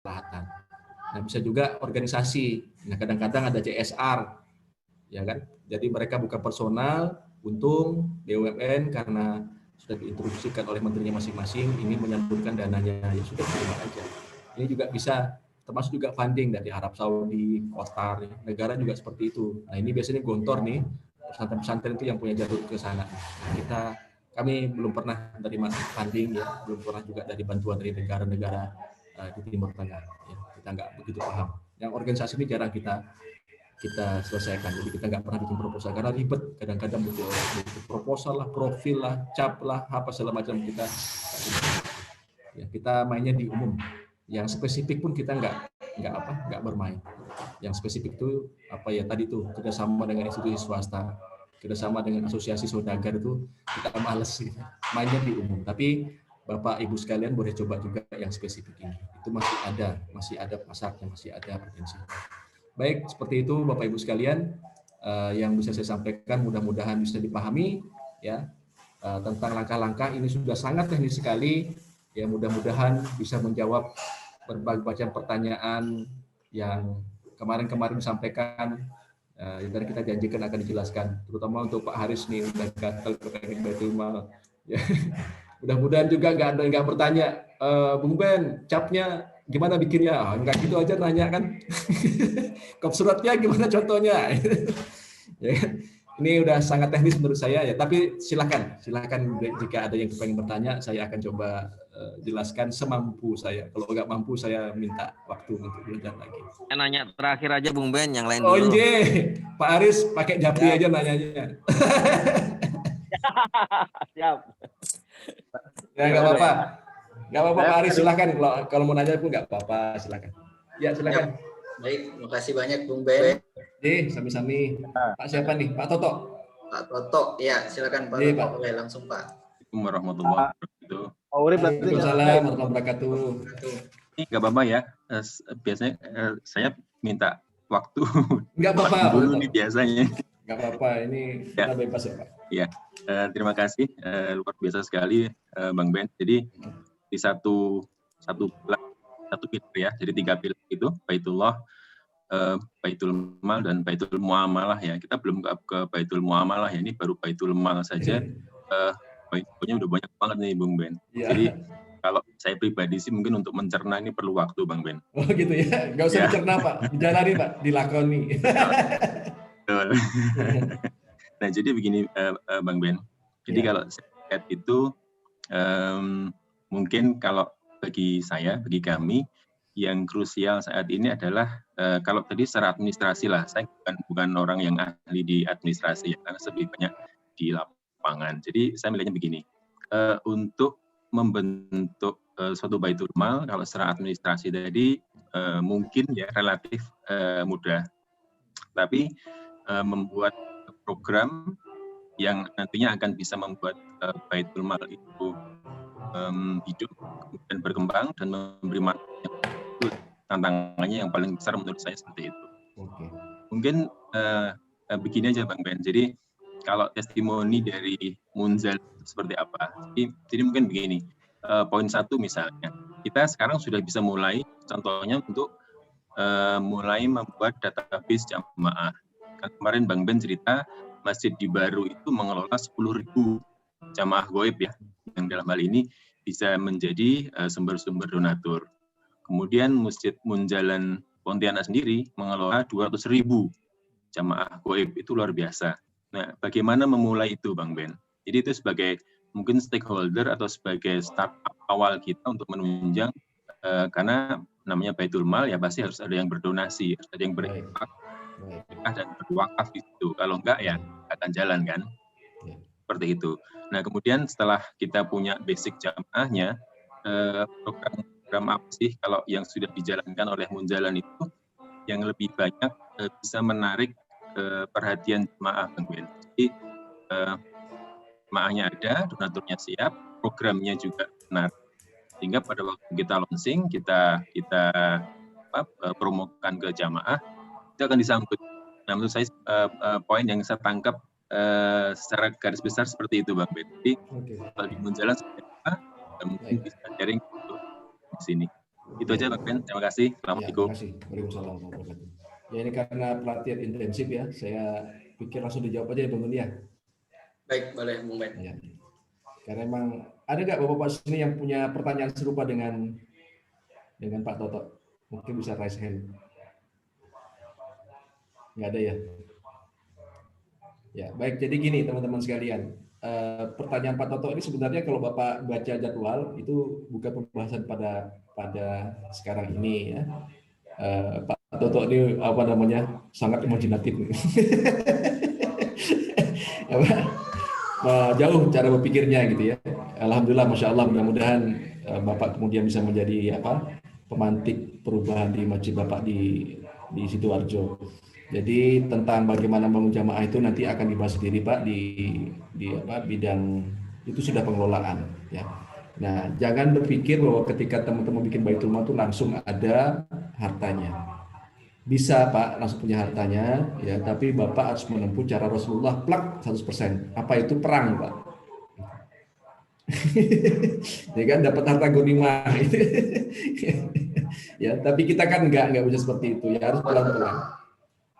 kemaslahatan. Nah, bisa juga organisasi. Nah, kadang-kadang ada CSR, ya kan? Jadi mereka bukan personal, untung BUMN karena sudah diinstruksikan oleh menterinya masing-masing ini menyalurkan dananya, ya sudah terima aja. Ini juga bisa termasuk juga funding dari Arab Saudi, Qatar, negara juga seperti itu. Nah, ini biasanya gontor nih, pesantren-pesantren itu yang punya jalur ke sana. Nah, kami belum pernah menerima funding, ya, belum pernah juga dari bantuan dari negara-negara di Timur Tengah. Ya, kita nggak begitu paham. Yang organisasi ini jarang kita selesaikan. Jadi kita nggak pernah bikin proposal karena ribet. Kadang-kadang butuh proposal lah, profil lah, cap lah, apa segala macam kita. Ya, kita mainnya di umum. Yang spesifik pun kita nggak bermain. Yang spesifik itu apa ya tadi tuh kerjasama dengan institusi swasta, kerjasama dengan asosiasi saudagar itu kita males gitu. Mainnya di umum. Tapi Bapak Ibu sekalian boleh coba juga yang spesifik ini. Itu masih ada pasarnya, masih ada potensi. Baik, seperti itu Bapak Ibu sekalian yang bisa saya sampaikan, mudah-mudahan bisa dipahami ya tentang langkah-langkah ini sudah sangat teknis sekali. Ya mudah-mudahan bisa menjawab berbagai macam pertanyaan yang kemarin disampaikan dan kita janjikan akan dijelaskan, terutama untuk Pak Haris nih udah gatal kepengen Baitul Mal. Ya. Mudah-mudahan juga nggak bertanya, Bung Ben, capnya gimana bikinnya? Nggak gitu aja nanya kan. Kop suratnya gimana contohnya? Ya, ini udah sangat teknis menurut saya ya. Tapi silakan jika ada yang pengen bertanya, saya akan coba jelaskan semampu saya. Kalau nggak mampu, saya minta waktu untuk belajar lagi. Saya nanya terakhir aja Bung Ben, yang lain dulu. Oh iya, Pak Aris pakai japri aja nanyanya. Siap. Ya nggak apa-apa. Nggak apa-apa Pak Aris, silakan. Kalau mau nanya pun nggak apa-apa, silakan. Ya silakan. Baik, terima kasih banyak Bung Ben. Sami-sami. Pak siapa nih? Pak Toto. Pak Toto, ya silakan Pak Toto. Boleh langsung Pak. Assalamualaikum warahmatullahi wabarakatuh. Waalaikumsalam warahmatullahi wabarakatuh. Ini nggak apa-apa ya. Biasanya saya minta waktu. Nggak apa-apa. Dulu nih biasanya. Nggak apa-apa. Ini kita bebas ya Pak. Ya, terima kasih. Luar biasa sekali Bang Ben. Jadi di satu pilar ya. Jadi 3 pilar itu Baitullah, Baitul Mal dan Baitul Muamalah ya. Kita belum ke Baitul Muamalah ya. Ini baru Baitul Mal saja. Poinnya udah banyak banget nih Bung Ben. Jadi kalau saya pribadi sih mungkin untuk mencerna ini perlu waktu Bang Ben. Oh gitu ya. Nggak usah dicerna Pak. Dijalani Pak. Dilakoni. Betul. Nah jadi begini Bang Ben. Jadi kalau saya lihat itu mungkin kalau bagi kami yang krusial saat ini adalah kalau tadi secara administrasi lah, saya bukan orang yang ahli di administrasi ya, karena lebih banyak di lapangan. Jadi saya melihatnya begini, untuk membentuk suatu Baitul Mal kalau secara administrasi tadi mungkin ya relatif mudah, tapi membuat program yang nantinya akan bisa membuat Baitul Mal itu hidup dan berkembang dan memberi manfaat yang tantangannya yang paling besar menurut saya seperti itu. Okay. Mungkin begini aja Bang Ben. Jadi kalau testimoni dari Munzal seperti apa? Jadi mungkin begini. Poin 1 misalnya, kita sekarang sudah bisa mulai, contohnya untuk mulai membuat database jamaah. Kan kemarin Bang Ben cerita Masjid di Baru itu mengelola 10.000 jamaah goib ya, yang dalam hal ini bisa menjadi sumber-sumber donatur. Kemudian Masjid Munjalan Pontianak sendiri mengelola 200.000 jamaah goib, itu luar biasa. Nah, bagaimana memulai itu Bang Ben? Jadi itu sebagai mungkin stakeholder atau sebagai startup awal kita untuk menunjang, karena namanya Baitul Mal ya pasti harus ada yang berdonasi, harus ada yang berinfak dan berwakaf itu. Kalau enggak ya akan jalan kan? Seperti itu. Nah kemudian setelah kita punya basic jamaahnya, program apa sih kalau yang sudah dijalankan oleh Munjalan itu yang lebih banyak bisa menarik perhatian jemaah Bang Ben. Jadi jemaahnya ada, donaturnya siap, programnya juga benar. Sehingga pada waktu kita launching, kita promokan ke jamaah, itu akan disambut. Nah menurut saya poin yang saya tangkap secara garis besar seperti itu Bang Ben. Jadi kalau di Munjalan mungkin bisa sharing di sini. Itu aja Bang Ben. Terima kasih. Ya, Assalamualaikum. terima kasih. Waalaikumsalam warahmatullahi wabarakatuh. Ya ini karena pelatihan intensif ya, saya pikir langsung dijawab aja ya Bang Doni ya. Baik, boleh Bung Ben. Ya. Karena emang ada nggak bapak-bapak sini yang punya pertanyaan serupa dengan Pak Toto? Mungkin bisa raise hand. Nggak ada ya? Ya, baik. Jadi gini teman-teman sekalian. Pertanyaan Pak Toto ini sebenarnya kalau Bapak baca jadwal itu bukan pembahasan pada sekarang ini ya. Pak Toto ini apa namanya sangat imajinatif. Jauh cara berpikirnya gitu ya. Alhamdulillah, masya Allah, mudah-mudahan Bapak kemudian bisa menjadi pemantik perubahan di masjid Bapak di Sidoarjo. Jadi tentang bagaimana bangun jamaah itu nanti akan dibahas sendiri Pak di bidang itu sudah pengelolaan ya. Nah, jangan berpikir bahwa ketika teman-teman bikin Baitul Mal itu langsung ada hartanya. Bisa Pak langsung punya hartanya ya, tapi Bapak harus menempuh cara Rasulullah plak 100%. Apa itu perang Pak? Ya kan dapat harta ghanimah gitu. Ya, tapi kita kan nggak bisa seperti itu ya, harus pelan-pelan.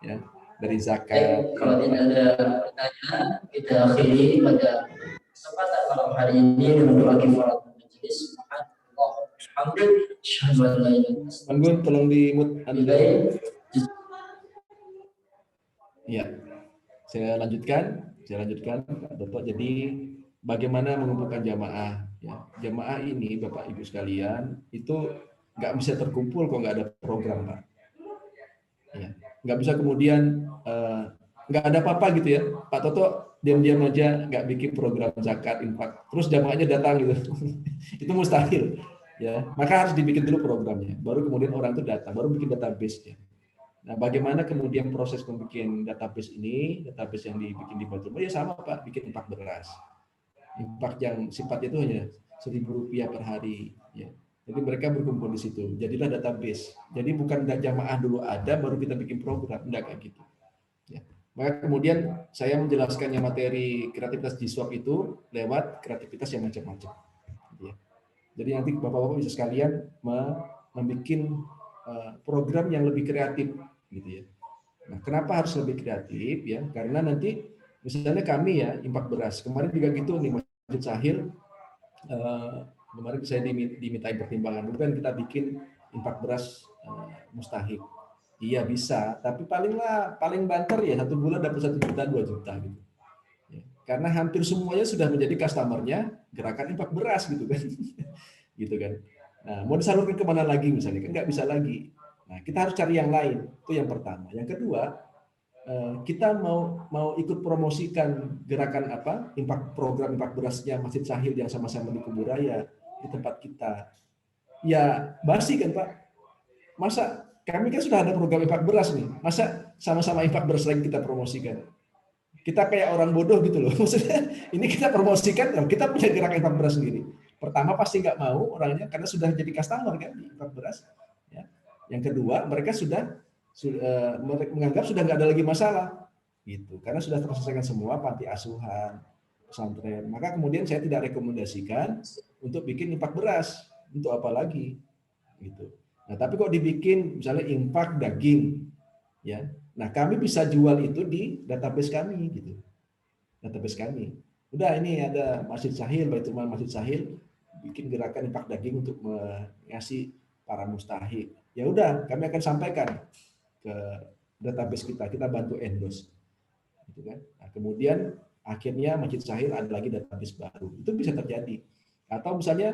Ya, dari zakat. Kalau tidak ada pertanyaan, kita akhiri pada kesempatan malam hari ini dengan doa kifaratul majelis. Anggun, tolong di mute. Ya, saya lanjutkan Pak Toto. Jadi bagaimana mengumpulkan jamaah? Ya, jamaah ini Bapak Ibu sekalian itu nggak bisa terkumpul kalau nggak ada program Pak. Ya, nggak bisa kemudian nggak ada apa-apa gitu ya, Pak Toto diam-diam aja nggak bikin program zakat infak, terus jamaahnya datang gitu, itu mustahil. Ya, maka harus dibikin dulu programnya, baru kemudian orang itu datang, baru bikin database-nya. Nah, bagaimana kemudian proses membuat database ini, database yang dibikin di Baitul Mal ya sama Pak, bikin infak beras, infak yang sifatnya itu hanya Rp1.000 per hari. Ya. Jadi mereka berkumpul di situ, jadilah database. Jadi bukan jamaah dulu ada, baru kita bikin program, enggak kayak gitu. Ya. Maka kemudian saya menjelaskannya materi kreativitas G-Swap itu lewat kreativitas yang macam-macam. Ya. Jadi nanti Bapak-Bapak bisa sekalian membuat program yang lebih kreatif, gitu ya. Nah, kenapa harus lebih kreatif ya? Karena nanti misalnya kami ya infak beras kemarin juga gitu nih Masjid Sahil. Kemarin saya dimintain pertimbangan, bukan kita bikin infak beras mustahik. Iya bisa, tapi paling banter ya 1 bulan dapat 1 juta 2 juta gitu. Ya, karena hampir semuanya sudah menjadi customernya gerakan infak beras gitu kan, gitu kan. Nah, mau disalurkan kemana lagi misalnya kan nggak bisa lagi. Nah, kita harus cari yang lain. Itu yang pertama. Yang kedua, kita mau ikut promosikan gerakan program infak berasnya Masjid Sahil yang sama-sama di Kuburaya di tempat kita. Ya basi kan Pak. Masa kami kan sudah ada program infak beras nih. Masa sama-sama infak beras lagi kita promosikan? Kita kayak orang bodoh gitu loh. Maksudnya ini kita promosikan, kita punya gerakan infak beras sendiri. Pertama pasti nggak mau orangnya karena sudah jadi customer kan di infak beras. Ya. Yang kedua mereka sudah menganggap sudah nggak ada lagi masalah gitu karena sudah terselesaikan semua panti asuhan pesantren. Maka kemudian saya tidak rekomendasikan untuk bikin infak beras, untuk apa lagi gitu. Nah tapi kok dibikin misalnya infak daging ya, nah kami bisa jual itu di database kami gitu, database kami. Udah ini ada Masjid Sahil, Baitul Mal Masjid Sahil bikin gerakan infak daging untuk mengasih para mustahik. Ya udah kami akan sampaikan ke database kita bantu endorse, gitu kan. Nah, kemudian akhirnya Masjid Sahil ada lagi database baru, itu bisa terjadi. Atau misalnya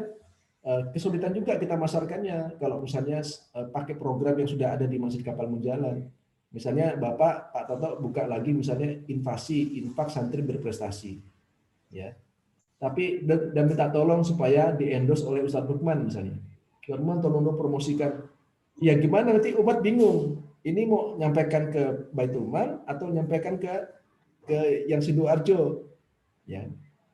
kesulitan juga kita masarkannya, kalau misalnya pakai program yang sudah ada di Masjid Kapal Munjalan. Misalnya Bapak Pak Toto buka lagi misalnya infak santri berprestasi, ya. Tapi dan minta tolong supaya di endorse oleh Ustadz Lukman misalnya. Lukman tolong promosikan. Ya gimana nanti umat bingung. Ini mau nyampaikan ke Baitul Mal atau nyampaikan ke yang Sidoarjo, ya.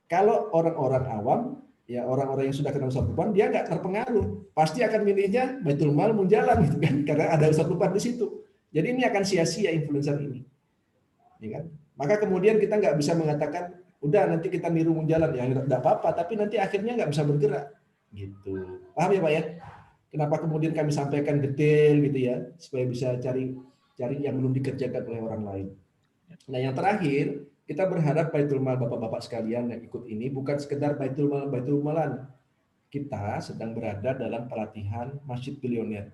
Kalau orang-orang awam, ya orang-orang yang sudah kenal Ustadz Lukman, dia nggak terpengaruh, pasti akan milihnya Baitul Mal Munjalan gitu kan, karena ada Ustadz Lukman di situ. Jadi ini akan sia-sia influencer ini, ya kan? Maka kemudian kita nggak bisa mengatakan, udah nanti kita niru Munjalan, ya nggak apa-apa, tapi nanti akhirnya nggak bisa bergerak, gitu. Paham ya Pak ya? Kenapa kemudian kami sampaikan detail gitu ya, supaya bisa cari yang belum dikerjakan oleh orang lain. Nah, yang terakhir, kita berharap Baitul Mal Bapak-bapak sekalian yang ikut ini bukan sekedar Baitul Malan. Kita sedang berada dalam pelatihan Masjid Bilioner.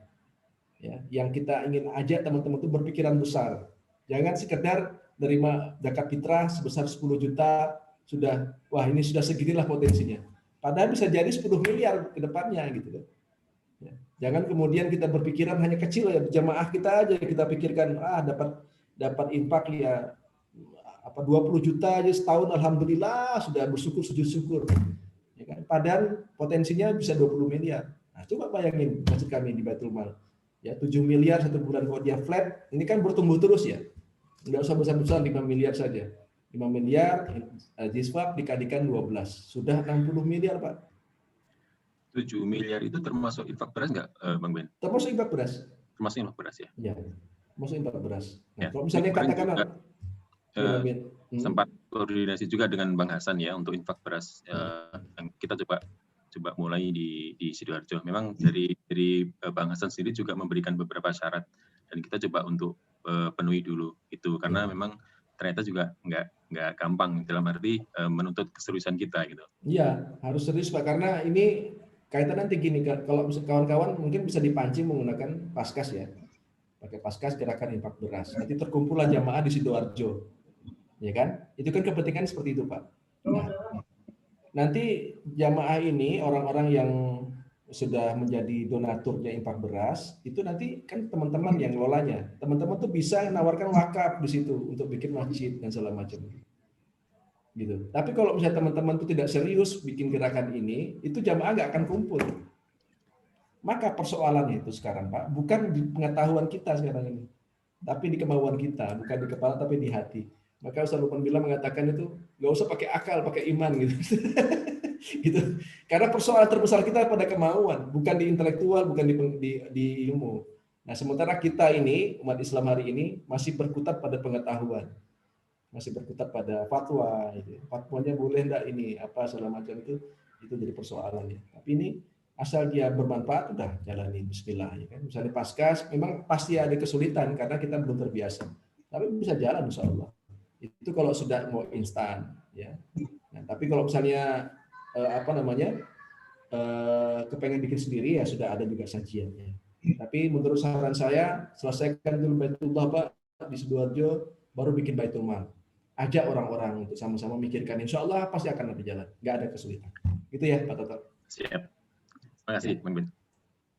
Ya, yang kita ingin ajak teman-teman itu berpikiran besar. Jangan sekedar nerima zakat fitrah sebesar 10 juta, sudah, wah ini sudah seginilah potensinya. Padahal bisa jadi 10 miliar ke depannya gitu kan. Ya. Jangan kemudian kita berpikiran hanya kecil ya, jamaah kita aja kita pikirkan dapat infak ya apa 20 juta aja setahun, alhamdulillah sudah bersyukur sujud syukur. Ya kan? Padahal potensinya bisa 20 miliar. Nah, coba bayangin masjid kami di Baitul Mal. Ya 7 miliar satu bulan kalau dia flat, ini kan bertumbuh terus ya. Enggak usah besar-besar 5 miliar saja. 5 miliar jisfak dikalikan 12, sudah 60 miliar, Pak. 7 miliar itu termasuk infak beras nggak, Bang Ben? Termasuk infak beras. Termasuk infak beras ya? Iya, termasuk infak beras. Nah, Ya. kalau misalnya katakanlah sempat koordinasi juga dengan Bang Hasan ya untuk infak beras yang kita coba mulai di Sidoarjo. Memang dari Bang Hasan sendiri juga memberikan beberapa syarat dan kita coba untuk penuhi dulu itu karena memang ternyata juga nggak gampang dalam arti menuntut keseriusan kita gitu. Iya, harus serius Pak karena ini kaitan nanti gini, kalau kawan-kawan mungkin bisa dipancing menggunakan Paskas ya, pakai Paskas gerakan infak beras. Nanti terkumpullah jamaah di Sidoarjo, ya kan? Itu kan kepentingan seperti itu Pak. Nah, nanti jamaah ini orang-orang yang sudah menjadi donaturnya infak beras, itu nanti kan teman-teman yang ngelolanya, teman-teman tuh bisa menawarkan wakaf di situ untuk bikin masjid dan segala macam. Gitu. Tapi kalau misalnya teman-teman itu tidak serius bikin gerakan ini, itu jamaah nggak akan kumpul. Maka persoalannya itu sekarang Pak, bukan di pengetahuan kita sekarang ini, tapi di kemauan kita, bukan di kepala tapi di hati. Maka Ustaz Lukman Bila mengatakan itu nggak usah pakai akal, pakai iman gitu. Gitu. Karena persoalan terbesar kita pada kemauan, bukan di intelektual, bukan di ilmu. Nah, sementara kita ini umat Islam hari ini masih berkutat pada pengetahuan. Masih berkutat pada fatwa, gitu. Fatwanya boleh enggak ini apa segala macam itu jadi persoalan ya. Tapi ini asal dia bermanfaat udah jalani bismillah ya kan. Misalnya Paskas memang pasti ada kesulitan karena kita belum terbiasa. Tapi bisa jalan insyaallah. Itu kalau sudah mau instan ya. Nah, tapi kalau misalnya kepengen bikin sendiri ya sudah ada juga sajiannya. Tapi menurut saran saya selesaikan dulu Baitullah Pak di Sidoarjo baru bikin Baitul Mal. Ajak orang-orang untuk sama-sama mikirkan, insya Allah pasti akan ada jalan, nggak ada kesulitan. Gitu ya Pak Toto. Siap. Terima kasih Bang Ben.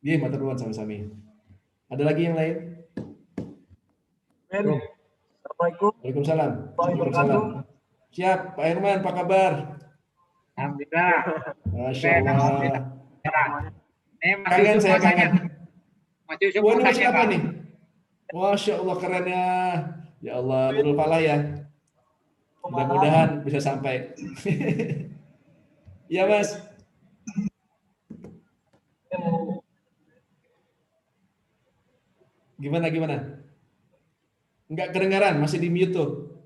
Iya, matur nuwun sami-sami. Ada lagi yang lain? Assalamualaikum. Waalaikumsalam. Waalaikumsalam. Siap, Pak Herman, apa kabar? Alhamdulillah. Masya Allah. Kangen saya kangen. Mas Yusuf Wah, ini mau masih tanya, apa Pak. nih? Masya Allah kerennya. Ya Allah, Nurul Falah ya. Mudah-mudahan bisa sampai. Iya Mas. Gimana? Enggak kedengaran, masih di mute tuh.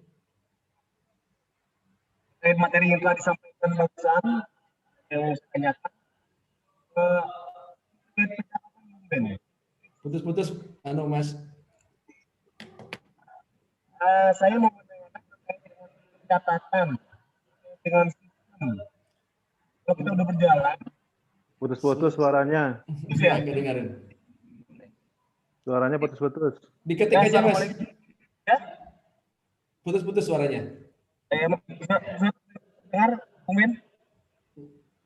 Materi yang telah disampaikan barusan yang saya tanyakan Putus-putus, Mas. Saya mau menanyakan terkait dengan catatan dengan sistem. Kalau kita udah berjalan, Putus-putus suaranya. Enggak kedengaran. Suaranya putus-putus. Diketik aja Mas. ya, Putus-putus suaranya. saya mau dengar, Bung Ben.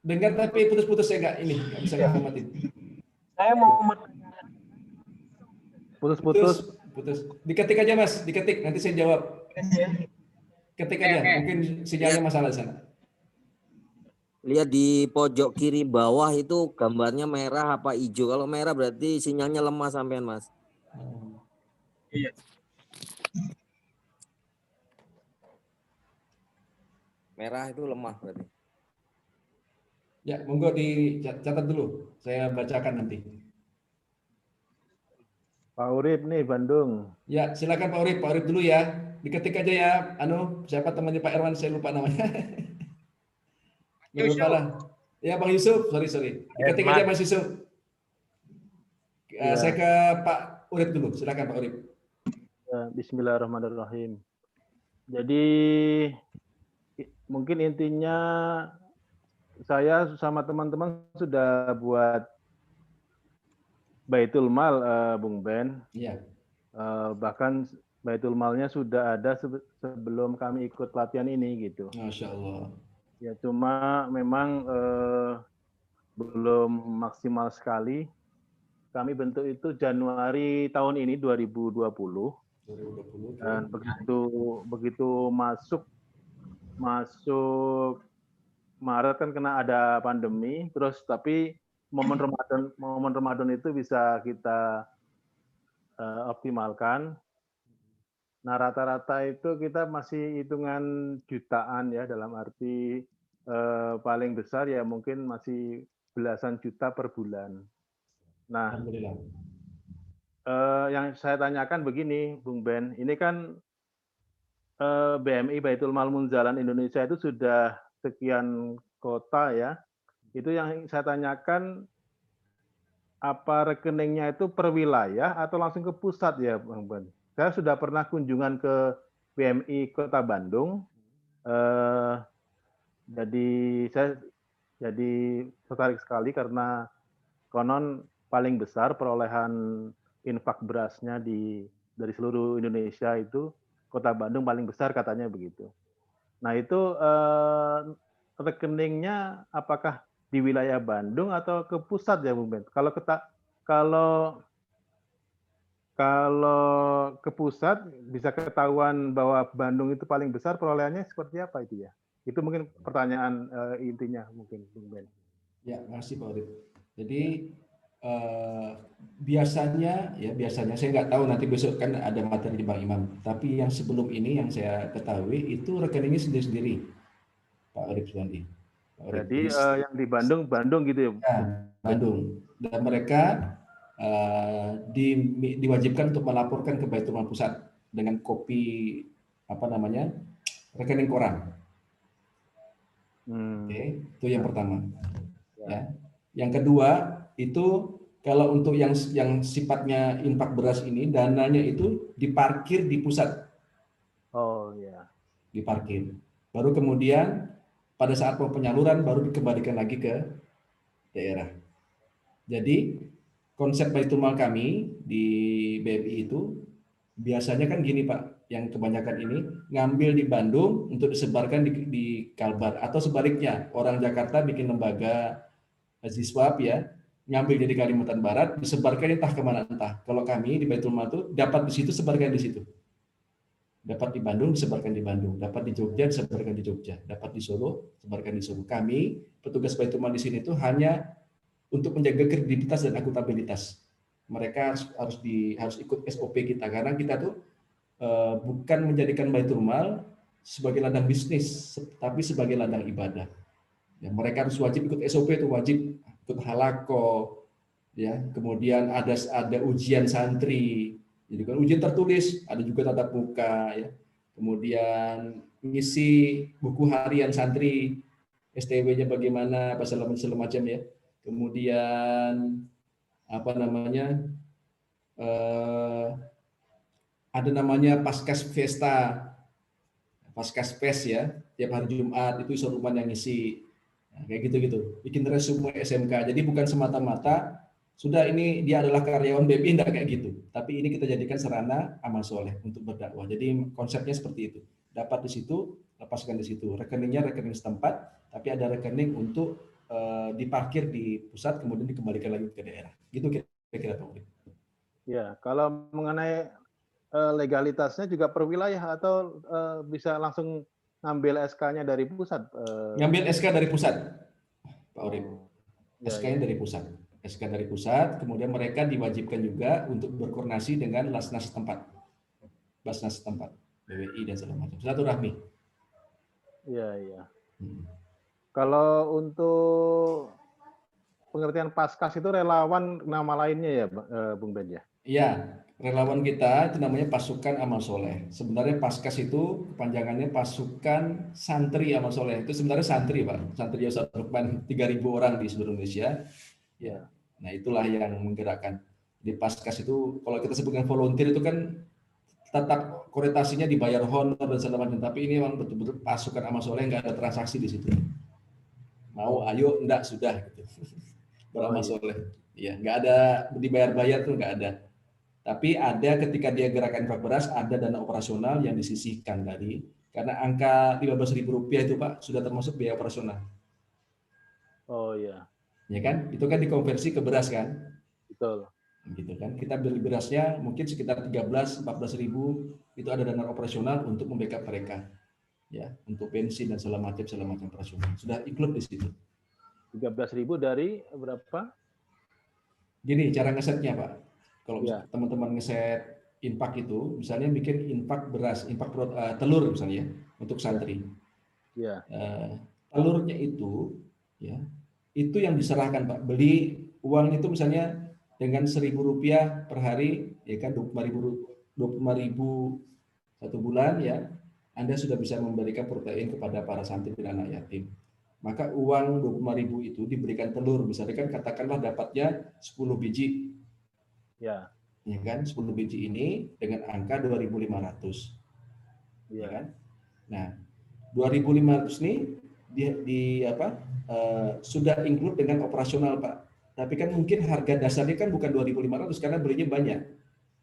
Dengar tapi putus-putus saya nggak bisa ngamatin. Saya mau menanyakan Putus-putus. Putus. Diketik aja Mas, diketik nanti saya jawab. Ketik aja, mungkin sinyalnya masalah di sana. Lihat di pojok kiri bawah itu gambarnya merah apa hijau. Kalau merah berarti sinyalnya lemah sampean Mas. Iya. Merah itu lemah berarti. Ya, monggo dicatat dulu. Saya bacakan nanti. Pak Urip nih Bandung. Ya, silakan Pak Urip. Pak Urip dulu ya. Diketik aja ya. Siapa temannya Pak Irwan? Saya lupa namanya. Nggak lupa lah. Ya, Bang Yusuf. Sorry. Diketik aja Mas Yusuf. Saya ke Pak Urip dulu. Silakan Pak Urip. Ya, Bismillahirrahmanirrahim. Jadi mungkin intinya saya sama teman-teman sudah buat Baitul Mal, Bung Ben. Iya. Bahkan Baitul Malnya sudah ada sebelum kami ikut pelatihan ini gitu. Masya Allah. Ya cuma memang belum maksimal sekali. Kami bentuk itu Januari tahun ini 2020. Dan begitu masuk Maret kan kena ada pandemi, terus tapi momen Ramadan itu bisa kita optimalkan. Nah, rata-rata itu kita masih hitungan jutaan ya, dalam arti paling besar ya mungkin masih belasan juta per bulan. Nah, Alhamdulillah. Yang saya tanyakan begini, Bung Ben, ini kan BMI Baitul Mal Munzalan Indonesia itu sudah sekian kota ya. Itu yang saya tanyakan, apa rekeningnya itu per wilayah atau langsung ke pusat ya, Bang Ben? Saya sudah pernah kunjungan ke BMI Kota Bandung. Saya tertarik sekali karena konon paling besar perolehan infak berasnya dari seluruh Indonesia itu Kota Bandung paling besar katanya begitu. Nah itu rekeningnya apakah di wilayah Bandung atau ke pusat ya Bung Ben? Kalau ke pusat bisa ketahuan bahwa Bandung itu paling besar, perolehannya seperti apa itu ya? Itu mungkin pertanyaan intinya mungkin Bung Ben. Ya, makasih Pak Urip. Jadi biasanya saya nggak tahu, nanti besok kan ada materi di Bang Imam. Tapi yang sebelum ini yang saya ketahui itu rekeningnya sendiri-sendiri, Pak Urip Suwandi. Jadi yang di Bandung gitu ya? Ya, Bandung. Dan mereka diwajibkan untuk melaporkan ke Baitul Mal Pusat dengan kopi rekening koran. Oke, itu yang pertama. Ya. Yang kedua itu kalau untuk yang sifatnya infak beras ini, dananya itu diparkir di pusat. Oh ya. Diparkir. Baru kemudian pada saat penyaluran baru dikembalikan lagi ke daerah. Jadi konsep Baitul Mal kami di BMI itu biasanya kan gini Pak, yang kebanyakan ini ngambil di Bandung untuk disebarkan di Kalbar, atau sebaliknya orang Jakarta bikin lembaga Ziswap ya, ngambil dari Kalimantan Barat, disebarkan entah kemana entah. Kalau kami di Baitul Mal itu dapat di situ, sebarkan di situ. Dapat di Bandung, disebarkan di Bandung. Dapat di Jogja, disebarkan di Jogja. Dapat di Solo, disebarkan di Solo. Kami, petugas Baitul Mal di sini itu hanya untuk menjaga kredibilitas dan akuntabilitas. Mereka harus ikut SOP kita, karena kita tuh bukan menjadikan Baitul Mal sebagai ladang bisnis, tapi sebagai ladang ibadah. Ya, mereka harus wajib ikut SOP, itu wajib ikut halako, ya. Kemudian ada ujian santri, jadi kan ujian tertulis, ada juga tatap muka, ya. Kemudian ngisi buku harian santri, STW-nya bagaimana, apa segala macam ya. Kemudian ada namanya Paskas Festa, Paskas Fest ya, tiap hari Jumat itu Soruman yang ngisi. Nah, kayak gitu-gitu, bikin resume SMK. Jadi bukan semata-mata sudah ini dia adalah karyawan BMI, enggak kayak gitu. Tapi ini kita jadikan sarana amal soleh untuk berdakwah. Jadi konsepnya seperti itu. Dapat di situ, lepaskan di situ. Rekeningnya rekening setempat, tapi ada rekening untuk diparkir di pusat, kemudian dikembalikan lagi ke daerah. Gitu kira-kira Pak Uri. Ya, kalau mengenai legalitasnya juga per wilayah atau bisa langsung ngambil SK-nya dari pusat? Ngambil SK dari pusat, Pak Urip. Ya, SK-nya dari pusat. SK dari pusat, kemudian mereka diwajibkan juga untuk berkoordinasi dengan Basnas setempat. Basnas setempat, BWI dan segala macam. Satu rahmi. Iya, iya. Kalau untuk pengertian Paskas itu relawan nama lainnya ya, Bung Ben ya? Iya, relawan kita itu namanya Pasukan Amal Soleh. Sebenarnya Paskas itu kepanjangannya Pasukan Santri Amal Soleh. Itu sebenarnya santri, Pak. Santri Ustadz Lukman 3.000 orang di seluruh Indonesia. Ya. Nah, itulah yang menggerakkan. Di Paskas itu kalau kita sebutkan volunteer itu kan tetap koritasinya dibayar honor dan segala macam, tapi ini memang betul-betul pasukan amal soleh, nggak ada transaksi di situ. Mau ayo enggak sudah gitu. Beramal soleh. Iya, nggak ada dibayar-bayar tuh nggak ada. Tapi ada ketika dia gerakan infak beras ada dana operasional yang disisihkan tadi karena angka Rp15.000 itu Pak sudah termasuk biaya operasional. Oh iya, Ya kan? Itu kan dikonversi ke beras kan? betul. Gitu kan? Kita beli berasnya mungkin sekitar 13-14 ribu, itu ada dana operasional untuk membackup mereka. Ya, untuk bensin dan segala macam operasional. Sudah include di situ. 13.000 dari berapa? Gini cara ngesetnya Pak. Kalau Ya. teman-teman ngeset infak itu, misalnya bikin infak beras, telur misalnya untuk santri. Ya. Telurnya itu, ya, itu yang diserahkan Pak. Beli uang itu misalnya dengan Rp1.000 per hari, ya kan 25.000 satu bulan ya, Anda sudah bisa memberikan protein kepada para santri dan anak yatim. Maka uang 25.000 itu diberikan telur, misalnya kan katakanlah dapatnya 10 biji. Ya. Ya kan, 10 biji ini dengan angka 2.500. Ya kan? Nah, 2.500 ini sudah include dengan operasional Pak. Tapi kan mungkin harga dasarnya kan bukan 2.500 karena belinya banyak.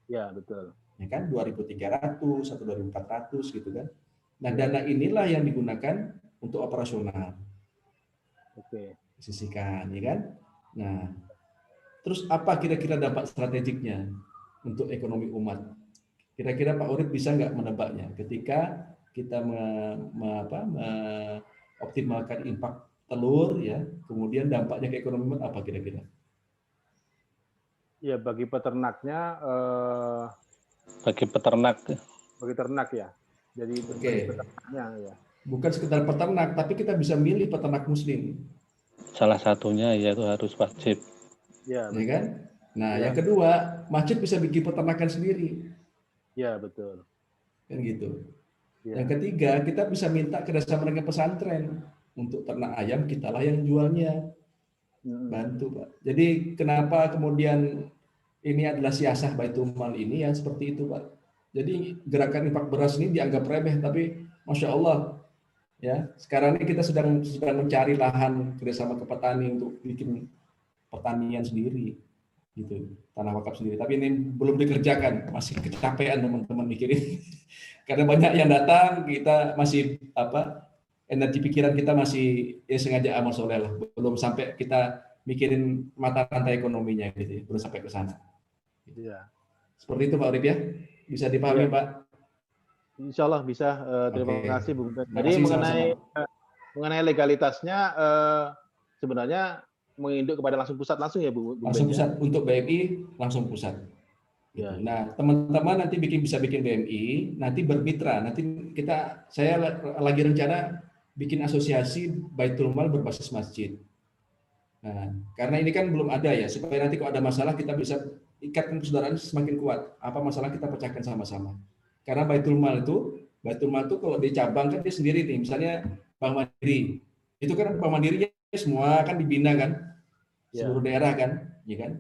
Ya, betul. Ya kan 2.300 atau 2.400 gitu kan. Nah, dana inilah yang digunakan untuk operasional. Oke. Sisihkan, ya kan? Nah, terus apa kira-kira dampak strategiknya untuk ekonomi umat? Kira-kira Pak Urip bisa nggak menebaknya ketika kita optimalkan infak telur ya, kemudian dampaknya ke ekonomi umat apa kira-kira? Ya, bagi peternaknya Bagi peternak. bagi ternak ya. Jadi bagi peternaknya ya. Bukan sekedar peternak, tapi kita bisa milih peternak muslim. Salah satunya yaitu harus wajib. Ya, Ya kan? Nah, Ya. yang kedua, masjid bisa bikin peternakan sendiri. Ya, betul. Kan gitu. Ya. Yang ketiga, kita bisa minta kerjasama dengan pesantren untuk ternak ayam, kitalah yang jualnya. Bantu Pak. Jadi kenapa kemudian ini adalah siasah Baitul Mal ini ya seperti itu Pak. Jadi gerakan infak beras ini dianggap remeh, tapi Masya Allah ya sekarang ini kita sedang mencari lahan kerjasama ke petani untuk bikin pertanian sendiri gitu, tanah wakaf sendiri. Tapi ini belum dikerjakan, masih kecapean teman-teman mikirin. Karena banyak yang datang, kita masih energi pikiran kita masih sengaja amal soleh lah, belum sampai kita mikirin mata rantai ekonominya gitu ya, belum sampai ke sana. Iya. Seperti itu Pak Urip ya, bisa dipahami Pak? Insya Allah bisa. Terima kasih Bung Ben. Jadi mengenai legalitasnya sebenarnya menginduk kepada langsung pusat langsung ya Bu? Langsung pusat untuk BMI langsung pusat. Gitu. Ya. Nah teman-teman nanti bisa bikin BMI, nanti bermitra. Nanti saya lagi rencana bikin asosiasi Baitul Mal berbasis masjid. Nah, karena ini kan belum ada ya, supaya nanti kalau ada masalah kita bisa ikatkan persaudaraan semakin kuat. Apa masalah kita pecahkan sama-sama. Karena Baitul Mal itu kalau di cabang kan dia sendiri nih, misalnya Bank Mandiri. Itu kan Bank Mandirinya semua kan dibina kan, seluruh daerah kan, ya kan.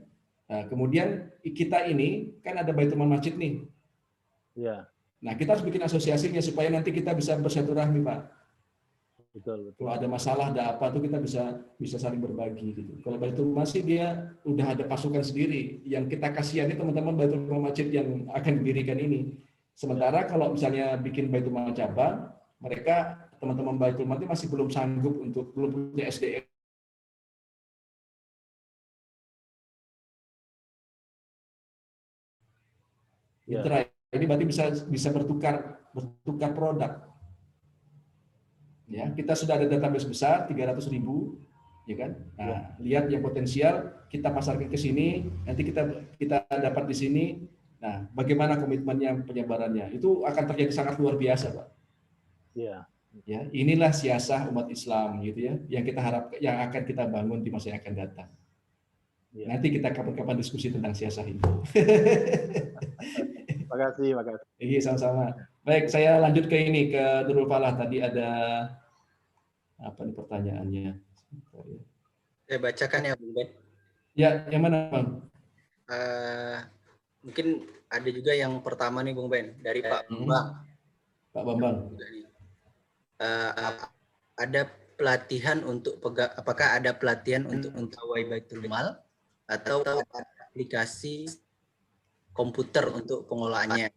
Nah, kemudian kita ini kan ada Baitul Mal Masjid nih. Ya. Nah, kita harus bikin asosiasinya supaya nanti kita bisa bersilaturahmi, Pak. Betul. Kalau ada masalah, ada apa tuh kita bisa saling berbagi gitu. Kalau Baitul Mal sih dia udah ada pasukan sendiri. Yang kita kasihani teman-teman Baitul Mal Masjid yang akan didirikan ini. Sementara kalau misalnya bikin Baitul Mal cabang, mereka teman-teman Baitul Mal itu masih belum sanggup belum punya SDM. Mitra ini berarti bisa bertukar produk. Ya, kita sudah ada database besar 300.000, ya kan? Nah, lihat yang potensial kita pasarkan ke sini, nanti kita dapat di sini. Nah, bagaimana komitmennya penyebarannya? Itu akan terjadi sangat luar biasa, Pak. Iya. Ya, inilah siasah umat Islam gitu ya, yang kita harapkan yang akan kita bangun di masa yang akan datang. Ya. Nanti kita kapan-kapan diskusi tentang siasah itu. Makasih. Iya, sama-sama. Baik, saya lanjut ke Nurul Falah. Tadi ada apa nih pertanyaannya? Saya bacakan ya, Bung Ben. Ya, yang mana, Bang? Mungkin ada juga yang pertama nih Bung Ben dari Pak Bambang. Pak Bambang. Ada pelatihan untuk apakah ada pelatihan untuk pegawai Baitul Mal atau ada aplikasi komputer untuk pengolahannya?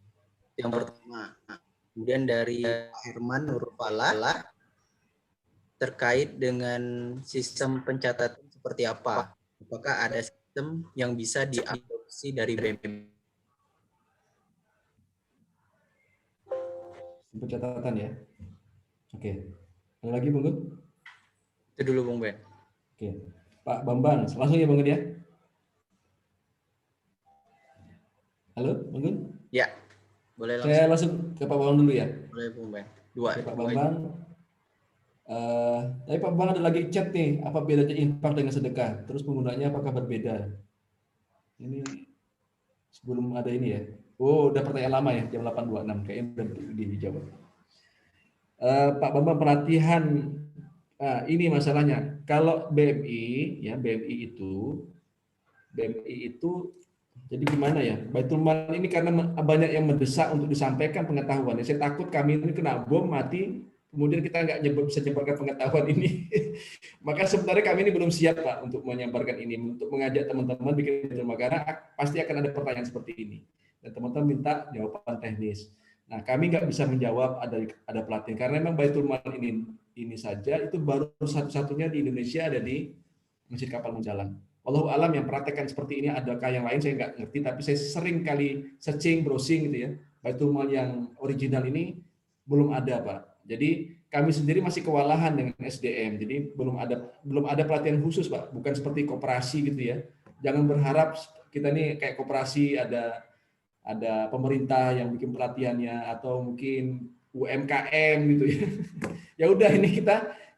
Yang pertama. Kemudian dari Pak Herman Nurfala terkait dengan sistem pencatatan seperti apa? Apakah ada sistem yang bisa diadopsi dari BEM? Pencatatan ya. Oke. Ada lagi Bung Gun? Itu dulu Bung Ben. Oke. Pak Bambang, langsung ya Bung Gun ya. Halo Bung Gun? Ya. Boleh langsung. Saya langsung ke Pak Bambang dulu ya. Boleh Bung Ben. Dua. Oke, Pak Bambang. Tapi Pak Bambang ada lagi chat nih, apa bedanya infak dengan sedekah? Terus penggunaannya apakah berbeda? Ini sebelum ada ini ya. Oh, udah pertanyaan lama ya, jam 8.26 kayaknya udah dijawab. Pak Bambang, pelatihan ini masalahnya. Kalau BMI ya, BMI itu jadi gimana ya? Baitul Mal ini karena banyak yang mendesak untuk disampaikan pengetahuan. Saya takut kami ini kena bom mati, kemudian kita nggak bisa menyebarkan pengetahuan ini. Maka sebenarnya kami ini belum siap Pak untuk menyebarkan ini, untuk mengajak teman-teman bikin Baitul Mal, karena pasti akan ada pertanyaan seperti ini. Dan teman-teman minta jawaban teknis. Nah, kami nggak bisa menjawab ada pelatihan karena memang Baitul Mal ini saja itu baru satu-satunya di Indonesia ada di Masjid Kapal Munjalan. Wallahu alam yang praktekkan seperti ini, adakah yang lain saya nggak ngerti, tapi saya sering kali searching, browsing gitu ya. Baitul Mal yang original ini belum ada Pak. Jadi kami sendiri masih kewalahan dengan SDM. Jadi belum ada pelatihan khusus Pak, bukan seperti koperasi gitu ya. Jangan berharap kita ini kayak koperasi ada pemerintah yang bikin pelatihannya atau mungkin UMKM gitu ya. Ya udah ini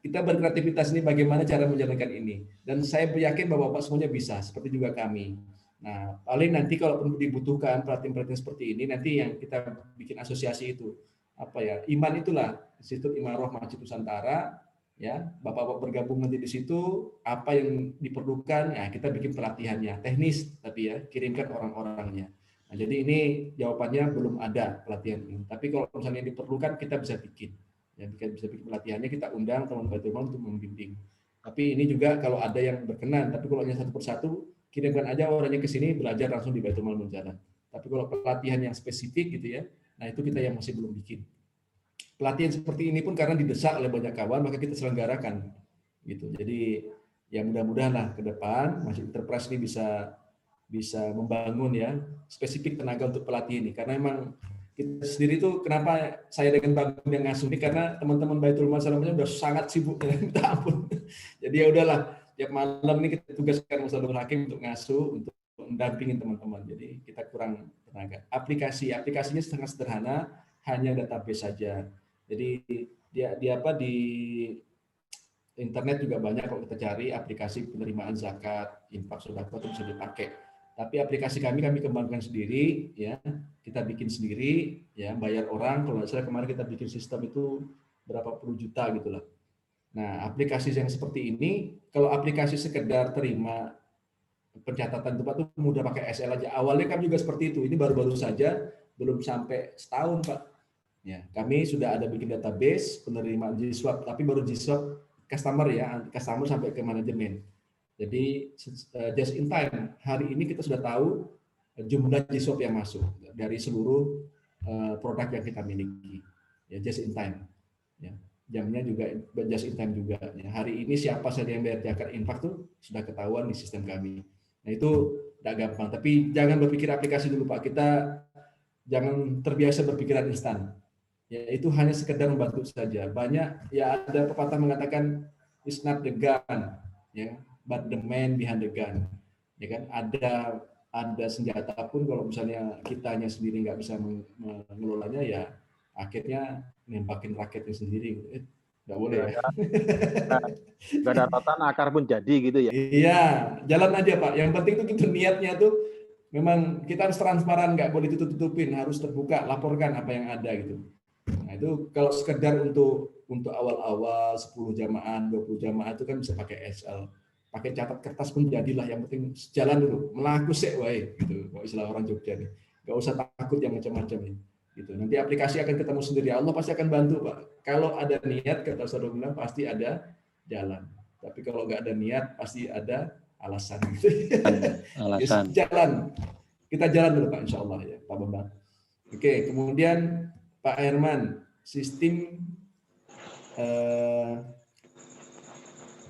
kita berkreativitas ini bagaimana cara menjalankan ini. Dan saya yakin bahwa Bapak semuanya bisa, seperti juga kami. Nah, paling nanti kalau dibutuhkan pelatihan-pelatihan seperti ini, nanti yang kita bikin asosiasi itu apa ya? Iman itulah Institut Imarah Masjid Nusantara, ya. Bapak-bapak bergabung nanti di situ, apa yang diperlukan, ya kita bikin pelatihannya, teknis tapi ya, kirimkan orang-orangnya. Nah, jadi ini jawabannya belum ada pelatihan ini. Tapi kalau misalnya diperlukan kita bisa bikin. Ya, bisa bikin pelatihannya, kita undang teman Baitul Mal untuk membimbing. Tapi ini juga kalau ada yang berkenan, tapi kalau hanya satu persatu, kirimkan aja orangnya ke sini belajar langsung di Baitul Mal Munjalan. Tapi kalau pelatihan yang spesifik gitu ya, nah itu kita yang masih belum bikin. Pelatihan seperti ini pun karena didesak oleh banyak kawan, maka kita selenggarakan gitu. Jadi ya mudah-mudahan lah ke depan Masjid Enterprise ini bisa membangun ya spesifik tenaga untuk pelatih ini, karena memang kita sendiri itu kenapa saya dengan Bang yang ngasuh ini karena teman-teman Baitul Mal Salamnya udah sangat sibuk ya, minta ampun. Jadi ya udahlah, tiap malam ini kita tugaskan Ustadzul Hakim untuk ngasuh, untuk mendampingin teman-teman. Jadi kita kurang tenaga. Aplikasinya sangat sederhana, hanya database saja. Jadi di internet juga banyak kalau kita cari aplikasi penerimaan zakat, infak, sedekah itu bisa dipakai. Tapi aplikasi kami kembangkan sendiri, ya kita bikin sendiri, ya bayar orang. Kalau nggak salah kemarin kita bikin sistem itu berapa puluh juta gitulah. Nah aplikasi yang seperti ini, kalau aplikasi sekedar terima pencatatan tempat itu mudah pakai SL aja. Awalnya kami juga seperti itu. Ini baru-baru saja, belum sampai setahun Pak. Ya kami sudah ada bikin database penerimaan G-Swap, tapi baru G-Swap customer ya, customer sampai ke manajemen. Jadi just in time, hari ini kita sudah tahu jumlah G-Swap yang masuk dari seluruh produk yang kita miliki. Ya just in time. Ya, jamnya juga just in time juga. Ya, hari ini siapa saja yang bayar zakat infak tuh sudah ketahuan di sistem kami. Nah itu tidak gampang. Tapi jangan berpikir aplikasi dulu Pak. Kita jangan terbiasa berpikiran instan. Ya itu hanya sekedar membantu saja. Banyak ya ada pepatah mengatakan it's not the gun, ya. But the man behind the gun, ya kan? Ada senjata pun kalau misalnya kitanya sendiri nggak bisa mengelolanya, ya akhirnya nembakin raketnya sendiri, nggak boleh ya. Nggak ada rotan, akar pun jadi gitu ya. Iya, jalan aja Pak. Yang penting itu gitu niatnya tuh memang kita harus transparan, nggak boleh ditutup-tutupin, harus terbuka, laporkan apa yang ada gitu. Nah itu kalau sekedar untuk awal-awal 10 jamaah, 20 jamaah itu kan bisa pakai SL. pakai catat kertas pun jadilah, yang penting jalan dulu, melaku sik wae gitu. Kalau istilah orang Jogja nih, nggak usah takut yang macam-macam ya. Gitu. Nanti aplikasi akan ketemu sendiri, Allah pasti akan bantu Pak. Kalau ada niat, kata Saudara bilang, pasti ada jalan. Tapi kalau nggak ada niat, pasti ada alasan. Gitu. Alasan. Jalan, kita jalan dulu Pak, Insya Allah ya Pak Bambang. Oke, kemudian Pak Herman, sistem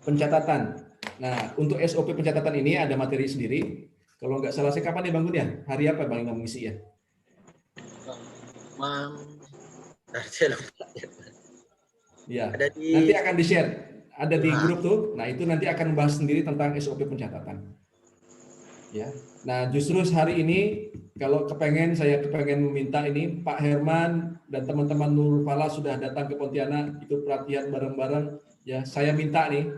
pencatatan. Nah, untuk SOP pencatatan ini ada materi sendiri. Kalau nggak salah saya kapan nih Bang Gudian? Hari apa Bang yang mengisi ya? Ya, nanti akan di-share. Ada di grup tuh. Nah, itu nanti akan membahas sendiri tentang SOP pencatatan. Ya. Nah, justru hari ini kalau saya kepengen meminta ini Pak Herman dan teman-teman Nurul Falah sudah datang ke Pontianak, itu pelatihan bareng-bareng. Ya, saya minta nih,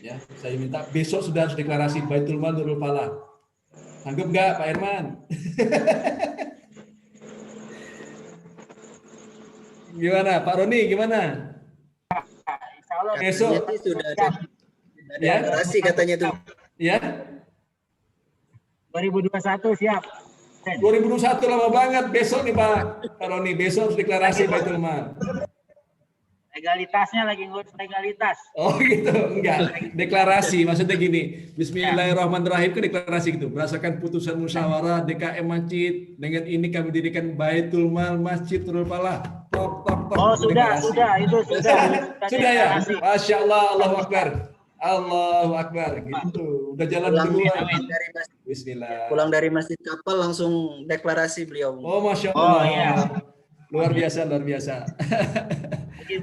ya, saya minta besok sudah harus deklarasi Baitul Mal Nurul Falah. Sanggup nggak Pak Herman? Gimana Pak Roni, gimana? Besok sudah ada deklarasi katanya tuh. Ya. 2021 siap. 2021 lama banget. Besok nih Pak Roni, besok harus deklarasi Baitul Mal. Legalitasnya lagi ngurus legalitas. Oh gitu, enggak. Deklarasi, maksudnya gini, Bismillahirrahmanirrahim itu deklarasi gitu. Berdasarkan putusan musyawarah DKM Masjid, dengan ini kami dirikan Baitul Mal Masjid Nurul Falah. Oh sudah, itu sudah. Sudah ya? Masya Allah, Allahu Akbar. Allahu Akbar, gitu. Udah jalan duluan. Bismillah. Pulang dari Masjid Kapal langsung deklarasi beliau. Oh Masya Allah. Oh iya. Luar biasa, luar biasa.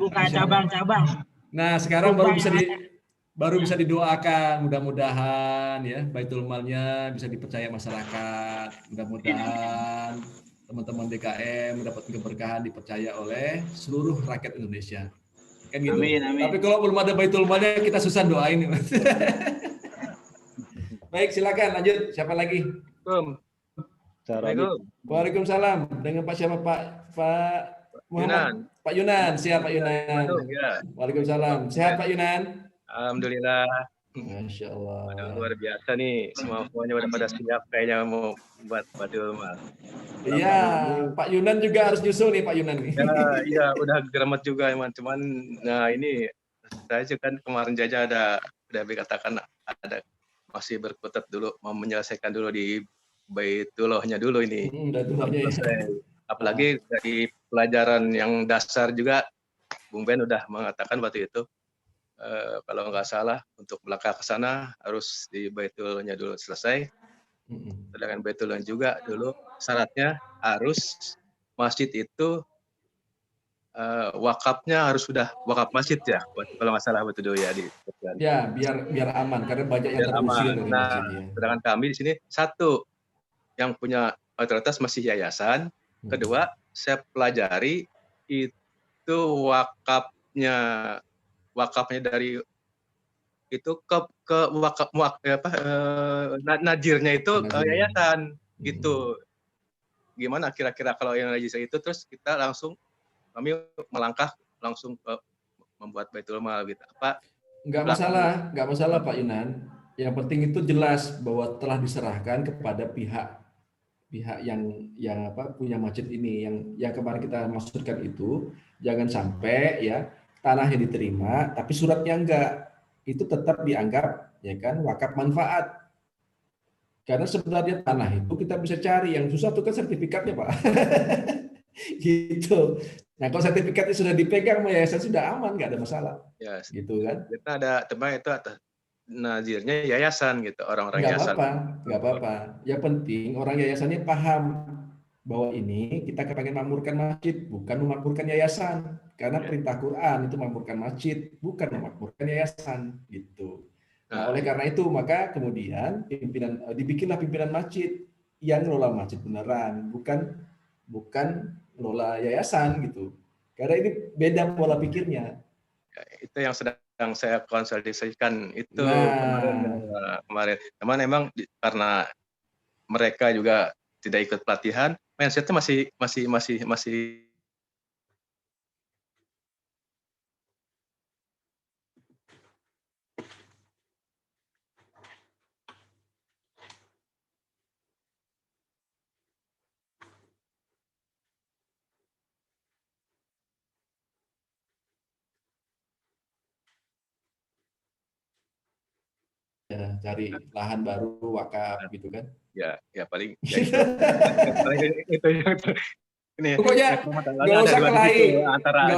Buka cabang-cabang. Nah, sekarang baru bisa didoakan, mudah-mudahan ya Baitul Malnya bisa dipercaya masyarakat. Mudah-mudahan teman-teman DKM mendapat keberkahan, dipercaya oleh seluruh rakyat Indonesia. Kan gitu. Amin, amin. Tapi kalau belum ada Baitul Malnya, kita susah doain. Baik, silakan lanjut. Siapa lagi? Waalaikumsalam. Dengan Pak siapa Pak Muhammad? Pak Yunan, siap Pak Yunan. Waalaikumsalam. Sehat Pak Yunan? Alhamdulillah. Masya Allah. Luar biasa nih, semuanya udah pada siap kayaknya mau buat Baitul Mal. Iya, Pak Yunan juga harus nyusul nih Pak Yunan nih. Iya, udah geremet juga emang. Cuman, nah ini saya juga kan kemarin Jaja udah dikatakan ada masih berkutat dulu, mau menyelesaikan dulu di Baitullahnya dulu ini. Apalagi dari pelajaran yang dasar juga, Bung Ben udah mengatakan waktu itu, kalau nggak salah untuk melangkah ke sana harus di Baitullahnya dulu selesai. Sedangkan Baitullah juga dulu syaratnya harus masjid itu wakafnya harus sudah wakaf masjid ya, kalau nggak salah betul dulu ya di. Ya, biar aman karena banyak yang terusir dari masjidnya. Sedangkan kami di sini satu yang punya otoritas masih yayasan, kedua saya pelajari itu wakafnya dari itu ke wakaf najirnya itu ke yayasan gitu. Gimana kira-kira kalau yang najir itu terus kita kami melangkah langsung membuat Baitul Mal gitu. Apa? Enggak masalah Pak Yunan. Yang penting itu jelas bahwa telah diserahkan kepada pihak yang punya masjid ini, yang kemarin kita maksudkan itu, jangan sampai ya tanahnya diterima tapi suratnya enggak, itu tetap dianggap ya kan wakaf manfaat. Karena sebenarnya tanah itu kita bisa cari, yang susah itu kan sertifikatnya Pak. Gitu. Nah kalau sertifikatnya sudah dipegang sama yayasan sudah aman, nggak ada masalah. Ya, gitu kan. Kita ada teman itu atas nazirnya yayasan gitu, orang-orang yayasan. Nggak apa-apa. Yang penting orang yayasannya paham bahwa ini kita kepengen makmurkan masjid, bukan memakmurkan yayasan. Karena perintah Quran itu makmurkan masjid, bukan memakmurkan yayasan, gitu. Nah, oleh karena itu maka kemudian dibikinlah pimpinan masjid yang ngelola masjid beneran, bukan ngelola yayasan gitu. Karena ini beda pola pikirnya. Ya, itu yang sedang saya konsolidasikan itu kemarin. Teman emang karena mereka juga tidak ikut pelatihan, mindsetnya masih aja, cari lahan baru wakaf gitu kan. Ya paling ya itu. Paling itu yang ini. Pokoknya nggak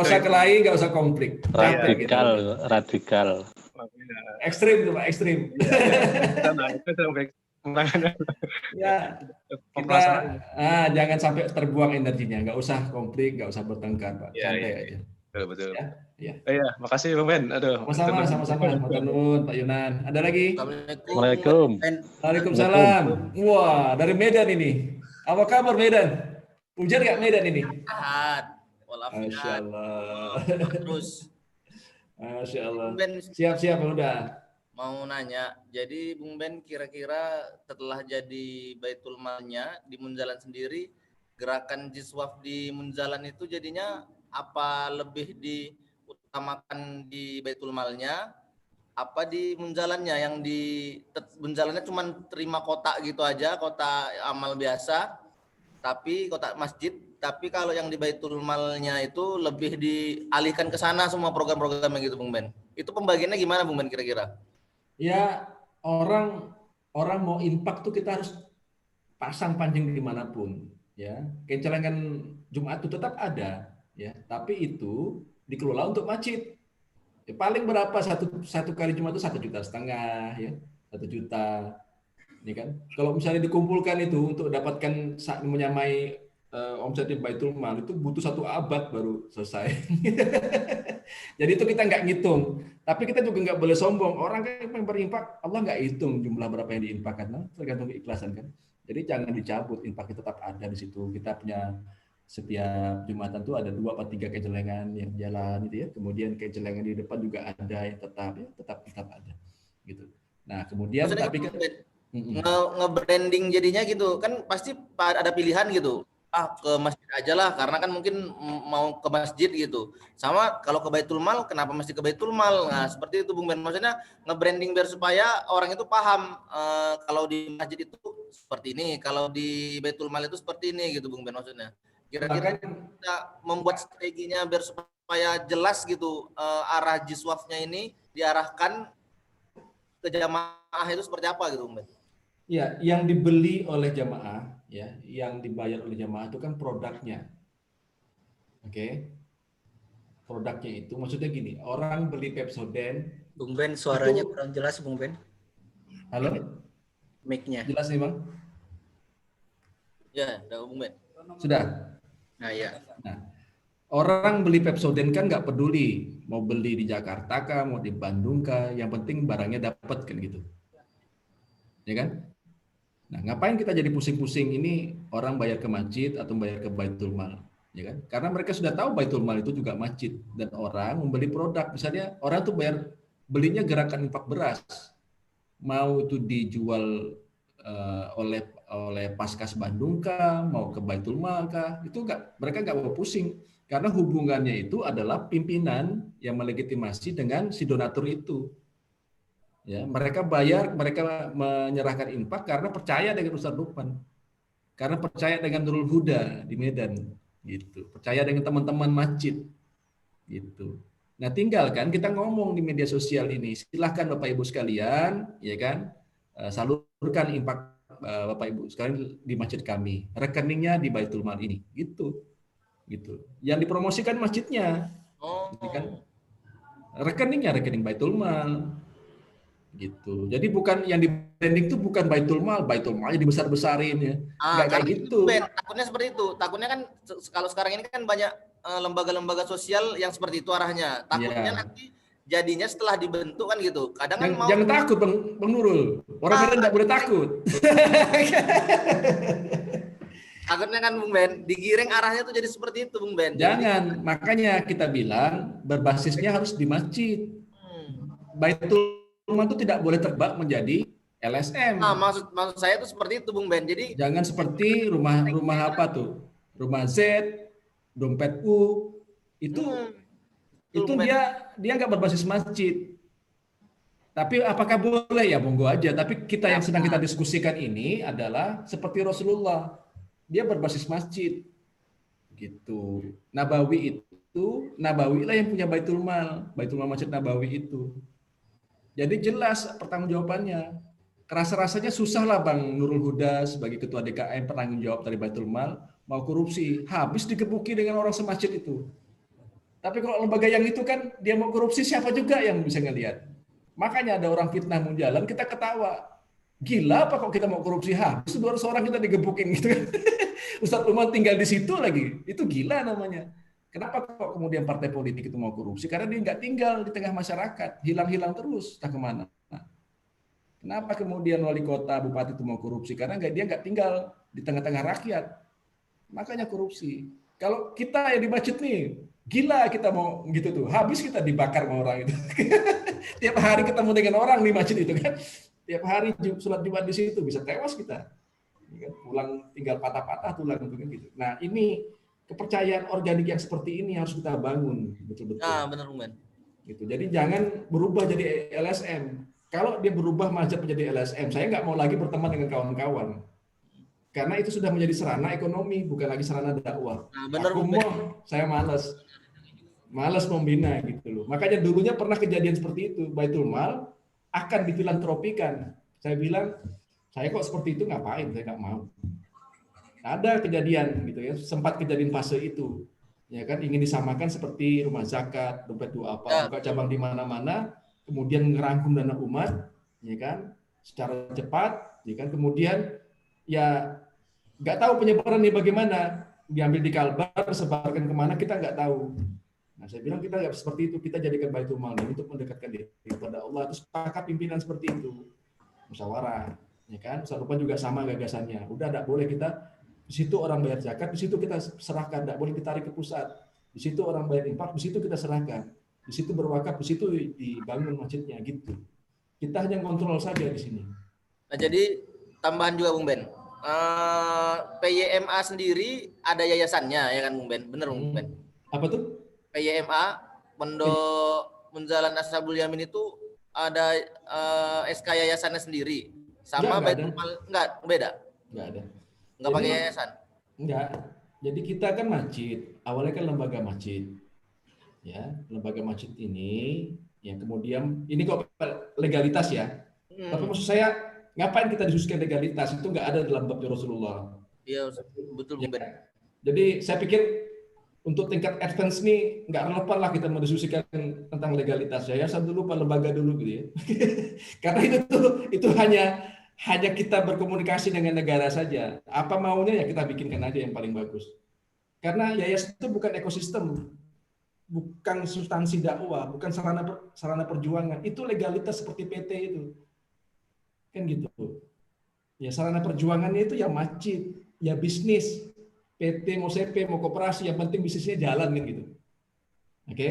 usah kelahi, nggak usah konflik. Radikal, radikal. Ekstrim tuh Pak, ekstrim. Ya, kita jangan sampai terbuang energinya, nggak usah konflik, nggak usah bertengkar Pak, santai aja. Betul. Ya. Iya, makasih Bung Ben. Aduh. Sama-sama. Matur nuwun Pak Yunan. Ada lagi? Assalamualaikum. Waalaikumsalam. Wah, dari Medan ini. Apa kabar Medan? Hujan nggak Medan ini? Sehat. Walafiat. Masya Allah. Terus. Masya Allah. Bung Ben, Siap udah. mau nanya, jadi Bung Ben kira-kira setelah jadi Baitul Malnya di Munzalan sendiri, gerakan Jiswaf di Munzalan itu jadinya apa lebih diutamakan di Baitul Malnya, apa di Munzalannya? Yang di Munzalannya cuma terima kotak gitu aja, kotak amal biasa, tapi kotak masjid. Tapi kalau yang di Baitul Malnya itu lebih dialihkan ke sana semua program-programnya gitu, Bung Ben. Itu pembagiannya gimana, Bung Ben, kira-kira? Ya, orang mau infak tuh kita harus pasang pancing dimanapun. Ya, kencelengan Jumat itu tetap ada. Ya, tapi itu dikelola untuk masjid. Ya, paling berapa satu kali Jumat itu 1,5 juta, ya, 1 juta. Ini kan, kalau misalnya dikumpulkan itu untuk dapatkan menyamai omset di Baitul Mal itu butuh 1 abad baru selesai. Jadi itu kita nggak ngitung. Tapi kita juga nggak boleh sombong. Orang kan yang berinfak, Allah nggak hitung jumlah berapa yang diinfakkan. Nah, tergantung keikhlasan kan. Jadi jangan dicabut, infaknya tetap ada di situ. Kita punya setiap Jumatan tuh ada 2 atau 3 kejelengan yang jalan itu ya. Kemudian kejelengan di depan juga ada yang tetap ada. Gitu. Nah kemudian maksudnya tapi nge-branding jadinya gitu kan pasti ada pilihan gitu. Ke masjid aja lah, karena kan mungkin mau ke masjid gitu. Sama kalau ke Baitul Mal, kenapa mesti ke Baitul Mal? Nah, seperti itu Bung Ben. Maksudnya nge-branding biar supaya orang itu paham kalau di masjid itu seperti ini, kalau di Baitul Mal itu seperti ini gitu Bung Ben maksudnya. Kira-kira kita membuat strateginya biar supaya jelas gitu arah jiswafnya ini diarahkan ke jamaah itu seperti apa gitu Bung Ben. Ya, yang dibeli oleh jamaah, ya, yang dibayar oleh jamaah itu kan produknya, oke? Produknya itu maksudnya gini, orang beli Pepsodent. Bung Ben, suaranya kurang jelas, Bung Ben. Halo? Mic-nya. Jelas nih, Bang? Ya, udah Bung Ben. Sudah. Nah, ya. Nah, orang beli Pepsodent kan nggak peduli mau beli di Jakarta kah, mau di Bandung kah, yang penting barangnya dapat kan gitu, ya kan? Nah, ngapain kita jadi pusing-pusing ini orang bayar ke masjid atau bayar ke Baitul Mal, ya kan? Karena mereka sudah tahu Baitul Mal itu juga masjid dan orang membeli produk. Misalnya orang tuh belinya gerakan infak beras, mau itu dijual oleh Paskas Bandung kah, mau ke Baitul Mal kah, itu mereka nggak mau pusing karena hubungannya itu adalah pimpinan yang melegitimasi dengan si donatur itu. Ya, mereka menyerahkan infak karena percaya dengan Ustaz Lukman, karena percaya dengan Nurul Huda di Medan, gitu. Percaya dengan teman-teman masjid, gitu. Nah, tinggal kan kita ngomong di media sosial ini, silahkan Bapak Ibu sekalian, ya kan, salurkan infak Bapak Ibu sekalian di masjid kami, rekeningnya di Baitul Mal ini, gitu. Yang dipromosikan masjidnya, gitu kan, rekening Baitul Mal. Gitu. Jadi bukan yang di branding itu bukan Baitul Malnya dibesar-besarin ya. Enggak kayak gitu. Takutnya seperti itu. Takutnya kan kalau sekarang ini kan banyak lembaga-lembaga sosial yang seperti itu arahnya. Takutnya nanti jadinya setelah dibentuk kan gitu. Kadang kan jangan takut Bang Nurul. Orang Medan enggak boleh takut. Takutnya kan Bung Ben, digiring arahnya tuh jadi seperti itu Bung Ben. Jangan, makanya kita bilang berbasisnya harus di masjid. Baitul Mal itu tidak boleh terbak menjadi LSM. Nah, maksud saya itu seperti itu Bung Ben. Jadi jangan seperti rumah apa tuh? Rumah Z, dompet U, itu dia nggak berbasis masjid. Tapi apakah boleh ya monggo aja. Tapi kita yang sedang kita diskusikan ini adalah seperti Rasulullah. Dia berbasis masjid. Gitu. Nabawi lah yang punya Baitul Mal Masjid Nabawi itu. Jadi jelas pertanggungjawabannya. Kerasa-rasanya susah lah Bang Nurul Huda sebagai ketua DKM penanggung jawab dari Baitul Mal mau korupsi, habis digebuki dengan orang semasjid itu. Tapi kalau lembaga yang itu kan dia mau korupsi, siapa juga yang bisa ngelihat. Makanya ada orang fitnah mau jalan, kita ketawa. Gila apa kok kita mau korupsi, habis 200 orang kita digebukin gitu kan. Ustadz Umar tinggal di situ lagi, itu gila namanya. Kenapa kok kemudian partai politik itu mau korupsi? Karena dia nggak tinggal di tengah masyarakat, hilang-hilang terus, entah kemana. Kenapa kemudian wali kota, bupati itu mau korupsi? Karena dia nggak tinggal di tengah-tengah rakyat. Makanya korupsi. Kalau kita yang di masjid nih, gila kita mau gitu tuh. Habis kita dibakar sama orang itu. Tiap hari ketemu dengan orang di masjid itu kan. Tiap hari sholat Jumat di situ bisa tewas kita. Pulang tinggal patah-patah tulang gitu. Nah ini kepercayaan organik yang seperti ini harus kita bangun betul-betul. Ah benar Bung Ben. Gitu. Jadi jangan berubah jadi LSM. Kalau dia berubah mazhab menjadi LSM, saya nggak mau lagi berteman dengan kawan-kawan. Karena itu sudah menjadi sarana ekonomi, bukan lagi sarana dakwah. Nah, benar, Aku mau, saya malas membina gitu loh. Makanya dulunya pernah kejadian seperti itu. Baitul Mal akan difilantropikan. Saya bilang, saya kok seperti itu ngapain? Saya nggak mau. Ada kejadian gitu ya, sempat kejadian fase itu. Ya kan ingin disamakan seperti rumah zakat, dompet dua apa, buka cabang di mana-mana, kemudian ngerangkum dana umat, ya kan, secara cepat, ya kan, kemudian ya nggak tahu penyebarannya bagaimana, diambil di Kalbar, sebarkan kemana kita nggak tahu. Nah saya bilang kita nggak seperti itu, kita jadikan Baitul Mal untuk mendekatkan diri kepada Allah. Terus sepakat pimpinan seperti itu, musyawarah, ya kan, Ustaz Lukman juga sama gagasannya. Udah nggak boleh kita di situ orang bayar zakat, di situ kita serahkan, nggak boleh ditarik ke pusat. Di situ orang bayar infak, di situ kita serahkan. Di situ berwakaf, di situ dibangun masjidnya gitu. Kita hanya kontrol saja di sini. Nah, jadi tambahan juga Bung Ben. PYMA sendiri ada yayasannya ya kan Bung Ben? Bener Bung Ben? Apa tuh? PYMA Pondok Munzalan Ashabul Yamin itu ada SK yayasannya sendiri. Sama Baitul Mal enggak beda? Enggak ada. Enggak pakai yayasan? Enggak. Jadi kita kan masjid, awalnya kan lembaga masjid. Ya, lembaga masjid ini yang kemudian ini kok legalitas ya. Tapi maksud saya ngapain kita disusulkan legalitas, itu nggak ada dalam bab Rasulullah. Iya, betul Bung Ben. Jadi saya pikir untuk tingkat advance nih nggak relevan lah kita mendiskusikan tentang legalitas. Yayasan dulu, lembaga dulu gitu ya. Karena itu hanya kita berkomunikasi dengan negara saja. Apa maunya ya kita bikinkan aja yang paling bagus. Karena yayasan itu bukan ekosistem, bukan substansi dakwah, bukan sarana perjuangan. Itu legalitas seperti PT itu. Kan gitu. Ya sarana perjuangannya itu ya masjid, ya bisnis. PT mau CP mau koperasi, yang penting bisnisnya jalan kan gitu. Oke?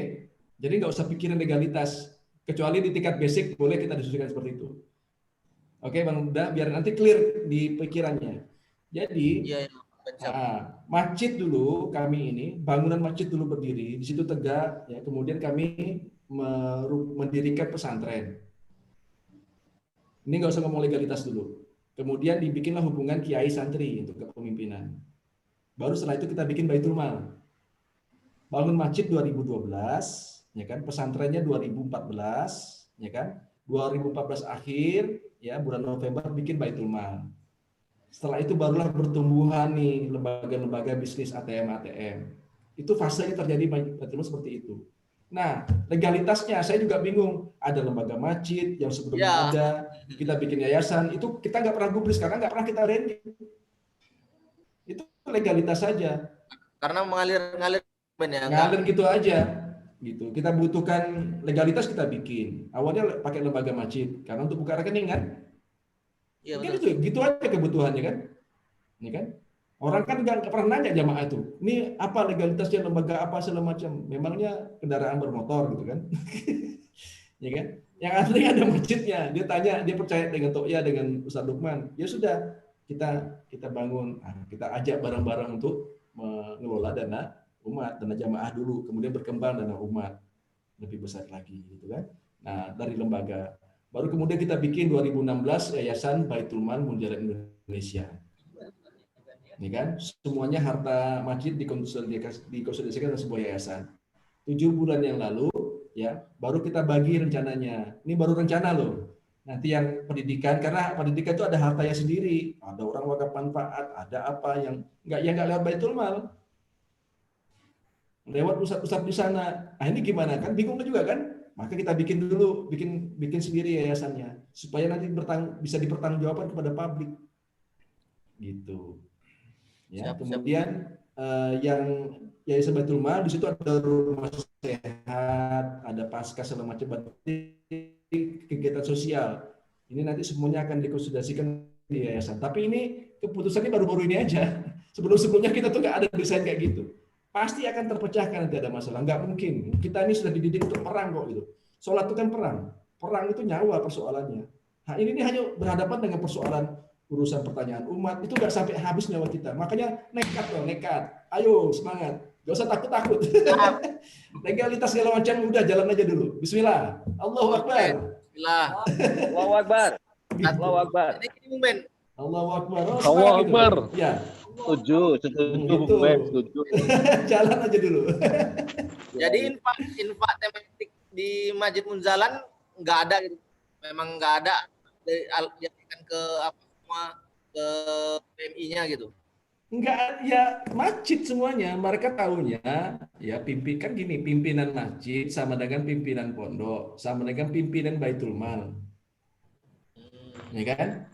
Jadi nggak usah pikirin legalitas, kecuali di tingkat basic boleh kita diskusikan seperti itu. Oke, Bang Uda, biar nanti clear di pikirannya. Jadi masjid dulu kami ini, bangunan masjid dulu berdiri, di situ tegak, ya. Kemudian kami mendirikan pesantren. Ini nggak usah ngomong legalitas dulu. Kemudian dibikinlah hubungan kiai santri untuk kepemimpinan. Baru setelah itu kita bikin Baitul Mal. Bangun masjid 2012, ya kan? Pesantrennya 2014, ya kan? 2014 akhir, ya bulan November bikin Baitul Mal. Setelah itu barulah bertumbuhan nih lembaga-lembaga bisnis ATM. Itu fasenya terjadi Baitul Mal seperti itu. Nah, legalitasnya saya juga bingung. Ada lembaga masjid yang sebelumnya ada, kita bikin yayasan, itu kita nggak pernah gubris karena nggak pernah kita branding. Itu legalitas saja. Karena mengalir gitu aja. Gitu. Kita butuhkan legalitas kita bikin. Awalnya pakai lembaga masjid karena untuk buka rekening kan. Iya, betul. Gitu aja kebutuhannya kan. Ini kan. Orang kan nggak pernah nanya jamaah itu. Ini apa legalitasnya lembaga apa segala macam. Memangnya kendaraan bermotor gitu kan. Ya kan. Yang asli ada masjidnya. Dia tanya, dia percaya dengan Toya, dengan Ustaz Lukman. Ya sudah, kita bangun. Nah, kita ajak bareng-bareng untuk mengelola dana umat, dana jamaah dulu, kemudian berkembang dana umat lebih besar lagi gitu kan. Nah, dari lembaga baru kemudian kita bikin 2016 Yayasan Baitul Mal Munzalan Indonesia. Ini kan semuanya harta masjid dikonsolidasikan dalam sebuah yayasan. 7 bulan yang lalu ya, baru kita bagi rencananya. Ini baru rencana loh. Nanti yang pendidikan, karena pendidikan itu ada hartanya sendiri, ada orang wakaf manfaat, ada apa yang nggak lewat Baitul Mal, lewat pusat-pusat di sana. Nah ini gimana kan? Bingung juga kan? Maka kita bikin dulu, bikin sendiri yayasannya, supaya nanti bisa dipertanggungjawabkan kepada publik, gitu. Ya, kemudian yang Yayasan Baitul Mal di situ ada rumah sehat, ada pasca segala macam, kegiatan sosial. Ini nanti semuanya akan dikonsultasikan di yayasan. Tapi ini keputusannya baru-baru ini aja. Sebelum-sebelumnya kita tuh nggak ada desain kayak gitu. Pasti akan terpecahkan nanti ada masalah. Nggak mungkin. Kita ini sudah dididik untuk perang kok gitu. Sholat itu kan perang. Perang itu nyawa persoalannya. Nah ini hanya berhadapan dengan persoalan urusan pertanyaan umat, itu nggak sampai habis nyawa kita. Makanya nekat loh, nekat. Ayo semangat. Gak usah takut-takut. Legalitas segala macam udah jalan aja dulu. Bismillah. Allahu Akbar. Bismillah. Allahu Akbar. Allahu Akbar. Ini Bung Ben. Allahu Akbar. Allahu Akbar. Ya. Setuju, Bung Ben, setuju. Jalan aja dulu. Jadi infak tematik di Masjid Munzalan nggak ada gitu. Memang nggak ada dialihkan ke apa semua ke PMI-nya gitu. Enggak, ya masjid semuanya. Mereka tahunya ya kan gini, pimpinan masjid sama dengan pimpinan pondok, sama dengan pimpinan Baitul Mal. Ya kan?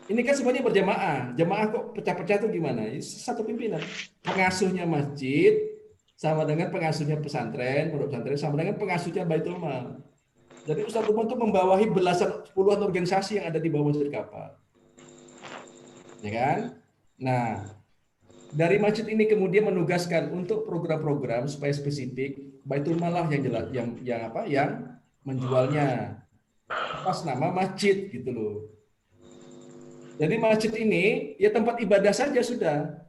Ini kan semuanya berjamaah. Jamaah kok pecah-pecah tuh gimana? Satu pimpinan. Pengasuhnya masjid sama dengan pengasuhnya pesantren, pondok pesantren sama dengan pengasuhnya Baitul Mal. Jadi Ustadz Lukman itu membawahi puluhan organisasi yang ada di bawah Masjid Kapal. Ya kan? Nah, dari masjid ini kemudian menugaskan untuk program-program supaya spesifik, Baitul Mal lah yang menjualnya atas nama masjid gitu loh. Jadi masjid ini ya tempat ibadah saja sudah.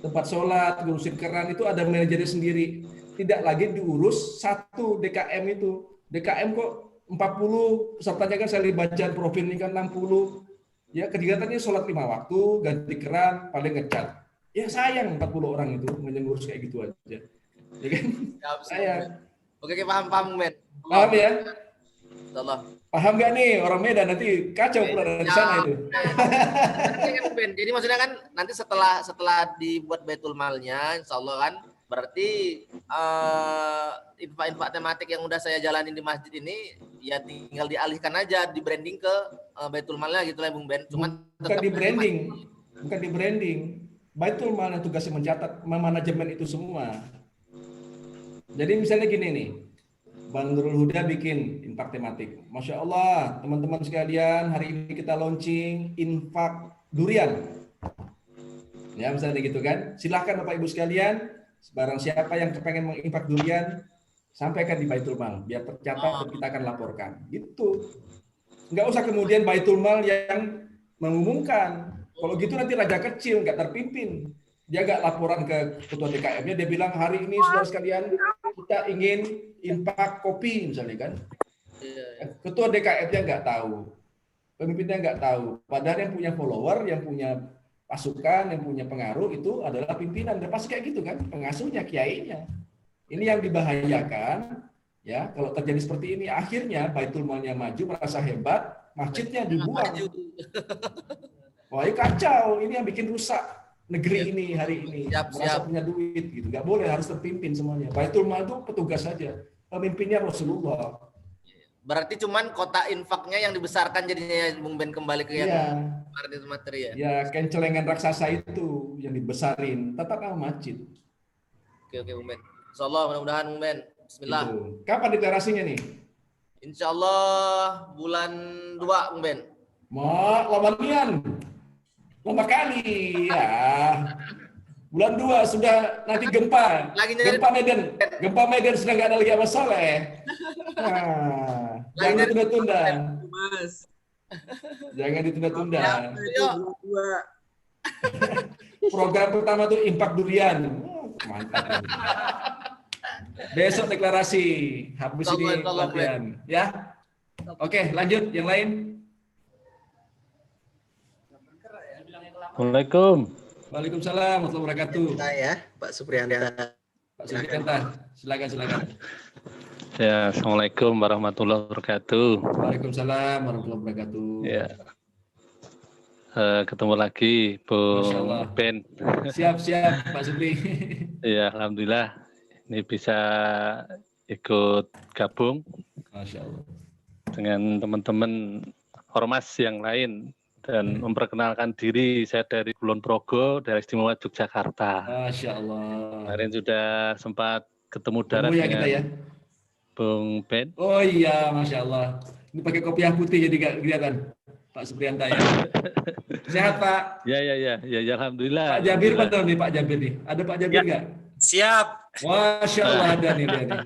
Tempat sholat, ngurusin keran itu ada manajernya sendiri. Tidak lagi diurus satu DKM itu. DKM kok 40, pesertanya kan saya libatkan, profil ini kan 60. Ya kegiatannya sholat 5 waktu, ganti keran, paling ngecat. Ya sayang 40 orang itu ngurus kayak gitu aja. Ya kan? Sayang. Oke, paham Ben. Paham ya? Insyaallah. Paham nggak nih orang Medan nanti kacau pula dari sana itu. Jadi maksudnya kan nanti setelah dibuat Baitul Malnya, insyaallah kan berarti infak tematik yang udah saya jalanin di masjid ini ya tinggal dialihkan aja, di branding ke Baitul Malnya gitu lah Bung Ben. Cuman bukan di branding. Baitul Mal yang tugasnya mencatat, memanajemen itu semua. Jadi misalnya gini nih, Bang Nurul Huda bikin infak tematik. Masya Allah, teman-teman sekalian, hari ini kita launching infak durian. Ya, misalnya gitu kan. Silahkan Bapak Ibu sekalian, barang siapa yang kepengen menginfak durian, sampaikan di Baitul Mal, biar tercatat dan kita akan laporkan. Gitu. Nggak usah kemudian Baitul Mal yang mengumumkan. Kalau gitu nanti raja kecil, nggak terpimpin. Dia nggak laporan ke ketua DKM-nya, dia bilang hari ini saudara sekalian kita ingin infak kopi misalnya kan. Ketua DKM-nya nggak tahu, pemimpinnya nggak tahu. Padahal yang punya follower, yang punya pasukan, yang punya pengaruh itu adalah pimpinan. Dan pasti kayak gitu kan, pengasuhnya, kiainya. Ini yang dibahayakan ya kalau terjadi seperti ini. Akhirnya Baitul Malnya maju, merasa hebat, masjidnya dibuang. Wah ini kacau, ini yang bikin rusak negeri ini hari ini. Merasa punya duit gitu, nggak boleh, harus terpimpin semuanya. Baitul Mal itu petugas saja, pemimpinnya Rasulullah. Berarti cuman kota infaknya yang dibesarkan jadinya Bung Ben kembali ke yang materi ya. Ya, kencelengan raksasa itu yang dibesarin, tetap nama masjid. Oke Bung Ben. Insyaallah mudah-mudahan Bung Ben. Bismillah. Itu. Kapan deklarasinya nih? Insyaallah bulan 2 Bung Ben. Lama kali ya. Bulan 2 sudah nanti gempa. Gempa Medan sudah nggak ada lagi Abah Saleh. Nah, jangan ditunda-tunda. Jangan ditunda-tunda. Program pertama tuh infak durian. Mantap. Besok deklarasi. Habis ini latihan. Ya. Oke, lanjut yang lain. Assalamualaikum. Waalaikumsalam warahmatullahi wabarakatuh. Ya, Pak Supriyanta. Pak Suprianta, silakan. Ya, Assalamualaikum warahmatullahi wabarakatuh. Waalaikumsalam warahmatullahi wabarakatuh. Ya, ketemu lagi, Masya Allah. Bung Ben. Siap, Pak Supri. Ya, alhamdulillah ini bisa ikut gabung Masya Allah. dengan teman-teman ormas yang lain dan memperkenalkan diri. Saya dari Kulon Progo, daerah istimewa Yogyakarta. Masya Allah. Kemarin sudah sempat ketemu darat ya dengan kita ya. Bung Ben. Oh iya, Masya Allah. Ini pakai kopiah putih jadi gak kelihatan Pak Suprianta ya. Sehat Pak. Ya, alhamdulillah. Pak Jabir mana nih Pak Jabir nih? Ada Pak Jabir nggak? Siap. Masya Allah ada nih dia nih.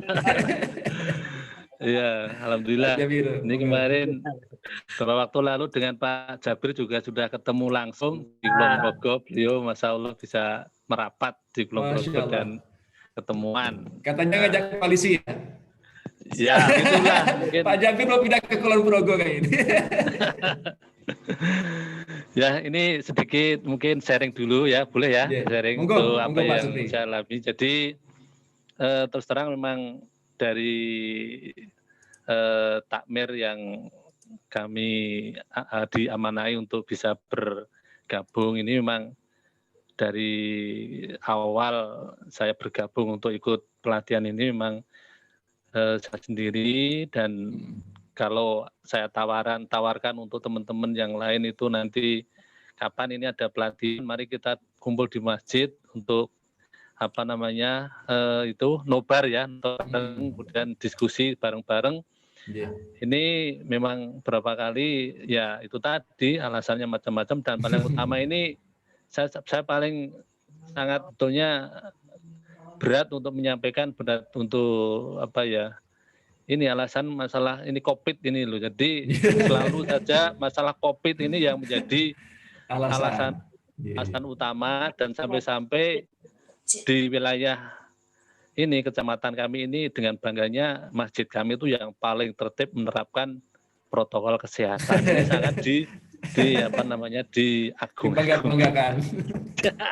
Iya, alhamdulillah. Ini kemarin beberapa waktu lalu dengan Pak Jabir juga sudah ketemu langsung di Kulon Progo. Beliau, masya Allah, bisa merapat di Kulon Progo dan ketemuan. Katanya ngajak koalisi ya? Ya, itulah. Mungkin. Pak Jabir mau pindah ke Kulon Progo kayak ini. Ya, ini sedikit mungkin sharing dulu ya, boleh ya? Sharing untuk apa yang saya alami. Jadi terus terang memang dari takmir yang kami diamanai untuk bisa bergabung ini memang dari awal saya bergabung untuk ikut pelatihan ini memang saya sendiri, dan kalau saya tawarkan untuk teman-teman yang lain itu nanti kapan ini ada pelatihan, mari kita kumpul di masjid untuk apa namanya itu nobar ya, kemudian diskusi bareng-bareng. Ini memang berapa kali ya itu tadi alasannya macam-macam, dan paling utama ini saya paling sangat betulnya berat untuk menyampaikan, berat untuk apa ya, ini alasan masalah ini COVID ini loh. Jadi selalu saja masalah COVID ini yang menjadi alasan utama, dan sampai-sampai di wilayah ini kecamatan kami ini dengan bangganya masjid kami itu yang paling tertib menerapkan protokol kesehatan. Ini sangat diagung-banggakan.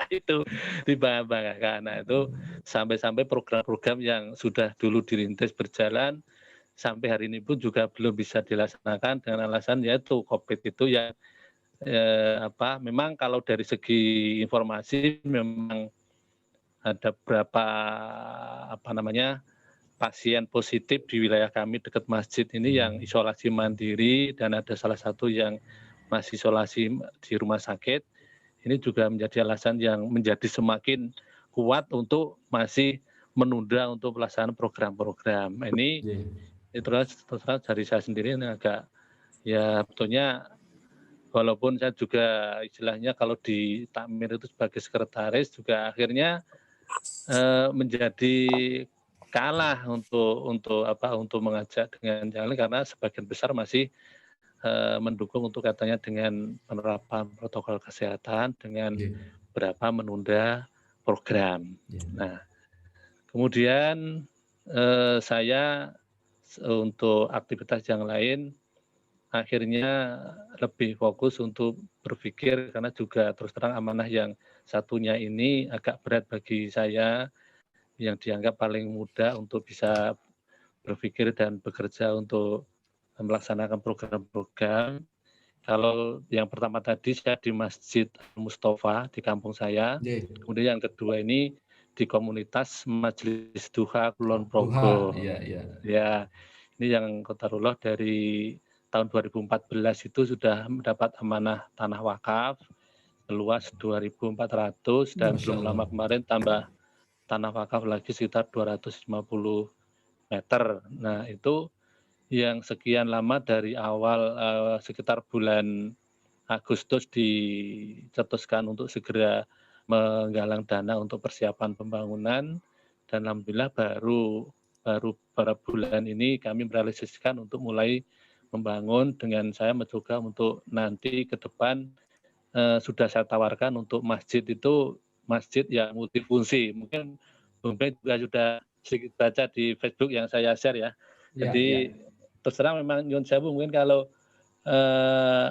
Itu dibanggakan. Nah, itu sampai-sampai program-program yang sudah dulu dirintis berjalan sampai hari ini pun juga belum bisa dilaksanakan dengan alasan yaitu COVID itu yang memang kalau dari segi informasi memang ada berapa pasien positif di wilayah kami dekat masjid ini yang isolasi mandiri, dan ada salah satu yang masih isolasi di rumah sakit. Ini juga menjadi alasan yang menjadi semakin kuat untuk masih menunda untuk pelaksanaan program-program. Ini terus dari saya sendiri ini agak ya betulnya, walaupun saya juga istilahnya kalau di takmir itu sebagai sekretaris juga akhirnya menjadi kalah untuk mengajak dengan jalan, karena sebagian besar masih mendukung untuk katanya dengan penerapan protokol kesehatan dengan berapa menunda program. Nah, kemudian saya untuk aktivitas yang lain akhirnya lebih fokus untuk berpikir, karena juga terus terang amanah yang satunya ini agak berat bagi saya, yang dianggap paling mudah untuk bisa berpikir dan bekerja untuk melaksanakan program-program. Kalau yang pertama tadi saya di Masjid Mustafa di kampung saya, kemudian yang kedua ini di komunitas Majelis Duha Kulon Progo. Ya, ini yang Qadarullah dari tahun 2014 itu sudah mendapat amanah tanah wakaf luas 2.400, dan belum lama kemarin tambah tanah wakaf lagi sekitar 250 meter. Nah, itu yang sekian lama dari awal sekitar bulan Agustus dicetuskan untuk segera menggalang dana untuk persiapan pembangunan, dan alhamdulillah baru beberapa bulan ini kami merealisasikan untuk mulai membangun, dengan saya mencoba untuk nanti ke depan sudah saya tawarkan untuk masjid itu masjid yang multifungsi. Mungkin Bung Ben juga sudah sedikit baca di Facebook yang saya share ya. Jadi terserah memang nyun sewu mungkin kalau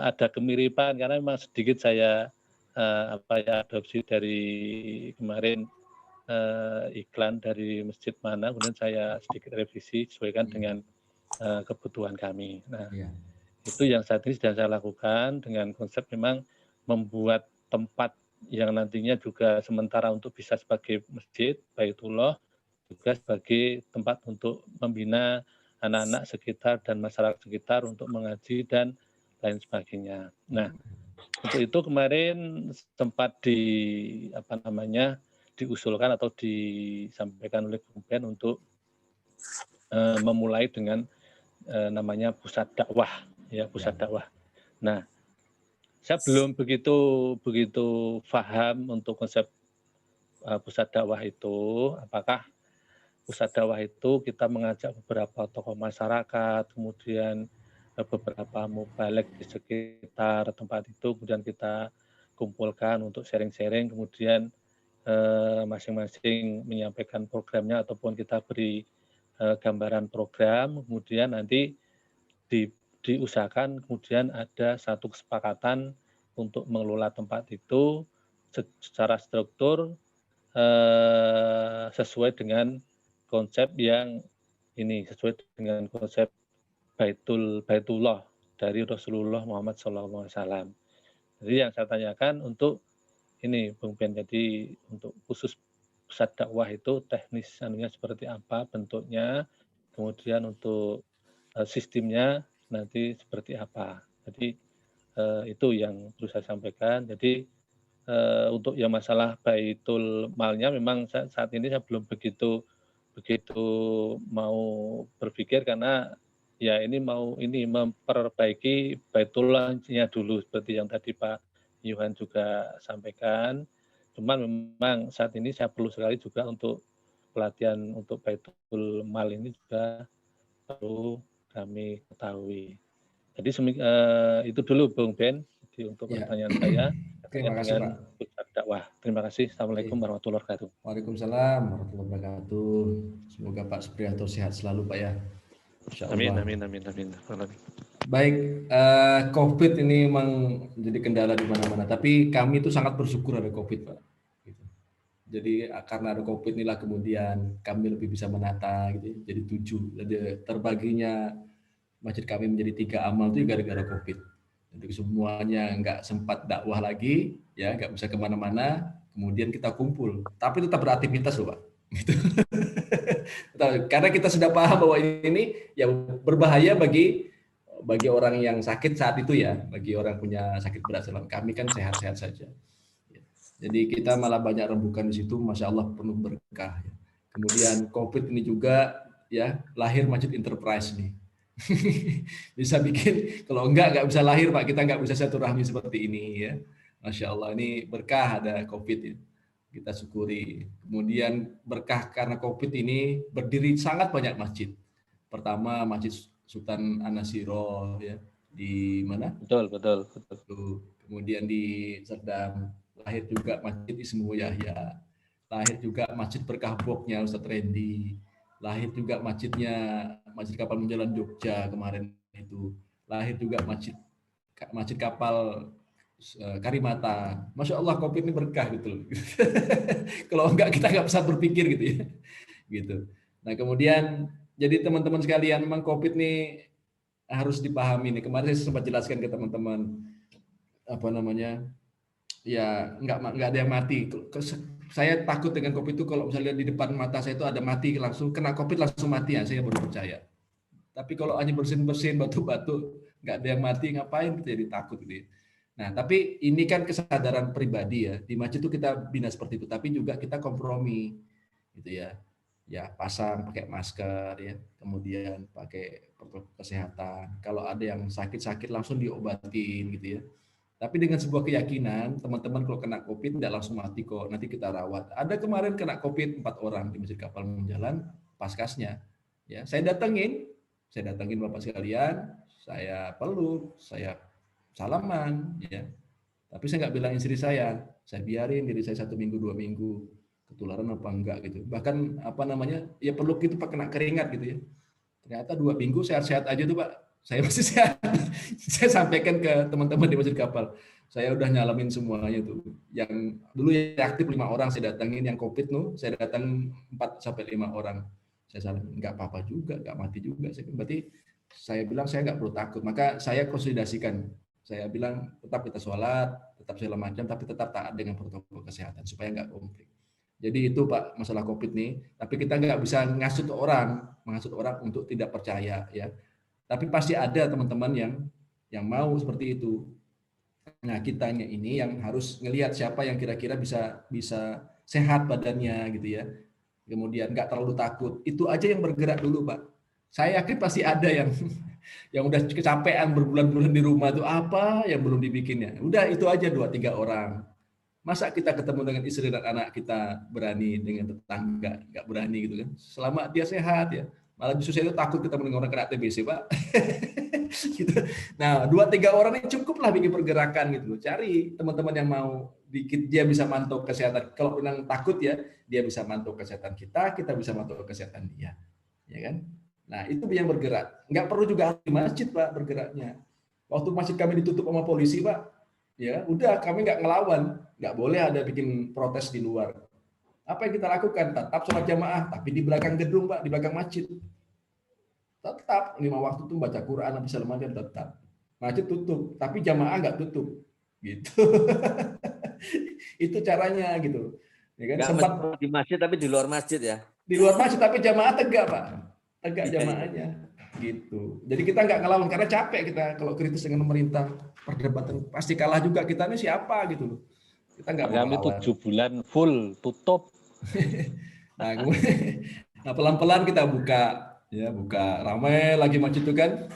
ada kemiripan, karena memang sedikit saya adopsi dari kemarin iklan dari masjid mana, kemudian saya sedikit revisi sesuaikan dengan kebutuhan kami. Nah, itu yang saat ini sedang saya lakukan dengan konsep memang membuat tempat yang nantinya juga sementara untuk bisa sebagai masjid, Baitullah, juga sebagai tempat untuk membina anak-anak sekitar dan masyarakat sekitar untuk mengaji dan lain sebagainya. Nah, untuk itu kemarin sempat diusulkan atau disampaikan oleh Bung Ben untuk memulai dengan namanya pusat dakwah, ya pusat dakwah. Nah, saya belum begitu paham untuk konsep pusat dakwah itu, apakah pusat dakwah itu kita mengajak beberapa tokoh masyarakat, kemudian beberapa mubalek di sekitar tempat itu, kemudian kita kumpulkan untuk sharing-sharing, kemudian masing-masing menyampaikan programnya ataupun kita beri gambaran program, kemudian nanti diusahakan kemudian ada satu kesepakatan untuk mengelola tempat itu secara struktur sesuai dengan konsep yang ini, sesuai dengan konsep Baitullah dari Rasulullah Muhammad SAW. Jadi yang saya tanyakan untuk ini Bung Ben, jadi untuk khusus pusat dakwah itu teknis anunya seperti apa bentuknya, kemudian untuk sistemnya nanti seperti apa. Jadi itu yang perlu saya sampaikan. Jadi untuk yang masalah Baitul Malnya memang saat ini saya belum begitu mau berpikir karena ya ini mau memperbaiki Baitullahnya dulu seperti yang tadi Pak Yuhan juga sampaikan. Cuman memang saat ini saya perlu sekali juga untuk pelatihan untuk Baitul Mal ini juga perlu kami ketahui. Jadi itu dulu Bung Ben. Jadi untuk pertanyaan saya Terima kasih Pak. Pusat dakwah. Terima kasih. Assalamualaikum warahmatullahi wabarakatuh. Waalaikumsalam warahmatullahi wabarakatuh. Semoga Pak Supriyanto sehat selalu Pak ya. Amin. Baik, COVID ini memang jadi kendala di mana-mana. Tapi kami itu sangat bersyukur ada COVID Pak. Jadi karena ada COVID inilah kemudian kami lebih bisa menata gitu. Jadi 7. Jadi terbaginya masjid kami menjadi 3 amal itu gara-gara COVID. Jadi semuanya nggak sempat dakwah lagi, ya nggak bisa kemana-mana. Kemudian kita kumpul, tapi tetap beraktivitas loh Pak. Gitu. Karena kita sudah paham bahwa ini ya berbahaya bagi orang yang sakit saat itu ya, bagi orang punya sakit berat. Kami kan sehat-sehat saja. Jadi kita malah banyak rembukan di situ, masya Allah penuh berkah. Kemudian COVID ini juga ya lahir Masjid Enterprise nih. Bisa bikin, kalau enggak bisa lahir Pak, kita enggak bisa silaturahmi seperti ini ya. Masya Allah ini berkah ada COVID ya. Kita syukuri. Kemudian berkah karena COVID ini berdiri sangat banyak masjid. Pertama Masjid Sultan An-Nasiro ya di mana? Betul. Kemudian di Serdang lahir juga Masjid Ismu Yahya. Lahir juga Masjid Berkah Boknya Ustadz Randy. Lahir juga Masjid Kapal Menjalan Jogja kemarin itu. Lahir juga Masjid Kapal Karimata. Masya Allah COVID ini berkah gitu. Kalau enggak kita nggak bisa berpikir gitu ya. Gitu. Nah kemudian jadi teman-teman sekalian memang COVID ini harus dipahami nih. Kemarin saya sempat jelaskan ke teman-teman ya nggak ada yang mati. Saya takut dengan COVID itu kalau misalnya di depan mata saya itu ada mati langsung kena COVID langsung mati ya, saya baru percaya. Tapi kalau hanya bersin-bersin batu-batu nggak ada yang mati ngapain kita jadi takut gitu. Nah tapi ini kan kesadaran pribadi ya, di masjid itu kita bina seperti itu, tapi juga kita kompromi gitu ya. Ya pasang pakai masker ya, kemudian pakai protokol kesehatan. Kalau ada yang sakit-sakit langsung diobatin gitu ya. Tapi dengan sebuah keyakinan, teman-teman kalau kena COVID tidak langsung mati kok, nanti kita rawat. Ada kemarin kena COVID 4 orang di Masjid Kapal Menjalan, paskasnya. Ya, saya datangin Bapak sekalian, saya peluk, saya salaman, ya. Tapi saya nggak bilang istri saya biarin diri saya 1 minggu 2 minggu ketularan apa enggak gitu. Bahkan ya peluk itu pakai kena keringat gitu ya. Ternyata 2 minggu sehat-sehat aja tuh Pak. Saya masih sehat. Saya sampaikan ke teman-teman di Masjid Kapal. Saya udah nyalamin semuanya tuh. Yang dulu yang aktif 5 orang saya datangin, yang COVID saya datang 4 sampai 5 orang. Saya salamin, nggak apa-apa juga, nggak mati juga. Berarti saya bilang saya nggak perlu takut. Maka saya konsolidasikan. Saya bilang tetap kita sholat, tetap segala macam, tapi tetap taat dengan protokol kesehatan supaya nggak konflik. Jadi itu Pak masalah COVID nih. Tapi kita nggak bisa menghasut orang untuk tidak percaya ya. Tapi pasti ada teman-teman yang mau seperti itu. Nah, kitanya ini yang harus ngelihat siapa yang kira-kira bisa sehat badannya gitu ya. Kemudian nggak terlalu takut. Itu aja yang bergerak dulu, Pak. Saya yakin pasti ada yang udah kecapean berbulan-bulan di rumah itu apa yang belum dibikinnya. Udah itu aja 2-3 orang. Masa kita ketemu dengan istri dan anak kita berani, dengan tetangga nggak berani gitu kan. Selama dia sehat ya. Malah justru saya itu takut ketemu dengan orang kena TBC, Pak. Gitu. Nah, 2-3 orang ini cukuplah bikin pergerakan gitu. Cari teman-teman yang mau dikit dia bisa mantau kesehatan. Kalau bilang takut ya, dia bisa mantau kesehatan kita bisa mantau kesehatan dia. Ya kan? Nah, itu yang bergerak. Nggak perlu juga di masjid, Pak, bergeraknya. Waktu masjid kami ditutup sama polisi, Pak, ya udah kami nggak ngelawan. Nggak boleh ada bikin protes di luar. Apa yang kita lakukan? Tetap sholat jamaah, tapi di belakang gedung, Pak, di belakang masjid. Tetap 5 waktu itu baca Quran apa segala macam tetap. Masjid tutup, tapi jamaah nggak tutup. Gitu. Itu caranya gitu. Ya kan? Sempat di masjid tapi di luar masjid ya. Di luar masjid tapi jamaah tegak, Pak. Tegak jamaahnya. Gitu. Jadi kita nggak ngelawan karena capek kita kalau kritis dengan pemerintah. Perdebatan pasti kalah juga, kita ini siapa gitu loh. Kita nggak mau kami lawan. 7 bulan full tutup. Nah, pelan-pelan kita buka ramai lagi masjid itu kan,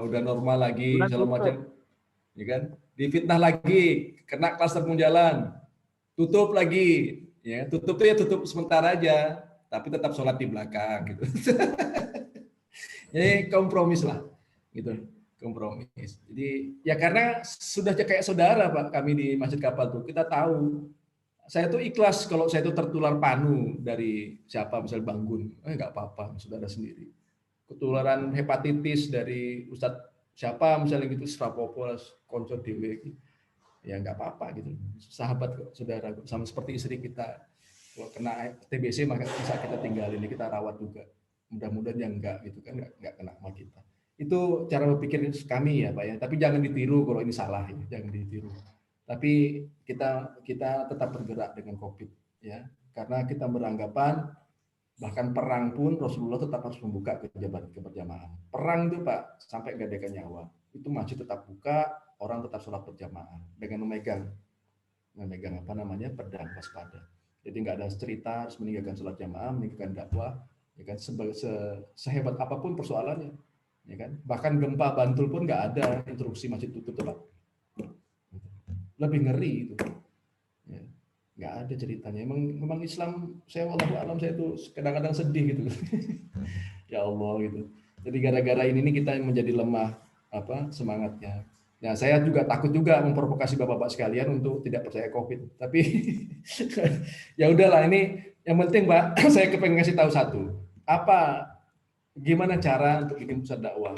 udah normal lagi segala macam, ya kan? Difitnah lagi, kena klaster jalan, tutup lagi, ya tutup tuh ya tutup sementara aja, tapi tetap sholat di belakang gitu. Jadi kompromis lah, gitu. Kompromis. Jadi ya karena sudah kayak saudara Pak kami di Masjid Kapal tuh, kita tahu saya tuh ikhlas kalau saya tuh tertular panu dari siapa misal Bang Gun, nggak apa-apa saudara sendiri. Ketularan hepatitis dari Ustadz siapa misalnya gitu, Strapopos, konco dewe, ya nggak apa-apa gitu. Sahabat kok, saudara kok, sama seperti istri kita. Kalau kena TBC maka bisa kita tinggalin, kita rawat juga. Mudah-mudahan yang enggak gitu kan, nggak kena sama kita. Itu cara berpikir kami ya Pak ya. Tapi jangan ditiru kalau ini salah ya, jangan ditiru. Tapi kita tetap bergerak dengan COVID ya, karena kita beranggapan bahkan perang pun Rasulullah tetap harus membuka keberjamaah. Perang itu Pak sampai gadekan nyawa, itu masjid tetap buka, orang tetap sholat berjamaah dengan memegang apa namanya pedang waspada. Jadi nggak ada cerita harus meninggalkan sholat jamaah, meninggalkan dakwah, ya kan sehebat apapun persoalannya. Ya kan? Bahkan gempa Bantul pun nggak ada instruksi masjid tutup, Pak. Lebih ngeri itu. Ya, nggak ada ceritanya. Memang Islam, saya wallahu alam saya itu kadang-kadang sedih gitu. Ya Allah gitu. Jadi gara-gara ini kita menjadi lemah semangatnya. Nah, saya juga takut juga memprovokasi Bapak-bapak sekalian untuk tidak percaya COVID. Tapi ya udahlah, ini yang penting Pak, saya kepengen ngasih tahu satu. Gimana cara untuk bikin pusat dakwah?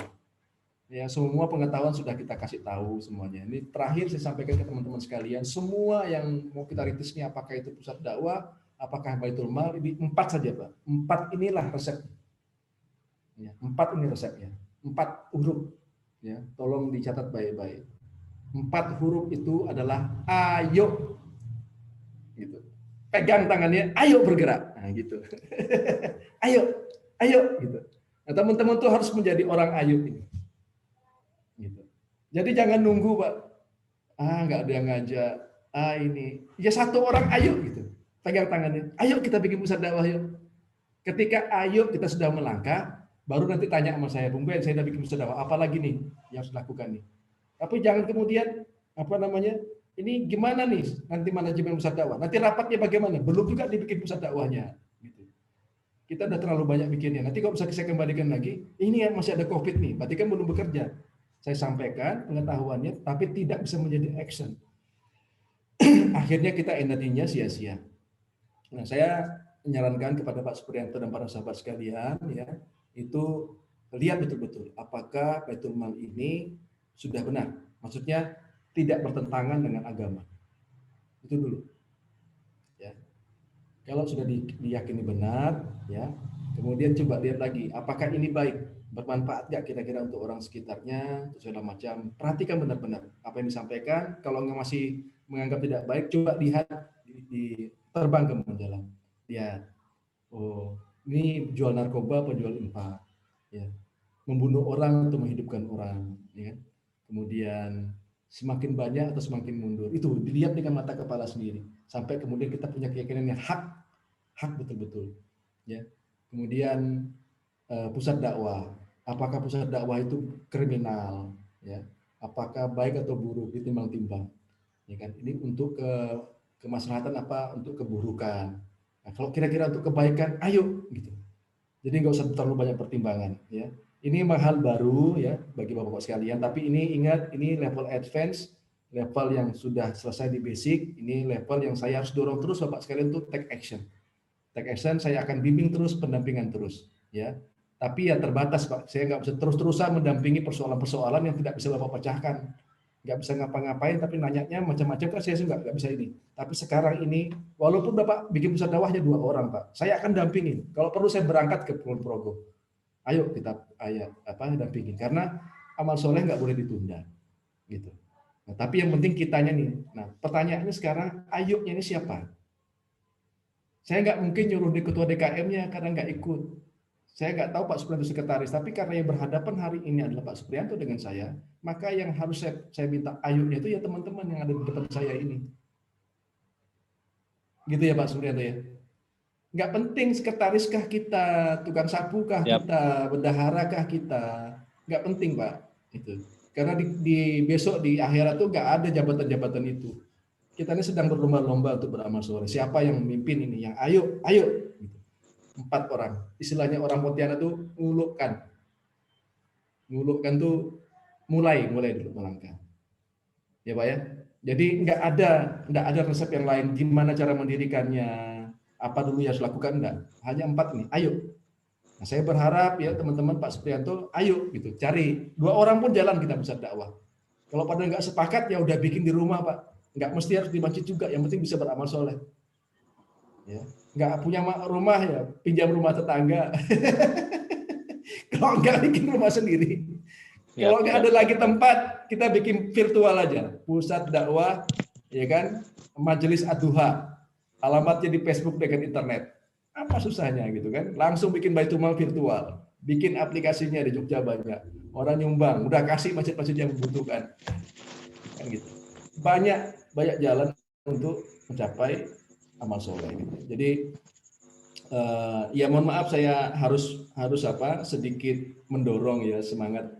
Ya, semua pengetahuan sudah kita kasih tahu semuanya. Ini terakhir saya sampaikan ke teman-teman sekalian, semua yang mau kita rintis ini, apakah itu pusat dakwah, apakah Baitul Mal, ini 4 saja Pak. 4 inilah resepnya. Ya, 4 ini resepnya. 4 huruf. Ya, tolong dicatat baik-baik. 4 huruf itu adalah ayo. Gitu. Pegang tangannya, ayo bergerak. Nah, gitu. Ayo gitu. Nah, teman-teman tuh harus menjadi orang ayo ini. Gitu. Jadi jangan nunggu, Pak. Nggak ada yang ngajak. Ini. Ya satu orang ayo gitu. Pegang tangannya. Ayo kita bikin pusat dakwah yuk. Ketika ayo kita sudah melangkah, baru nanti tanya sama saya, Bung Ben, saya udah bikin pusat dakwah. Apa lagi nih yang harus dilakukan nih? Tapi jangan kemudian ini gimana nih nanti manajemen pusat dakwah? Nanti rapatnya bagaimana? Belum juga dibikin pusat dakwahnya. Kita udah terlalu banyak bikinnya. Nanti kalau bisa saya kembalikan lagi, ini yang masih ada COVID nih, berarti kan belum bekerja. Saya sampaikan pengetahuannya, tapi tidak bisa menjadi action. Akhirnya kita energinya sia-sia. Nah, saya menyarankan kepada Pak Supriyanto dan para sahabat sekalian, ya, itu lihat betul-betul apakah Baitul Mal ini sudah benar. Maksudnya tidak bertentangan dengan agama. Itu dulu. Ya. Kalau sudah diyakini benar, ya, kemudian coba lihat lagi, apakah ini baik, bermanfaat nggak kira-kira untuk orang sekitarnya, segala macam. Perhatikan benar-benar apa yang disampaikan. Kalau masih menganggap tidak baik, coba lihat di terbang ke menjalan. Lihat, oh ini jual narkoba apa jual infak, ya, membunuh orang atau menghidupkan orang, ya. Kemudian semakin banyak atau semakin mundur, itu dilihat dengan mata kepala sendiri, sampai kemudian kita punya keyakinan yang hak betul-betul, ya. Kemudian pusat dakwah, apakah pusat dakwah itu kriminal, ya, apakah baik atau buruk, ditimbang-timbang, ya kan. Ini untuk kemaslahatan apa, untuk keburukan. Nah, kalau kira-kira untuk kebaikan, ayo gitu. Jadi nggak usah terlalu banyak pertimbangan, ya. Ini memang hal baru ya bagi bapak-bapak sekalian, tapi ini ingat, ini level advance, level yang sudah selesai di basic, ini level yang saya harus dorong terus bapak sekalian untuk take action. Take action, saya akan bimbing terus, pendampingan terus, ya. Tapi ya terbatas Pak, saya nggak bisa terus-terusan mendampingi persoalan-persoalan yang tidak bisa bapak pecahkan. Nggak bisa ngapa-ngapain, tapi nanyanya macam-macam kan saya nggak bisa ini. Tapi sekarang ini, walaupun Bapak bikin pusat dakwahnya 2 orang Pak, saya akan dampingin. Kalau perlu saya berangkat ke Kulon Progo. Ayo kita dampingin, karena amal soleh nggak boleh ditunda, gitu. Nah, tapi yang penting kitanya nih. Nah, pertanyaannya sekarang, ayuknya ini siapa? Saya nggak mungkin nyuruh di ketua DKM-nya karena nggak ikut. Saya nggak tahu Pak Supriyanto sekretaris, tapi karena yang berhadapan hari ini adalah Pak Supriyanto dengan saya, maka yang harus saya minta ayuknya itu ya teman-teman yang ada di depan saya ini. Gitu ya Pak Supriyanto ya. Nggak penting sekretariskah kita, tukang sapukah kita, bendaharakah kita, nggak penting Pak. Itu. Karena di besok di akhirat tuh nggak ada jabatan-jabatan itu. Kita ini sedang berlomba-lomba untuk beramal soleh. Siapa yang memimpin ini? Yang ayo. Gitu. 4 orang. Istilahnya orang Pontianak tuh ngulukkan. Ngulukkan tuh mulai dulu melangkah. Ya Pak ya. Jadi nggak ada resep yang lain. Gimana cara mendirikannya? Apa dulu yang harus lakukan? Enggak. Hanya 4 nih. Ayo. Nah, saya berharap ya teman-teman Pak Supriyanto, ayo gitu. Cari 2 orang pun jalan kita bisa dakwah. Kalau pada nggak sepakat ya udah bikin di rumah Pak. Nggak mesti harus di masjid juga. Yang penting bisa beramal soleh. Ya. Nggak punya rumah ya pinjam rumah tetangga. Kalau nggak bikin rumah sendiri. Kalau nggak ada lagi tempat, kita bikin virtual aja. Pusat dakwah, ya kan, majelis ad-duha. Alamatnya di Facebook dengan internet. Apa susahnya gitu kan? Langsung bikin Baitumal virtual. Bikin aplikasinya di Jogja banyak. Orang nyumbang, udah kasih masjid-masjid yang membutuhkan. Kan gitu. Banyak jalan untuk mencapai amal soleh. Gitu. Jadi ya mohon maaf saya harus sedikit mendorong ya semangat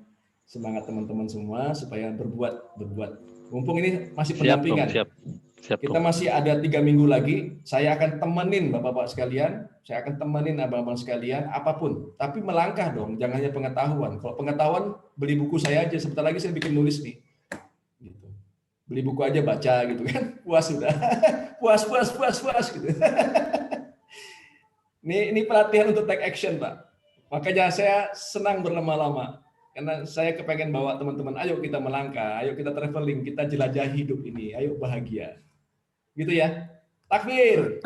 teman-teman semua supaya berbuat. Mumpung ini masih pendampingan. Siap, kita masih ada 3 minggu lagi. Saya akan temenin bapak-bapak sekalian. Saya akan temenin abang-abang sekalian apapun. Tapi melangkah dong, jangan hanya pengetahuan. Kalau pengetahuan beli buku saya aja. Sebentar lagi saya bikin nulis nih. Gitu. Beli buku aja baca gitu kan. Puas sudah. puas gitu. Ini pelatihan untuk take action, Pak. Makanya saya senang berlama-lama. Karena saya kepengen bawa teman-teman, ayo kita melangkah, ayo kita traveling, kita jelajah hidup ini, ayo bahagia. Gitu ya. Takbir.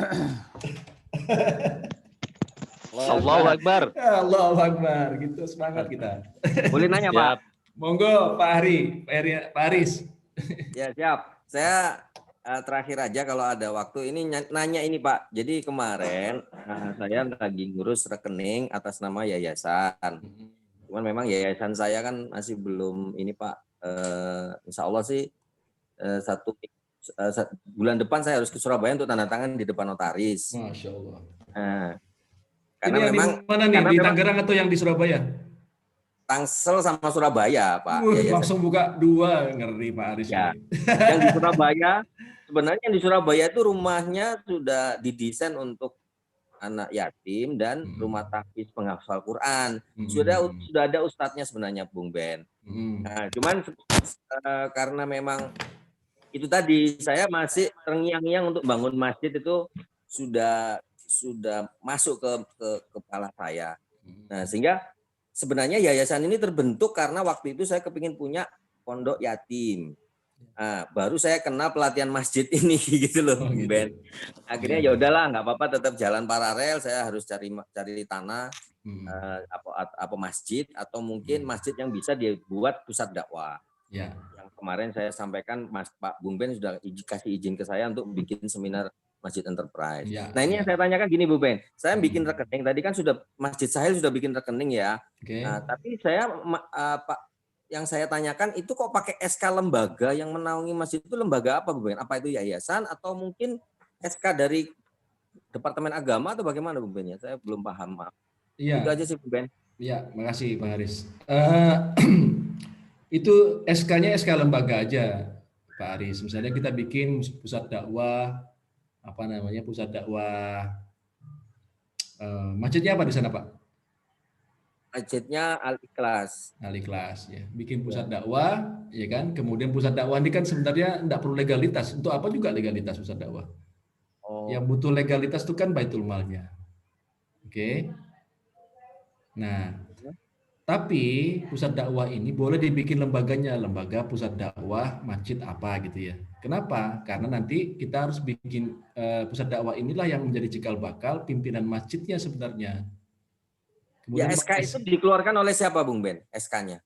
Allahu Akbar. Allahu Akbar. Gitu semangat kita. Boleh nanya, Pak? Monggo, Pak Aris. Ya, siap. Saya terakhir aja kalau ada waktu ini nanya ini Pak. Jadi kemarin saya lagi ngurus rekening atas nama yayasan. Cuman memang yayasan saya kan masih belum ini Pak. Insya Allah sih 1 bulan depan saya harus ke Surabaya untuk tanda tangan di depan notaris. Masya Allah. Nah, karena ini memang mana nih di Tangerang atau yang di Surabaya? Tangsel sama Surabaya Pak. Langsung buka 2, ngeri Pak Aris. Ya. Yang di Surabaya sebenarnya yang di Surabaya itu rumahnya sudah didesain untuk anak yatim dan rumah tahfiz penghafal Quran. Sudah ada ustadznya sebenarnya Bung Ben. Nah, cuman karena memang itu tadi saya masih terngiang-ngiang untuk bangun masjid itu sudah masuk ke kepala saya. Nah, sehingga sebenarnya yayasan ini terbentuk karena waktu itu saya kepingin punya pondok yatim. Nah, baru saya kenal pelatihan masjid ini gitu loh, Bung Ben. Akhirnya ya udahlah, nggak apa-apa, tetap jalan paralel. Saya harus cari tanah apa masjid atau mungkin masjid yang bisa dibuat pusat dakwah. Ya. Yang kemarin saya sampaikan, Pak Bung Ben sudah kasih izin ke saya untuk bikin seminar Masjid Enterprise. Ya, nah ini yang saya tanyakan gini, Bu Ben. Saya bikin rekening. Tadi kan sudah Masjid Sahil sudah bikin rekening ya. Nah, tapi saya Pak, yang saya tanyakan itu kok pakai SK lembaga yang menaungi masjid itu lembaga apa, Bu Ben? Apa itu yayasan atau mungkin SK dari Departemen Agama atau bagaimana, Bu Ben? Ya, saya belum paham, maaf. Iya. Itu aja sih, Bu Ben. Iya, makasih Bang Haris. Itu SK-nya SK lembaga aja, Pak Haris. Misalnya kita bikin pusat dakwah, pusat dakwah, masjidnya apa di sana, Pak? Masjidnya Al-Ikhlas. Al-Ikhlas, ya. Bikin pusat dakwah, ya kan? Kemudian pusat dakwah ini kan sebenarnya tidak perlu legalitas. Untuk apa juga legalitas pusat dakwah? Yang butuh legalitas itu kan Baitul Malnya. Oke. Nah, tapi pusat dakwah ini boleh dibikin lembaganya, lembaga pusat dakwah masjid apa gitu ya. Kenapa? Karena nanti kita harus bikin pusat dakwah inilah yang menjadi cikal bakal pimpinan masjidnya sebenarnya. Kemudian ya SK itu dikeluarkan oleh siapa, Bung Ben? SK-nya?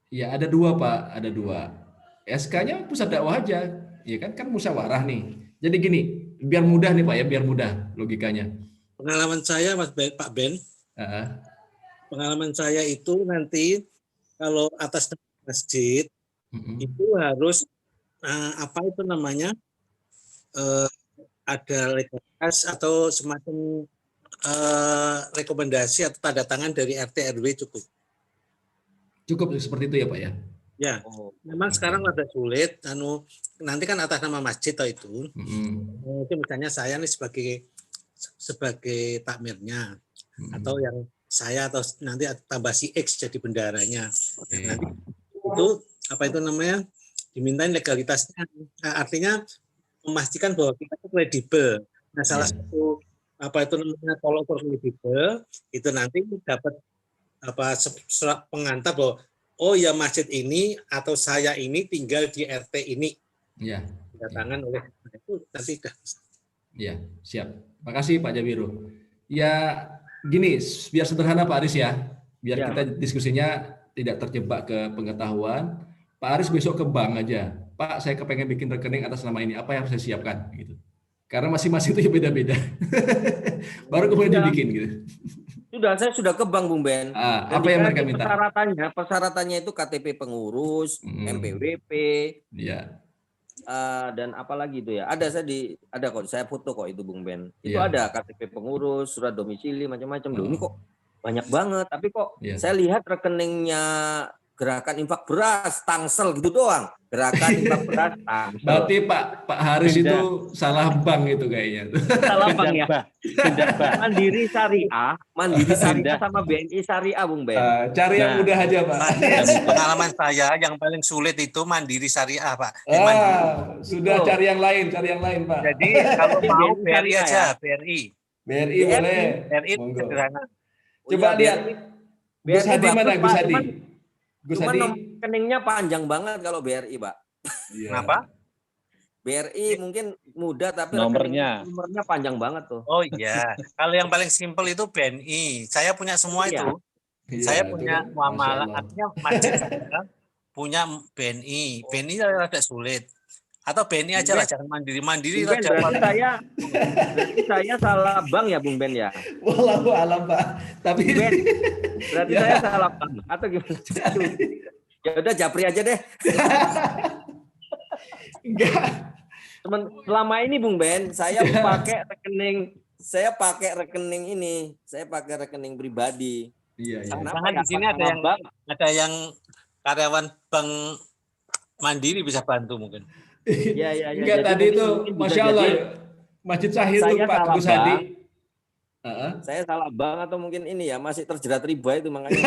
Ya ada dua, Pak, ada dua. SK-nya pusat dakwah aja, ya kan musyawarah nih. Jadi gini, biar mudah nih Pak ya, biar mudah logikanya. Pengalaman saya, Pak Ben. Pengalaman saya itu nanti kalau atas masjid itu harus ada legalitas atau semacam rekomendasi atau tanda tangan dari RT RW cukup. Cukup seperti itu ya Pak ya? Ya, memang sekarang ada sulit. Nanti kan atas nama masjid itu. Mungkin misalnya saya nih sebagai takmirnya atau yang saya atau nanti tambah si X jadi bendaranya. Nanti itu dimintain legalitasnya. Nah, artinya memastikan bahwa kita itu kredibel. Nah, salah satu kalau kredibel itu nanti dapat surat pengantar bahwa oh ya masjid ini atau saya ini tinggal di RT ini. Iya. Tangan oleh itu nanti dah. Iya, siap. Makasih Pak Jabiru. Ya gini, biar sederhana Pak Aris ya, biar kita diskusinya tidak terjebak ke pengetahuan. Pak Aris besok ke bank aja. Pak, saya kepengen bikin rekening atas nama ini, apa yang harus saya siapkan? Gitu. Karena masing-masing itu beda-beda. Baru kemudian dibikin gitu. Saya sudah ke bank, Bung Ben. Apa yang mereka minta? Persyaratannya itu KTP pengurus, MPWP, dan apa lagi itu ya? Ada kok, saya foto kok itu, Bung Ben. Itu ada KTP pengurus, surat domisili, macam-macam. Loh, ini kok banyak banget. Tapi kok saya lihat rekeningnya Gerakan Infak Beras, Tangsel gitu doang. Gerakan Infak Beras, Tangsel. Berarti Pak Haris itu salah bank itu kayaknya. Salah bank ya. Mandiri Syariah sama BNI Syariah, Bung Ben. Cari yang mudah aja, Pak. Pengalaman saya yang paling sulit itu Mandiri Syariah, Pak. Sudah cari yang lain, Pak. Jadi kalau mau BRI aja, BRI. BRI boleh. BRI sederhana. Coba lihat. Gus Hadi mana, Gus Hadi? Cuma rekeningnya panjang banget kalau BRI, Pak. Kenapa? BRI mungkin mudah tapi nomornya panjang banget tuh. Oh iya. Kalau yang paling simpel itu BNI. Saya punya semua itu. Saya punya muamalah. Artinya masjid saya punya BNI. BNI agak sulit. Atau BNI aja lah, jangan mandiri berarti saya salah bank ya, Bung Ben ya. Wallahu alam, Pak. Tapi berarti saya salah bank atau gimana? Ya udah Japri aja deh. Enggak. Selama ini Bung Ben, saya pakai rekening ini. Saya pakai rekening pribadi. Iya. Karena di sini ada yang karyawan Bank Mandiri bisa bantu mungkin. Iya. Enggak, tadi itu Masya Allah Masjid Sahil itu Pak Gus Hadi. Saya salah bank atau mungkin ini ya masih terjerat riba itu makanya.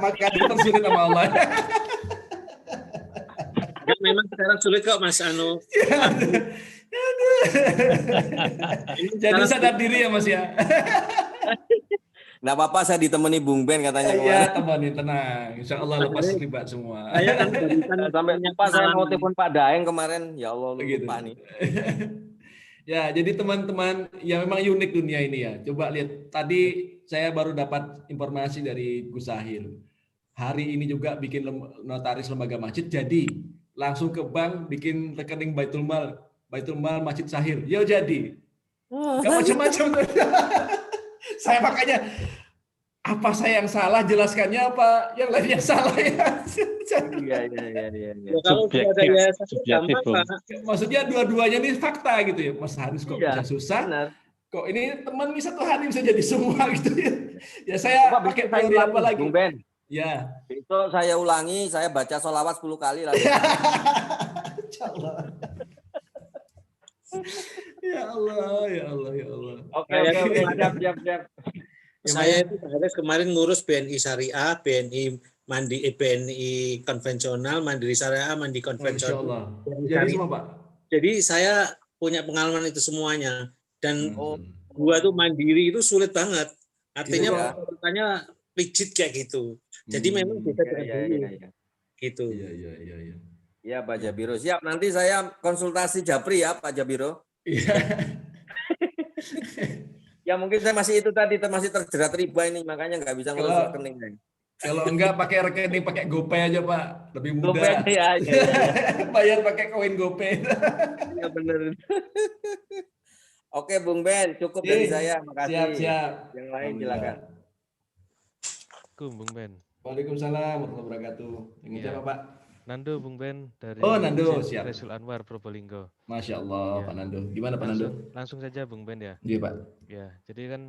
Makanya tersulit sama Allah. Memang sekarang sulit kok Mas Anu. Jadi sadar diri ya Mas ya. Nggak apa-apa, saya ditemani Bung Ben katanya Iya, kemarin. teman, tenang. Insya Allah lepas terlibat semua. Saya kan barusan Sampai punya lupa saya mau pengalaman. telepon Pak Daeng kemarin. Ya Allah, Begitu. lupa nih. Ya, jadi teman-teman, ya memang unik dunia ini ya. Coba lihat, tadi saya baru dapat informasi dari Gus Sahil. Hari ini juga bikin notaris lembaga masjid, jadi langsung ke bank bikin rekening Baitul Mal Masjid Sahil. Yo jadi. Gak macam-macam. Saya makanya, apa saya yang salah jelaskannya, apa yang lain yang salah ya. Iya. Ya, kalau sudah ada yayasan Subjektif, gampang, Bung. Pak. Maksudnya dua-duanya ini fakta gitu ya. Mas Haris kok Iya, bisa susah, benar. kok ini teman bisa satu hari bisa jadi semua gitu ya. Ya saya Coba pakai besok saya teori apa ulangi, lagi? Bung Ben. Ya. Besok saya ulangi, saya baca sholawat 10 kali lagi. Insyaallah. Ya Allah, ya Allah, ya Allah. Oke, siap. Saya itu harus kemarin ngurus BNI Syariah, BNI BNI konvensional, Mandiri Syariah, Mandiri konvensional. Insyaallah. BNI Jadi Syariah. semua, Pak. Jadi saya punya pengalaman itu semuanya. Dan gua tuh mandiri itu sulit banget. Artinya Iya. persyaratannya rigid kayak gitu. Jadi memang beda dengan dulu. Gitu. Iya. Iya, Pak Jabiro. Siap, nanti saya konsultasi Japri ya, Pak Jabiro. Iya. Ya mungkin saya masih itu tadi, masih terjerat riba ini, makanya nggak bisa ngurus Kalau- rekening. Kalau enggak pakai rekening, pakai GoPay aja, Pak. Lebih mudah. GoPay, ya. Bayar pakai koin GoPay. Ya benar. Oke, Bung Ben, cukup dari saya. Makasih. Siap. Yang lain silakan. Assalamualaikum Bung Ben. Waalaikumsalam warahmatullahi wabarakatuh. Dengan Iya. siapa, Pak? Nando Bung Ben dari Oh, Nando, Masjid siap. Rasul Anwar Probolinggo. Masya Allah, Ya. Pak Nando. Gimana Pak Nando? Langsung saja Bung Ben ya. Iya, Pak. Ya, jadi kan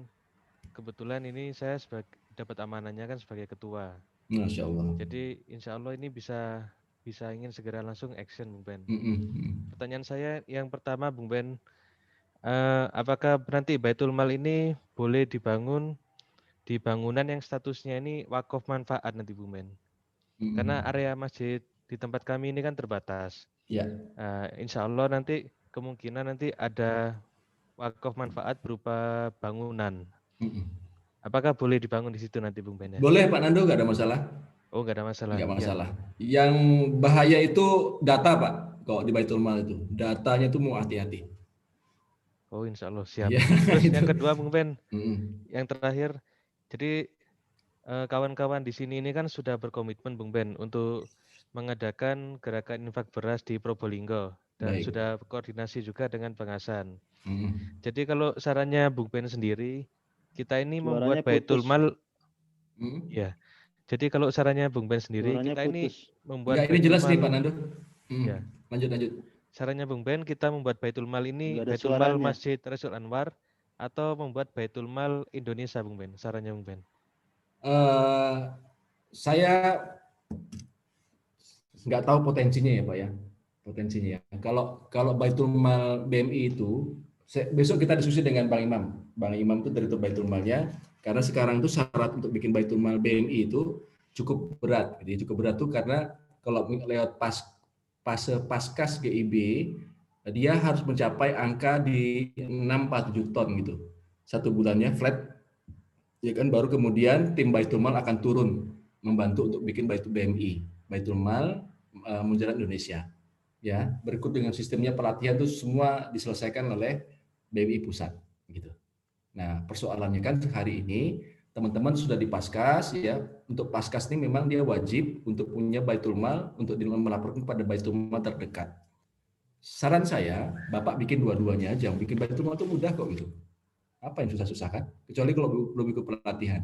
kebetulan ini saya dapat amanahnya kan sebagai ketua. Masya Allah. Jadi insya Allah ini bisa ingin segera langsung action Bung Ben. Mm-mm. Pertanyaan saya yang pertama Bung Ben, apakah nanti Baitul Mal ini boleh dibangun di bangunan yang statusnya ini wakaf manfaat nanti Bung Ben? Mm-mm. Karena area masjid di tempat kami ini kan terbatas. Ya. Insya Allah nanti kemungkinan nanti ada wakaf manfaat berupa bangunan. Mm-mm. Apakah boleh dibangun di situ nanti Bung Ben ya? Boleh Pak Nando, nggak ada masalah. Oh, nggak ada masalah. Nggak Ya. masalah. Yang bahaya itu data, Pak. Kalau di Baitul Mal itu, datanya itu mau hati-hati. Oh, insya Allah siap. Ya, Terus yang itu. kedua Bung Ben, Mm-mm. yang terakhir, jadi kawan-kawan di sini ini kan sudah berkomitmen Bung Ben untuk mengadakan gerakan infak beras di Probolinggo dan Baik. sudah koordinasi juga dengan Pengasan. Mm-mm. Jadi kalau sarannya Bung Ben sendiri, kita ini Suaranya membuat Baitul putus. Mal, Mm. ya. Jadi kalau sarannya Bung Ben sendiri, Suaranya kita ini putus. membuat Nggak, ini Baitul jelas nih Mal, Pak Nando. ya. Lanjut. Sarannya Bung Ben, kita membuat Baitul Mal ini Nggak ada Baitul Mal suaranya. Masjid Rasul Anwar atau membuat Baitul Mal Indonesia Bung Ben. Sarannya Bung Ben. Saya nggak tahu potensinya ya Pak ya, potensinya ya. Kalau Baitul Mal BMI itu, besok kita diskusi dengan Bang Imam. Bang Imam itu dari Baitul Malnya, karena sekarang itu syarat untuk bikin Baitul Mal BMI itu cukup berat. Jadi cukup berat tuh karena kalau lewat paskas GIB, dia harus mencapai angka di 6-7 ton gitu. Satu bulannya flat, ya kan, baru kemudian tim Baitul Mal akan turun membantu untuk bikin Baitul BMI, Baitul Mal Munjalat Indonesia. Ya, berikut dengan sistemnya pelatihan itu semua diselesaikan oleh BMI pusat gitu. Nah, persoalannya kan hari ini teman-teman sudah di Paskas ya. Untuk Paskas ini memang dia wajib untuk punya Baitul Mal untuk melaporkan pada Baitul Mal terdekat. Saran saya, Bapak bikin dua-duanya aja. Bikin Baitul Mal itu mudah kok gitu. Apa yang susah-susah kan? Kecuali kalau belum ikut pelatihan.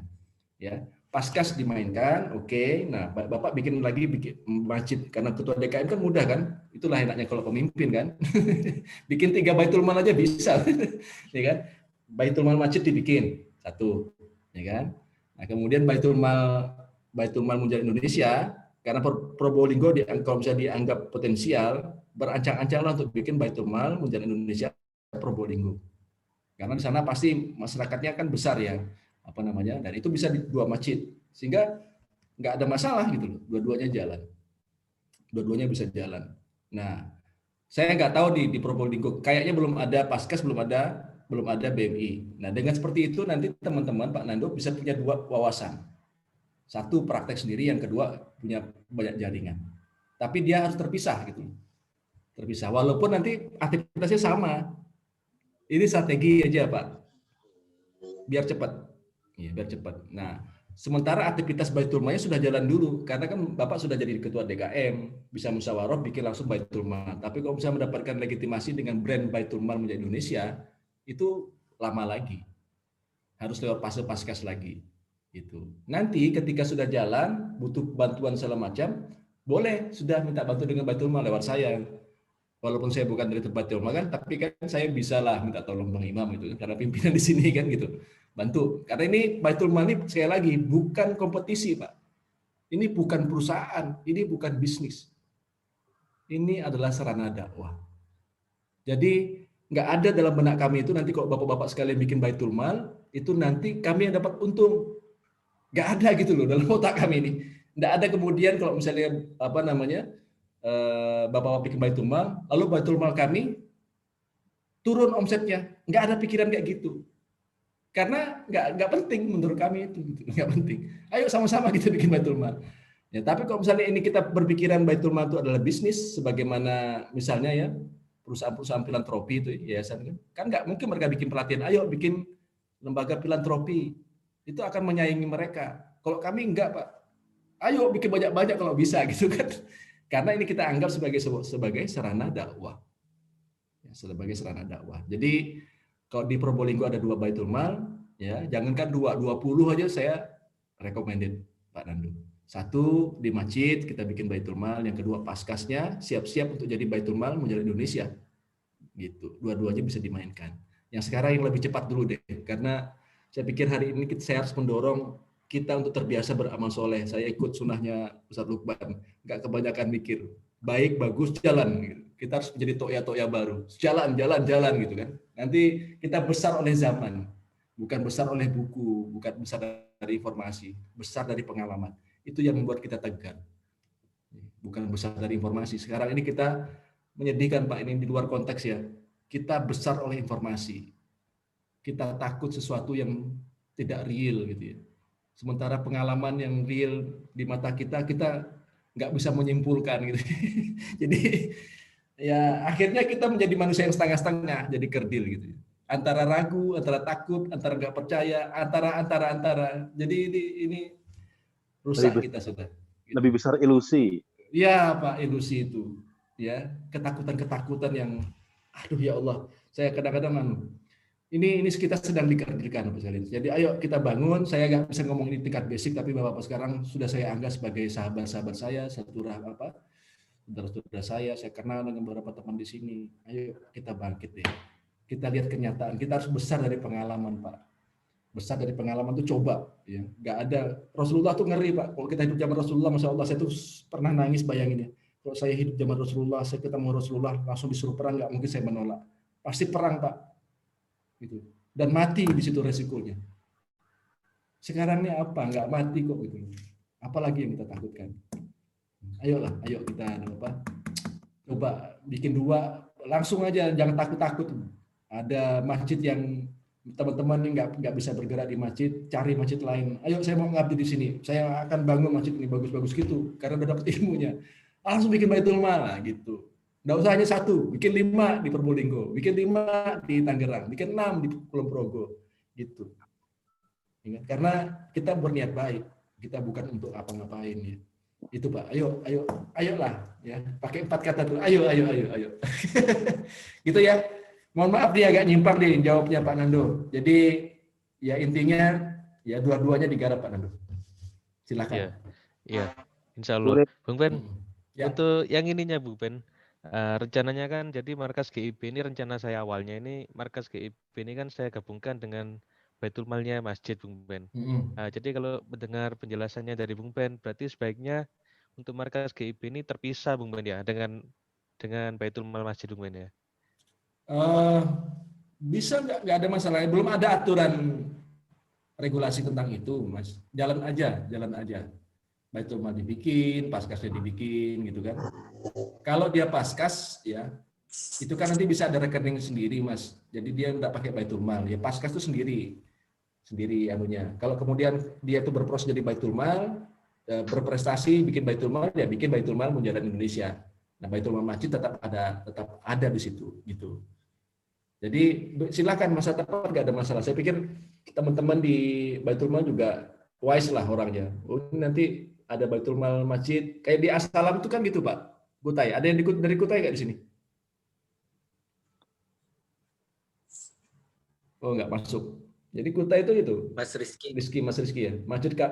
Ya, Paskas dimainkan, oke. Nah, Bapak bikin masjid karena ketua DKM kan mudah kan? Itulah enaknya kalau pemimpin kan. Bikin 3 Baitul Mal aja bisa. Ya kan? Baitul Mal masjid dibikin 1, ya kan? Nah, kemudian Baitul Mal Munjalat Indonesia, karena Probolinggo kalau bisa dianggap potensial, berancang-ancanglah untuk bikin Baitul Mal Munjalat Indonesia Probolinggo. Karena di sana pasti masyarakatnya kan besar ya, dan itu bisa di 2 masjid, sehingga nggak ada masalah gitu loh, dua-duanya bisa jalan. Nah, saya nggak tahu di Probolinggo, kayaknya belum ada Paskas, belum ada belum ada BMI. Nah, dengan seperti itu nanti teman-teman Pak Nando bisa punya dua wawasan. Satu praktek sendiri, yang kedua punya banyak jaringan. Tapi dia harus terpisah gitu. Terpisah walaupun nanti aktivitasnya sama. Ini strategi aja, Pak. Biar cepat. Ya, biar cepat. Nah, sementara aktivitas Baitul Malnya sudah jalan dulu, karena kan Bapak sudah jadi ketua DKM, bisa musyawarah bikin langsung Baitul Mal. Tapi kalau bisa mendapatkan legitimasi dengan brand Baitul Mal menjadi Indonesia, itu lama lagi. Harus lewat fase paskas lagi. Gitu. Nanti ketika sudah jalan, butuh bantuan segala macam, boleh sudah minta bantu dengan Baitul Mal lewat saya. Walaupun saya bukan dari Baitul Mal kan, tapi kan saya bisa lah minta tolong Bang Imam itu, karena pimpinan di sini kan gitu. Bantu. Karena ini Baitul Mal ini sekali lagi bukan kompetisi, Pak. Ini bukan perusahaan, ini bukan bisnis. Ini adalah sarana dakwah. Jadi nggak ada dalam benak kami itu nanti kalau bapak-bapak sekalian bikin Baitul Mal, itu nanti kami yang dapat untung. Nggak ada gitu loh dalam otak kami ini. Nggak ada kemudian kalau misalnya bapak-bapak bikin Baitul Mal, lalu Baitul Mal kami turun omsetnya. Nggak ada pikiran kayak gitu. Karena nggak penting menurut kami itu, gitu. Nggak penting. Ayo sama-sama kita bikin Baitul Mal. Ya, tapi kalau misalnya ini kita berpikiran Baitul Mal itu adalah bisnis, sebagaimana misalnya ya perusahaan-perusahaan filantropi itu, yayasan kan nggak mungkin mereka bikin pelatihan. Ayo bikin lembaga filantropi, itu akan menyaingi mereka. Kalau kami enggak, Pak. Ayo bikin banyak-banyak kalau bisa gitu kan. Karena ini kita anggap sebagai sarana dakwah. Ya, sebagai sarana dakwah. Jadi kalau di Probolinggo ada 2 Baitul Mal, ya, jangankan 20 aja saya recommended Pak Nando. 1 di masjid kita bikin Baitul Mal, yang kedua paskasnya siap-siap untuk jadi Baitul Mal menjadi Indonesia. Gitu. Dua-duanya bisa dimainkan. Yang sekarang yang lebih cepat dulu deh, karena saya pikir hari ini saya harus mendorong kita untuk terbiasa beramal soleh. Saya ikut sunnahnya Ustaz Lukman, nggak kebanyakan mikir. Baik, bagus, jalan. Kita harus menjadi toya-toya baru. Jalan gitu kan. Nanti kita besar oleh zaman, bukan besar oleh buku, bukan besar dari informasi, besar dari pengalaman. Itu yang membuat kita tegar. Bukan besar dari informasi. Sekarang ini kita menyedihkan, Pak, ini di luar konteks ya. Kita besar oleh informasi. Kita takut sesuatu yang tidak real gitu ya. Sementara pengalaman yang real di mata kita nggak bisa menyimpulkan gitu. Jadi ya akhirnya kita menjadi manusia yang setengah-setengah, jadi kerdil gitu. Antara ragu, antara takut, antara nggak percaya, antara. Jadi ini rusak kita sudah. Gitu. Lebih besar ilusi. Ya Pak, ilusi itu. Ya, ketakutan yang aduh ya Allah, saya kadang-kadang ini kita sedang dikerdilkan Pak Salim. Jadi ayo kita bangun. Saya nggak bisa ngomong ini tingkat basic, tapi Bapak sekarang sudah saya anggap sebagai sahabat-sahabat saya, saudara-saudara saya kenal dengan beberapa teman di sini. Ayo kita bangkit deh. Kita lihat kenyataan. Kita harus besar dari pengalaman, Pak. Besar dari pengalaman tuh coba, ya. Nggak ada. Rasulullah tuh ngeri, Pak. Kalau kita hidup zaman Rasulullah, Masya Allah, saya tuh pernah nangis bayangin ya. Kalau saya hidup zaman Rasulullah, saya ketemu Rasulullah, langsung disuruh perang, nggak mungkin saya menolak. Pasti perang, Pak. Gitu. Dan mati di situ resikonya. Sekarang ini apa? Nggak mati kok gitu. Apalagi yang kita takutkan? Ayolah, ayo kita coba bikin 2, langsung aja, jangan takut-takut. Ada masjid yang teman-teman nggak bisa bergerak di masjid, cari masjid lain. Ayo saya mau ngabdi di sini. Saya akan bangun masjid ini bagus-bagus gitu karena udah dapat ilmunya. Langsung bikin Baitul Mal gitu. Nggak usah hanya 1, bikin 5 di Probolinggo, bikin 5 di Tangerang, bikin 6 di Kulon Progo, gitu. Karena kita berniat baik, kita bukan untuk apa-ngapain ya. Itu Pak, ayolah ya. Pakai 4 kata tuh, ayo. Gitu ya. Mohon maaf dia agak nyimpang nih jawabnya Pak Nando. Jadi ya intinya ya dua-duanya digarap Pak Nando. Silakan. Iya. Insya Allah. Bung Ben, ya. Untuk yang ininya Bung Ben. Rencananya kan jadi markas GIB ini rencana saya awalnya ini markas GIB ini kan saya gabungkan dengan Baitul Malnya masjid Bung Ben. Jadi kalau mendengar penjelasannya dari Bung Ben berarti sebaiknya untuk markas GIB ini terpisah Bung Ben ya dengan Baitul Mal masjid Bung Ben ya. Bisa nggak ada masalah, belum ada aturan regulasi tentang itu Mas. Jalan aja. Baitul Mal dibikin, paskasnya dibikin gitu kan. Kalau dia paskas ya itu kan nanti bisa ada rekening sendiri, Mas. Jadi dia nggak pakai Baitul Mal. Ya Paskas itu sendiri anunya. Kalau kemudian dia itu berproses jadi Baitul Mal, berprestasi bikin Baitul Mal, ya bikin Baitul Mal Munjadan Indonesia. Nah, Baitul Mal Masjid tetap ada di situ gitu. Jadi silakan masa depan nggak ada masalah. Saya pikir teman-teman di Baitul Mal juga wise lah orangnya. Oh, nanti ada Baitul Mal Masjid kayak di As-Salam itu kan gitu, Pak Kutai. Ada yang dari Kutai nggak di sini? Oh, nggak masuk. Jadi Kutai itu Mas Rizky. Mas Rizky ya.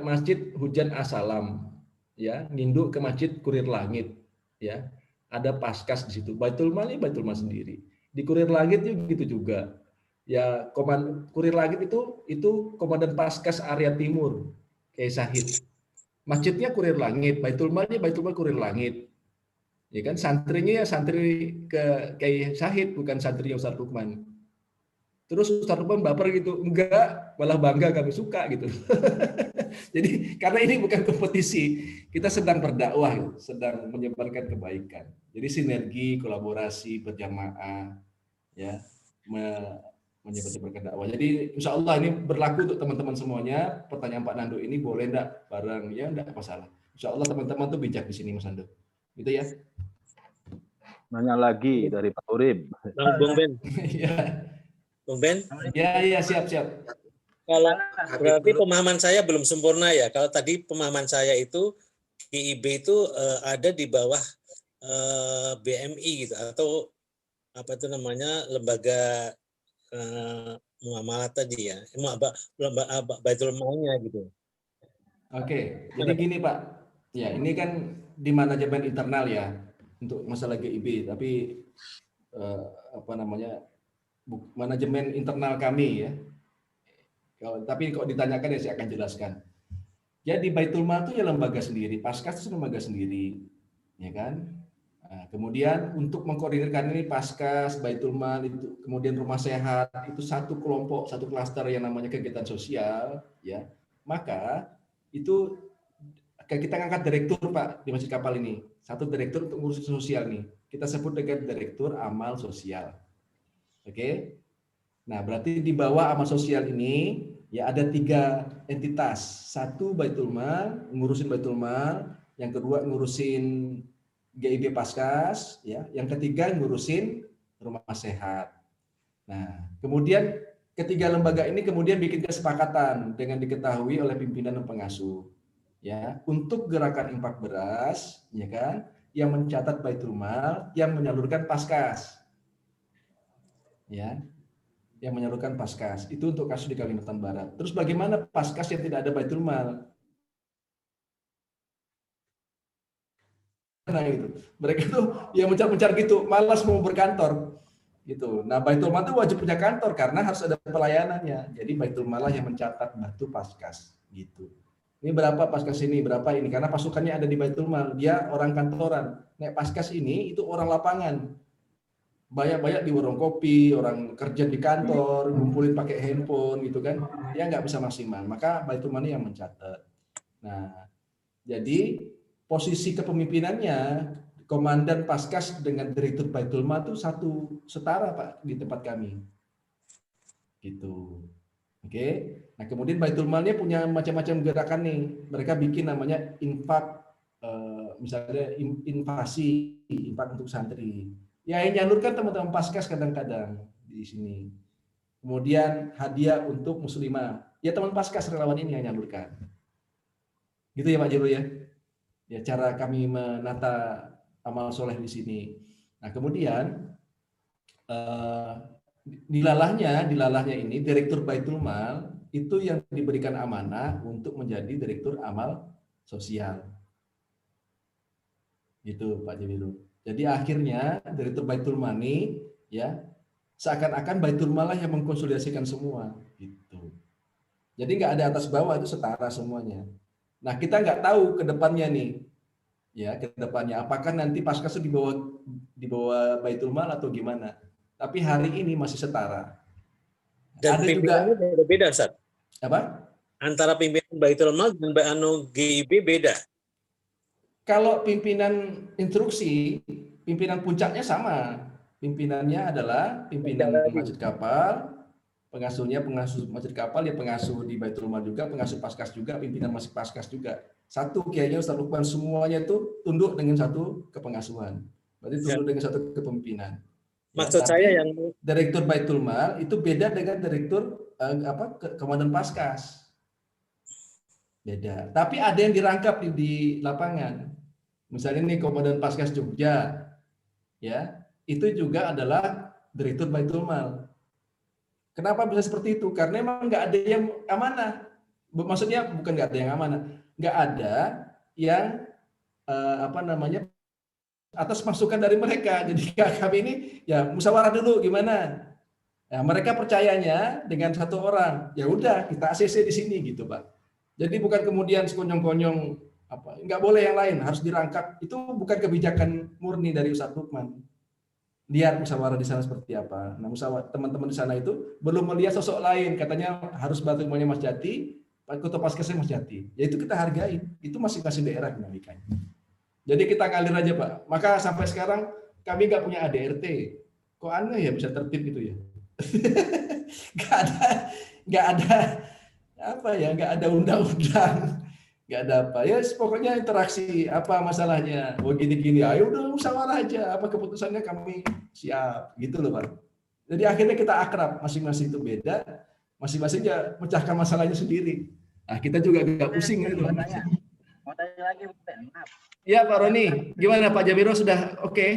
Masjid Hujan As-Salam ya, nginduk ke Masjid Kurir Langit ya. Ada Paskas di situ. Baitul Mal Baitul Mal sendiri. Di Kurir Langit gitu juga. Ya, Kurir Langit itu komandan Paskas area timur, Kiai Sahid. Masjidnya Kurir Langit, Baitul Mal Kurir Langit. Ya kan, santrinya ya santri ke Kiai Sahid, bukan santrinya Ustaz Lukman. Terus Ustaz Lukman baper gitu, enggak, malah bangga kami suka gitu. Jadi karena ini bukan kompetisi, kita sedang berdakwah, sedang menyebarkan kebaikan. Jadi sinergi, kolaborasi, berjamaah, ya, menyebarkan dakwah. Jadi insya Allah ini berlaku untuk teman-teman semuanya. Pertanyaan Pak Nando ini boleh enggak bareng? Ya enggak masalah. Insya Allah teman-teman tuh bijak di sini, Mas Nando. Gitu ya. Nanya lagi dari Pak Urib. Bung Ben. Ya. Bung Ben? Ya, siap. Kalau berarti pemahaman saya belum sempurna ya. Kalau tadi pemahaman saya itu GIB itu ada di bawah BMI gitu, atau apa itu namanya, lembaga muamalah tadi ya, Baitul Malnya gitu. Oke, jadi gini Pak. Ya, ini kan di manajemen internal ya untuk masalah GIB, tapi manajemen internal kami ya. Tapi kalau ditanyakan ya saya akan jelaskan. Jadi Baitul Mal itu ya lembaga sendiri, Paskas itu lembaga sendiri, ya kan? Nah, kemudian untuk mengkoordinirkan ini Paskas, Baitul Mal itu, kemudian rumah sehat itu satu kelompok, satu klaster yang namanya kegiatan sosial, ya. Maka itu kita ngangkat direktur Pak di Masjid Kapal ini, satu direktur untuk ngurusin sosial nih. Kita sebut dengan direktur amal sosial. Oke. Nah, berarti di bawah amal sosial ini ya ada 3 entitas. Satu Baitul Mal, ngurusin Baitul Mal, yang kedua ngurusin GIB Paskas, ya, yang ketiga ngurusin rumah sehat. Nah, kemudian ketiga lembaga ini kemudian bikin kesepakatan dengan diketahui oleh pimpinan dan pengasuh, ya, untuk gerakan infak beras, ya kan, yang mencatat Baitul Mal, yang menyalurkan Paskas, ya. Yang menyalurkan Paskas. Itu untuk kasus di Kalimantan Barat. Terus bagaimana Paskas yang tidak ada Baitul Mal? Nah, gitu. Mereka tuh yang mencar-mencar gitu, malas mau berkantor. Gitu. Nah, Baitul Mal itu wajib punya kantor karena harus ada pelayanannya. Jadi Baitul Mal yang mencatat batu Paskas. Gitu. Ini berapa Paskas ini, berapa ini. Karena pasukannya ada di Baitul Mal. Dia orang kantoran. Nek Paskas ini itu orang lapangan. Banyak-banyak di warung kopi, orang kerja di kantor, ngumpulin pakai handphone gitu kan, dia nggak bisa maksimal. Maka Baitul Mal yang mencatat. Nah, jadi posisi kepemimpinannya, komandan Paskas dengan direktur Baitul Mal itu satu setara Pak di tempat kami. Gitu. Oke. Nah, kemudian Baitul Malnya punya macam-macam gerakan nih. Mereka bikin namanya infak, misalnya invasi, infak untuk santri. Ya, yang nyalurkan teman-teman Paskas kadang-kadang di sini. Kemudian hadiah untuk muslimah. Ya, teman Paskas relawan ini yang nyalurkan. Gitu ya Pak Jero ya. Ya, cara kami menata amal soleh di sini. Nah, kemudian dilalahnya ini direktur Baitul Mal itu yang diberikan amanah untuk menjadi direktur amal sosial. Gitu Pak Jero. Jadi akhirnya direktur Baitul Mal ini ya seakan-akan Baitul Mal yang mengkonsolidasikan semua gitu. Jadi nggak ada atas bawah, itu setara semuanya. Nah, kita nggak tahu ke depannya nih. Ya, ke depannya apakah nanti Paskas itu di bawah Baitul Mal atau gimana. Tapi hari ini masih setara. Dan ada pimpinannya juga beda, Ustaz. Apa? Antara pimpinan Baitul Mal dan GIB beda. Kalau pimpinan instruksi, pimpinan puncaknya sama. pimpinannya adalah pimpinan masjid kapal, pengasuhnya pengasuh masjid kapal, ya pengasuh di Baitul Mal juga, pengasuh Paskas juga, pimpinan masjid Paskas juga. Satu kiainya Ustaz Lukman, semuanya itu tunduk dengan satu kepengasuhan. Berarti tunduk dengan satu kepemimpinan. Maksud saya yang direktur Baitul Mal itu beda dengan direktur Komandan Paskas. Beda. Tapi ada yang dirangkap di lapangan. Misalnya nih Komandan Paskas Jogja, ya, itu juga adalah direktur Baitul Mal. Kenapa bisa seperti itu? Karena memang nggak ada yang amanah. Maksudnya bukan nggak ada yang amanah, nggak ada yang atas masukan dari mereka. Jadi kami ini ya musyawarah dulu gimana. Nah, mereka percayanya dengan satu orang. Ya udah kita ACC di sini gitu, Pak. Jadi bukan kemudian sekonyong-konyong nggak boleh yang lain, harus dirangkap. Itu bukan kebijakan murni dari Ustadz Lukman. Lihat musyawarah di sana seperti apa. Nah, musyawarah teman-teman di sana itu belum melihat sosok lain. Katanya harus Baitul Malnya Mas Jati, Ketua Paskesnya Mas Jati. Ya itu kita hargai. Itu masing-masing daerah dinamikanya. Jadi kita ngalir aja, Pak. Maka sampai sekarang kami nggak punya ADRT. Kok aneh ya bisa tertib gitu ya? nggak ada undang-undang, nggak ada apa ya, pokoknya interaksi apa masalahnya, gini-gini, ayo udah musyawarah aja, apa keputusannya kami siap, gitu loh Pak. Jadi akhirnya kita akrab, masing-masing itu beda, masing-masing ya pecahkan masalahnya sendiri. Nah kita juga nggak pusing gitu. Mau tanya lagi, maaf. Ya Pak Roni, gimana Pak Jabiro sudah oke?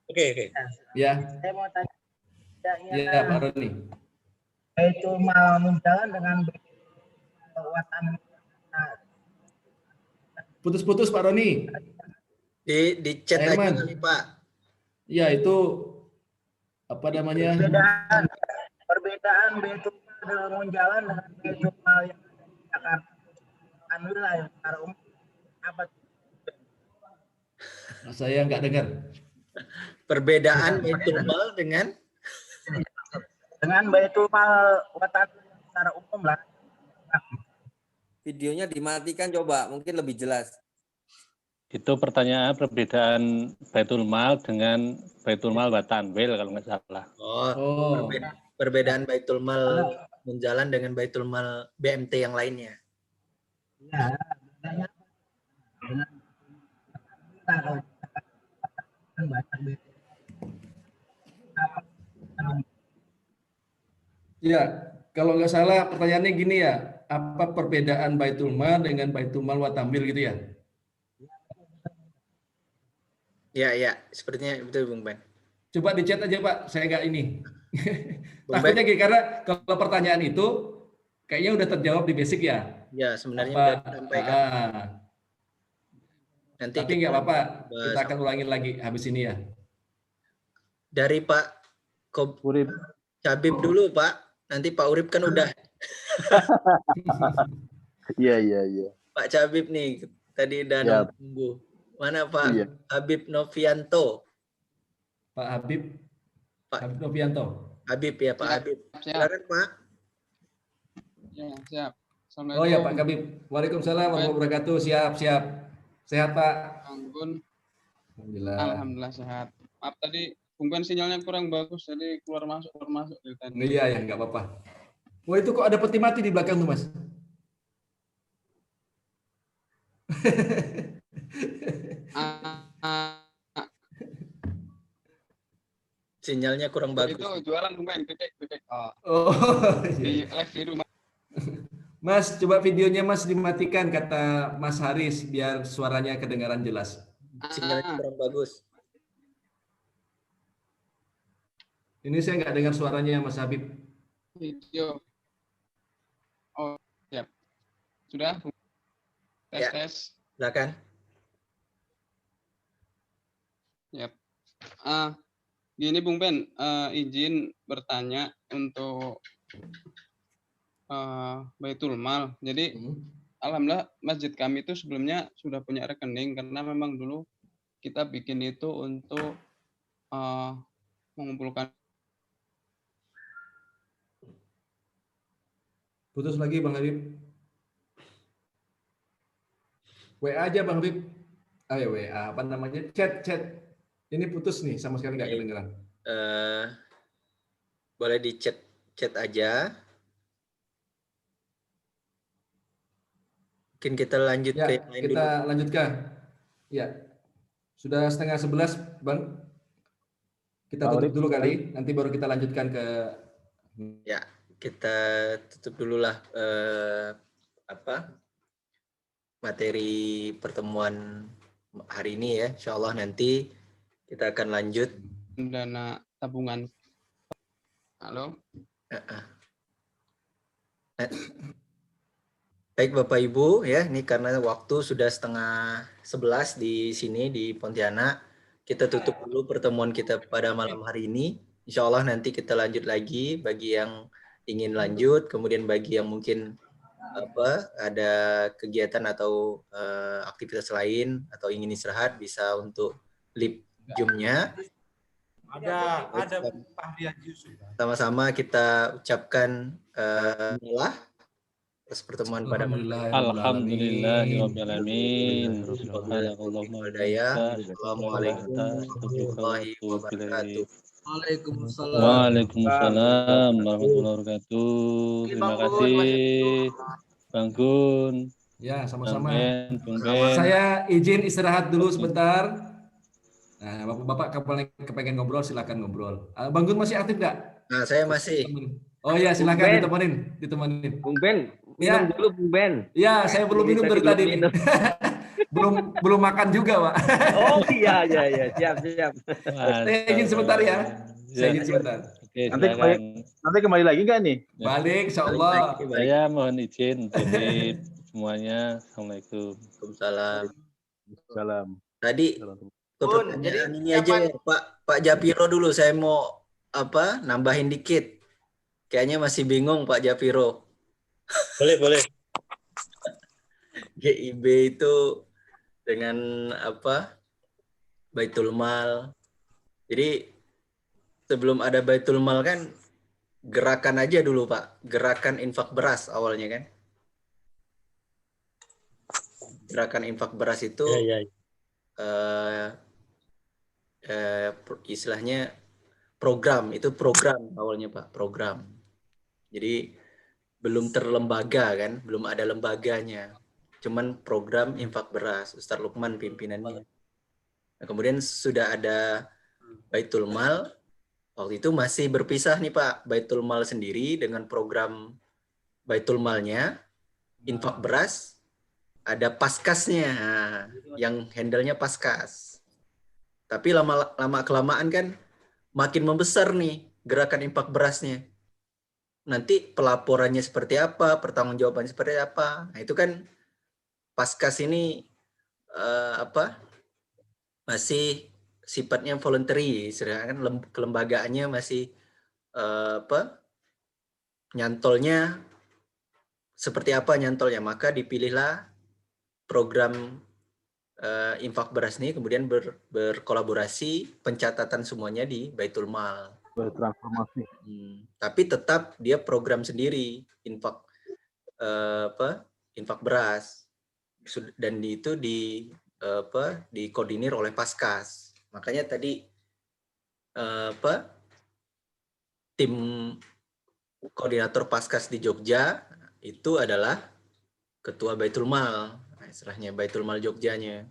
Oke. Ya. Saya mau tanya. Ya Pak Roni. Baitul Mal menjalan dengan watan. Putus-putus Pak Roni. Di chat aja nih Pak. Ya itu apa namanya? Perbedaan Baitul Mal dalam menjalan dengan Baitul Mal yang di Jakarta. Alhamdulillah yang secara umum apa? Saya nggak dengar. Perbedaan Baitul Mal dengan Baitul Mal watan secara umum lah. Videonya dimatikan coba, mungkin lebih jelas. Itu pertanyaan perbedaan Baitul Mal dengan Baitul Mal Watanwil kalau nggak salah. Perbedaan Baitul Mal menjalan dengan Baitul Mal BMT yang lainnya. Ya, bedanya Ya, kalau nggak salah pertanyaannya gini ya, apa perbedaan Baitul Mal dengan Baitul Mal Watambil gitu ya? Ya, sepertinya betul Bung Ben. Coba di chat aja Pak, saya nggak ini. Takutnya gini, karena kalau pertanyaan itu kayaknya udah terjawab di basic ya. Ya, sebenarnya udah disampaikan. Nanti tapi nggak apa-apa, kita akan ulangin lagi habis ini ya. Dari Pak Urip Habib dulu Pak. Nanti Pak Urip kan udah. Iya. Pak Cabib nih, tadi udah nunggu. Mana Pak Habib Novianto? Pak Habib Novianto. Habib ya Pak Habib. Silakan Pak. Ya, siap. Oh ya Pak Habib. Waalaikumsalam warahmatullahi wabarakatuh. Siap. Sehat Pak. Ampun. Alhamdulillah sehat. Maaf tadi mungkin sinyalnya kurang bagus, jadi keluar masuk dari tadi. Iya ya, nggak apa-apa. Wah itu kok ada peti mati di belakang tuh Mas? Sinyalnya kurang bagus. Itu jualan lumayan titik. Di live di rumah. Mas, coba videonya Mas dimatikan kata Mas Haris biar suaranya kedengaran jelas. Sinyalnya kurang bagus. Ini saya nggak dengar suaranya Mas Habib. Video. Oh, siap. Sudah? Tes. Silakan. Yap. Gini Bung Ben, izin bertanya untuk Baitul Mal. Jadi alhamdulillah masjid kami itu sebelumnya sudah punya rekening karena memang dulu kita bikin itu untuk mengumpulkan. Putus lagi Bang Habib. WA aja Bang Habib. Ayo WA apa namanya? Chat. Ini putus nih sama sekali nggak kedengeran. boleh di chat aja. Mungkin kita lanjut Ya, ke yang lain kita dulu. lanjutkan. Ya, sudah 10:30, Bang. Kita tutup dulu kali, nanti baru kita lanjutkan ke. Ya, kita tutup dulu lah materi pertemuan hari ini ya. Insya Allah nanti kita akan lanjut. Dana tabungan. Halo. Baik Bapak Ibu ya, ini karena waktu sudah 10:30 di sini di Pontianak, kita tutup dulu pertemuan kita pada malam hari ini. Insya Allah nanti kita lanjut lagi bagi yang ingin lanjut, kemudian bagi yang mungkin ada kegiatan atau aktivitas lain atau ingin istirahat bisa untuk live Zoom-nya. Ada Fahrian Yusuf. Sama-sama kita ucapkan bismillah atas pertemuan pada Alhamdulillahirabbil alamin. Assalamualaikum warahmatullahi wabarakatuh. Waalaikumsalam warahmatullahi wabarakatuh. Terima kasih Bang Gun. Ya, sama-sama. Bung Ben. Saya izin istirahat dulu sebentar. Nah, Bapak-bapak kepengen ngobrol silakan ngobrol. Bang Gun masih aktif nggak? Nah, saya masih. Oh ya, silakan ditemenin. Bung Ben, ya. minum dulu Bung Ben. Ya, saya belum minum dari tadi. belum makan juga, Pak. Oh iya, siap. Saya izin sebentar ya. Saya izin sebentar. Oke, nanti kembali lagi nggak nih? Balik, insyaallah. Saya mohon izin jadi semuanya. Assalamualaikum. Waalaikumsalam. Tadi ke pertanyaan ini aja ya, Pak Japiro dulu. Saya mau nambahin dikit. Kayaknya masih bingung Pak Japiro. Boleh. GIB itu dengan Baitul Mal. Jadi sebelum ada Baitul Mal kan gerakan aja dulu Pak. Gerakan infak beras awalnya kan. Gerakan infak beras itu istilahnya program awalnya Pak, program. Jadi belum terlembaga kan, belum ada lembaganya. Cuman program infak beras, Ustadz Lukman pimpinannya. Nah, kemudian sudah ada Baitul Mal. Waktu itu masih berpisah nih Pak, Baitul Mal sendiri dengan program Baitul Malnya, infak beras, ada paskasnya, yang handle-nya paskas. Tapi lama kelamaan kan makin membesar nih gerakan infak berasnya. Nanti pelaporannya seperti apa, pertanggungjawabannya seperti apa. Nah, itu kan paskas ini masih sifatnya voluntary, sedangkan kelembagaannya masih nyantolnya seperti apa nyantolnya. Maka dipilihlah program infak beras ini, kemudian berkolaborasi pencatatan semuanya di Baitul Mal. Bertransformasi. Tapi tetap dia program sendiri infak beras, dan itu dikoordinir oleh Paskas. Makanya tadi tim koordinator Paskas di Jogja itu adalah ketua Baitul Mal, istilahnya Baitul Mal Jogjanya.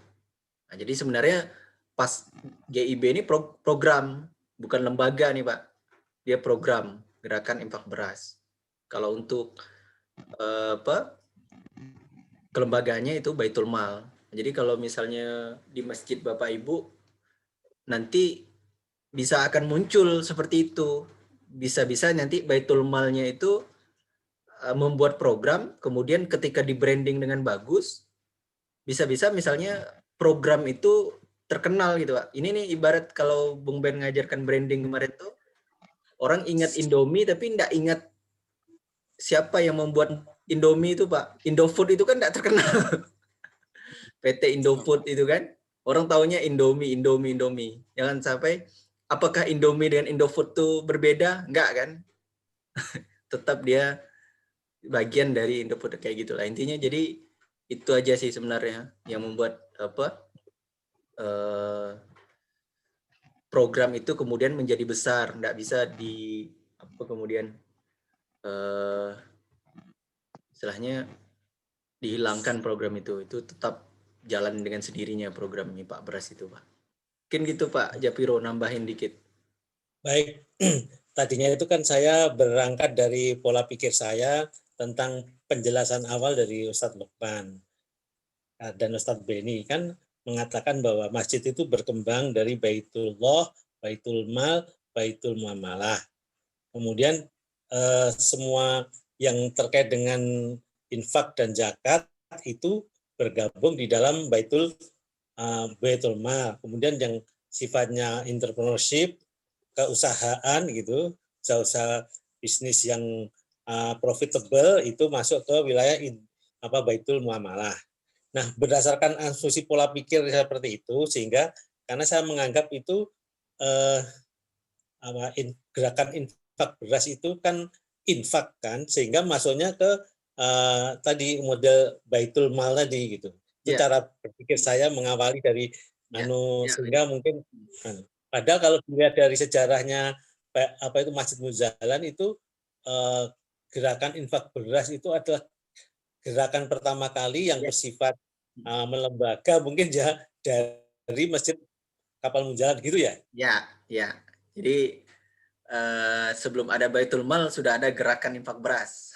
Nah, jadi sebenarnya pas GIB ini program, bukan lembaga nih Pak. Dia program gerakan infak beras. Kalau untuk kelembagaannya itu Baitul Mal. Jadi kalau misalnya di masjid Bapak Ibu nanti bisa akan muncul seperti itu. Bisa-bisa nanti Baitul Malnya itu membuat program, kemudian ketika di branding dengan bagus, bisa-bisa misalnya program itu terkenal gitu Pak. Ini nih ibarat kalau Bung Ben ngajarkan branding kemarin tuh, orang ingat Indomie tapi enggak ingat siapa yang membuat Indomie itu Pak. Indofood itu kan enggak terkenal. PT Indofood itu kan, orang taunya Indomie. Jangan sampai, apakah Indomie dengan Indofood itu berbeda? Enggak kan? Tetap dia bagian dari Indofood kayak gitulah. Intinya jadi itu aja sih sebenarnya yang membuat program itu kemudian menjadi besar, nggak bisa kemudian istilahnya dihilangkan program itu tetap jalan dengan sendirinya program ini Pak Beras itu Pak. Mungkin gitu Pak Japiro, nambahin dikit. Baik, tadinya itu kan saya berangkat dari pola pikir saya tentang penjelasan awal dari Ustadz Lukman dan Ustadz Beni kan mengatakan bahwa masjid itu berkembang dari Baitullah, Baitul Mal, Baitul Muamalah. Kemudian semua yang terkait dengan infak dan zakat itu bergabung di dalam Baitul Mal. Kemudian yang sifatnya entrepreneurship, keusahaan gitu, usaha bisnis yang profitable itu masuk ke wilayah Baitul Muamalah. Nah, berdasarkan asumsi pola pikir seperti itu, sehingga karena saya menganggap itu gerakan infak beras itu kan infak kan, sehingga masuknya ke tadi model Baitul Mal tadi gitu. Itu cara berpikir saya mengawali dari sehingga mungkin padahal kalau dilihat dari sejarahnya Masjid Muzalan itu gerakan infak beras itu adalah gerakan pertama kali yang bersifat melembaga mungkin ya dari Masjid Kapal Mujalan gitu ya? Ya. Jadi sebelum ada Baitul Mal sudah ada gerakan infak beras.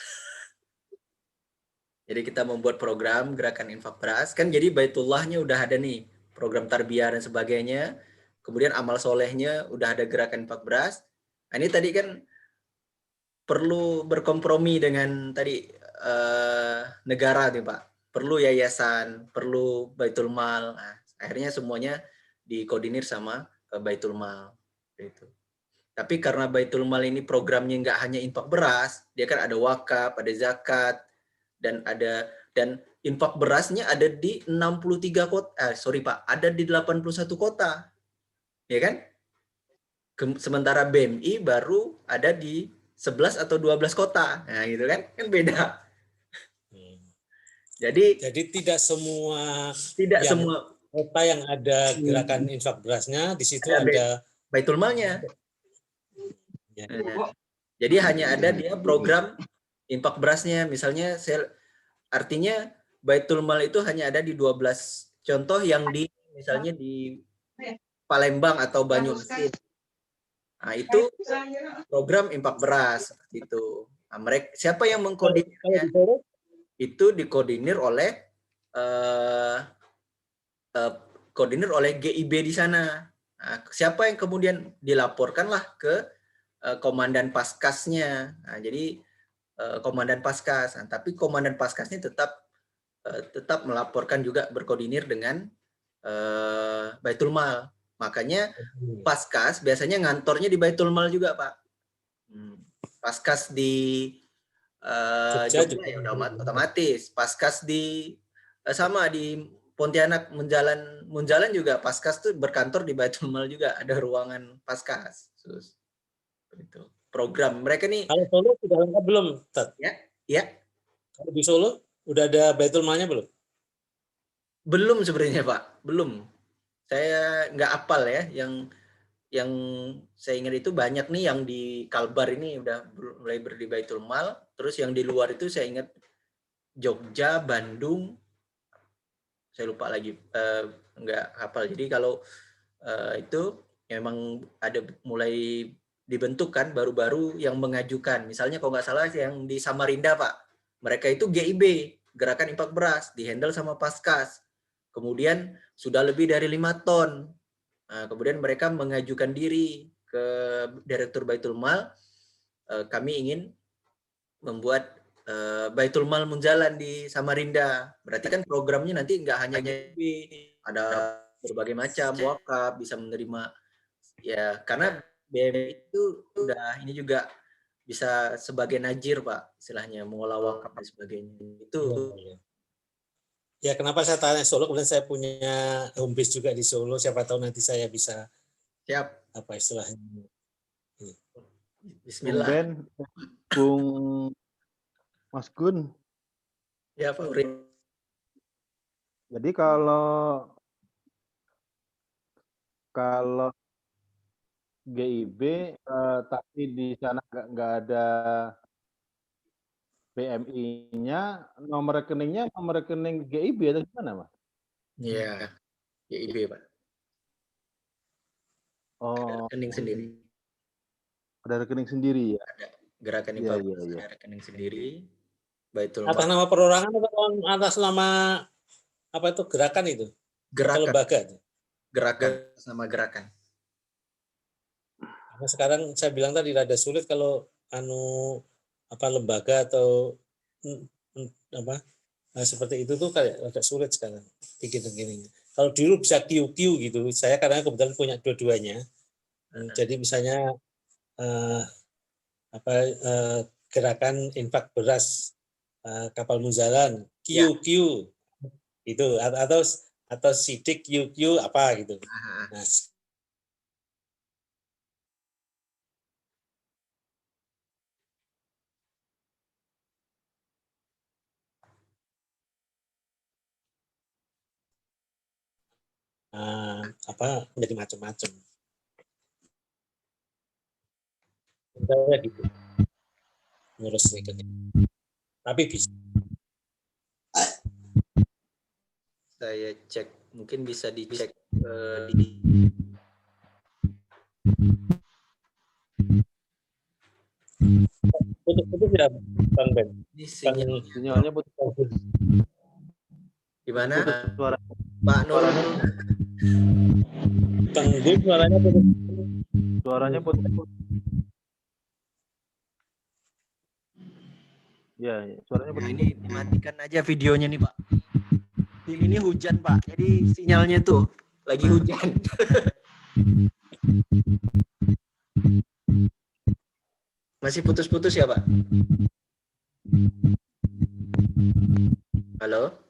Jadi kita membuat program gerakan infak beras, kan jadi Baitullahnya udah ada nih, program tarbiyah dan sebagainya, kemudian amal solehnya udah ada gerakan infak beras. Nah, ini tadi kan perlu berkompromi dengan tadi negara nih Pak, perlu yayasan, perlu Baitul Mal. Nah, akhirnya semuanya dikoordinir sama Baitul Mal. Gitu. Tapi karena Baitul Mal ini programnya nggak hanya infak beras, dia kan ada wakaf, ada zakat, dan infak berasnya ada di 63 kota, ada di 81 kota. Ya kan? Sementara BMI baru ada di 11 atau 12 kota. Nah, gitu kan? Kan beda. Jadi tidak semua kota yang ada gerakan infak berasnya di situ ada Baitul Malnya. Jadi hanya ada dia program infak berasnya, misalnya artinya Baitul Mal itu hanya ada di 12 contoh yang misalnya di Palembang atau Banyuasin. Nah, itu program infak beras seperti itu. Nah, siapa yang mengkoordinirnya? Itu dikoordinir oleh GIB di sana. Nah, siapa yang kemudian dilaporkanlah ke komandan Paskasnya. Nah, jadi komandan Paskas. Nah, tapi komandan Paskasnya tetap melaporkan juga berkoordinir dengan Baitul Mal. Makanya Paskas biasanya ngantornya di Baitul Mal juga, Pak. Paskas di Jogja ya udah otomatis. Paskas di Pontianak Munjalan juga Paskas tuh berkantor di Baitul Mal juga, ada ruangan Paskas. Itu program mereka nih. Kalau Solo sudah lengkap belum, Tat? Ya. Kalau di Solo udah ada Baitul Malnya belum? Belum sebenarnya Pak, belum. Saya nggak apal ya. Yang saya ingat itu banyak nih yang di Kalbar ini udah mulai di Baitul Mal. Terus yang di luar itu saya ingat Jogja, Bandung. Saya lupa lagi, nggak hafal. Jadi kalau itu memang ada mulai dibentuk kan baru-baru yang mengajukan. Misalnya kalau nggak salah yang di Samarinda Pak, mereka itu GIB, Gerakan Infak Beras, dihandle sama Paskas. Kemudian sudah lebih dari 5 ton. Nah, kemudian mereka mengajukan diri ke Direktur Baitul Mal, kami ingin membuat Baitul Mal Munjalan di Samarinda. Berarti kan programnya nanti nggak hanya GIB, ada berbagai macam wakaf, bisa menerima ya, karena BMI itu udah ini juga bisa sebagai najir Pak, istilahnya mengolah wakaf dan sebagainya. Itu ya kenapa saya tanya Solo, kemudian saya punya home base juga di Solo, siapa tahu nanti saya bisa apa istilahnya. Bismillah. Bung Mas Gun. Ya Pak Uri. Jadi kalau GIB, tapi di sana nggak ada BMI-nya, nomor rekeningnya nomor rekening GIB atau gimana, Mas? Iya, GIB, Pak. Oh, Rekening sendiri. ada rekening sendiri ya? Ada gerakan Iya, IPA, iya, iya. ada rekening sendiri. Baitul Atas Mal. nama perorangan atau atas nama apa itu gerakan itu? Gerakan. Atau lembaga? Gerakan sama gerakan. Karena sekarang saya bilang tadi rada sulit kalau lembaga atau apa seperti itu tuh kayak agak sulit sekarang bikin begini. Kalau dulu bisa QQ gitu, saya karena kebetulan punya dua-duanya. Jadi misalnya gerakan infak beras kapal Munzalan QQ itu atau sidik QQ apa gitu. Nah, menjadi macam-macam. Saya gitu. Ngurus rekening. Tapi bisa. Saya cek, mungkin bisa dicek Putus-putus ya, Bang Ben. Sinyalnya putus. Gimana? Suara. Pak Nur. Bang Ben suaranya putus. Suaranya putus. Ya, suaranya putus. Ini dimatikan aja videonya nih, Pak. Ini hujan, Pak. Jadi sinyalnya tuh lagi hujan. Masih putus-putus ya, Pak? Halo?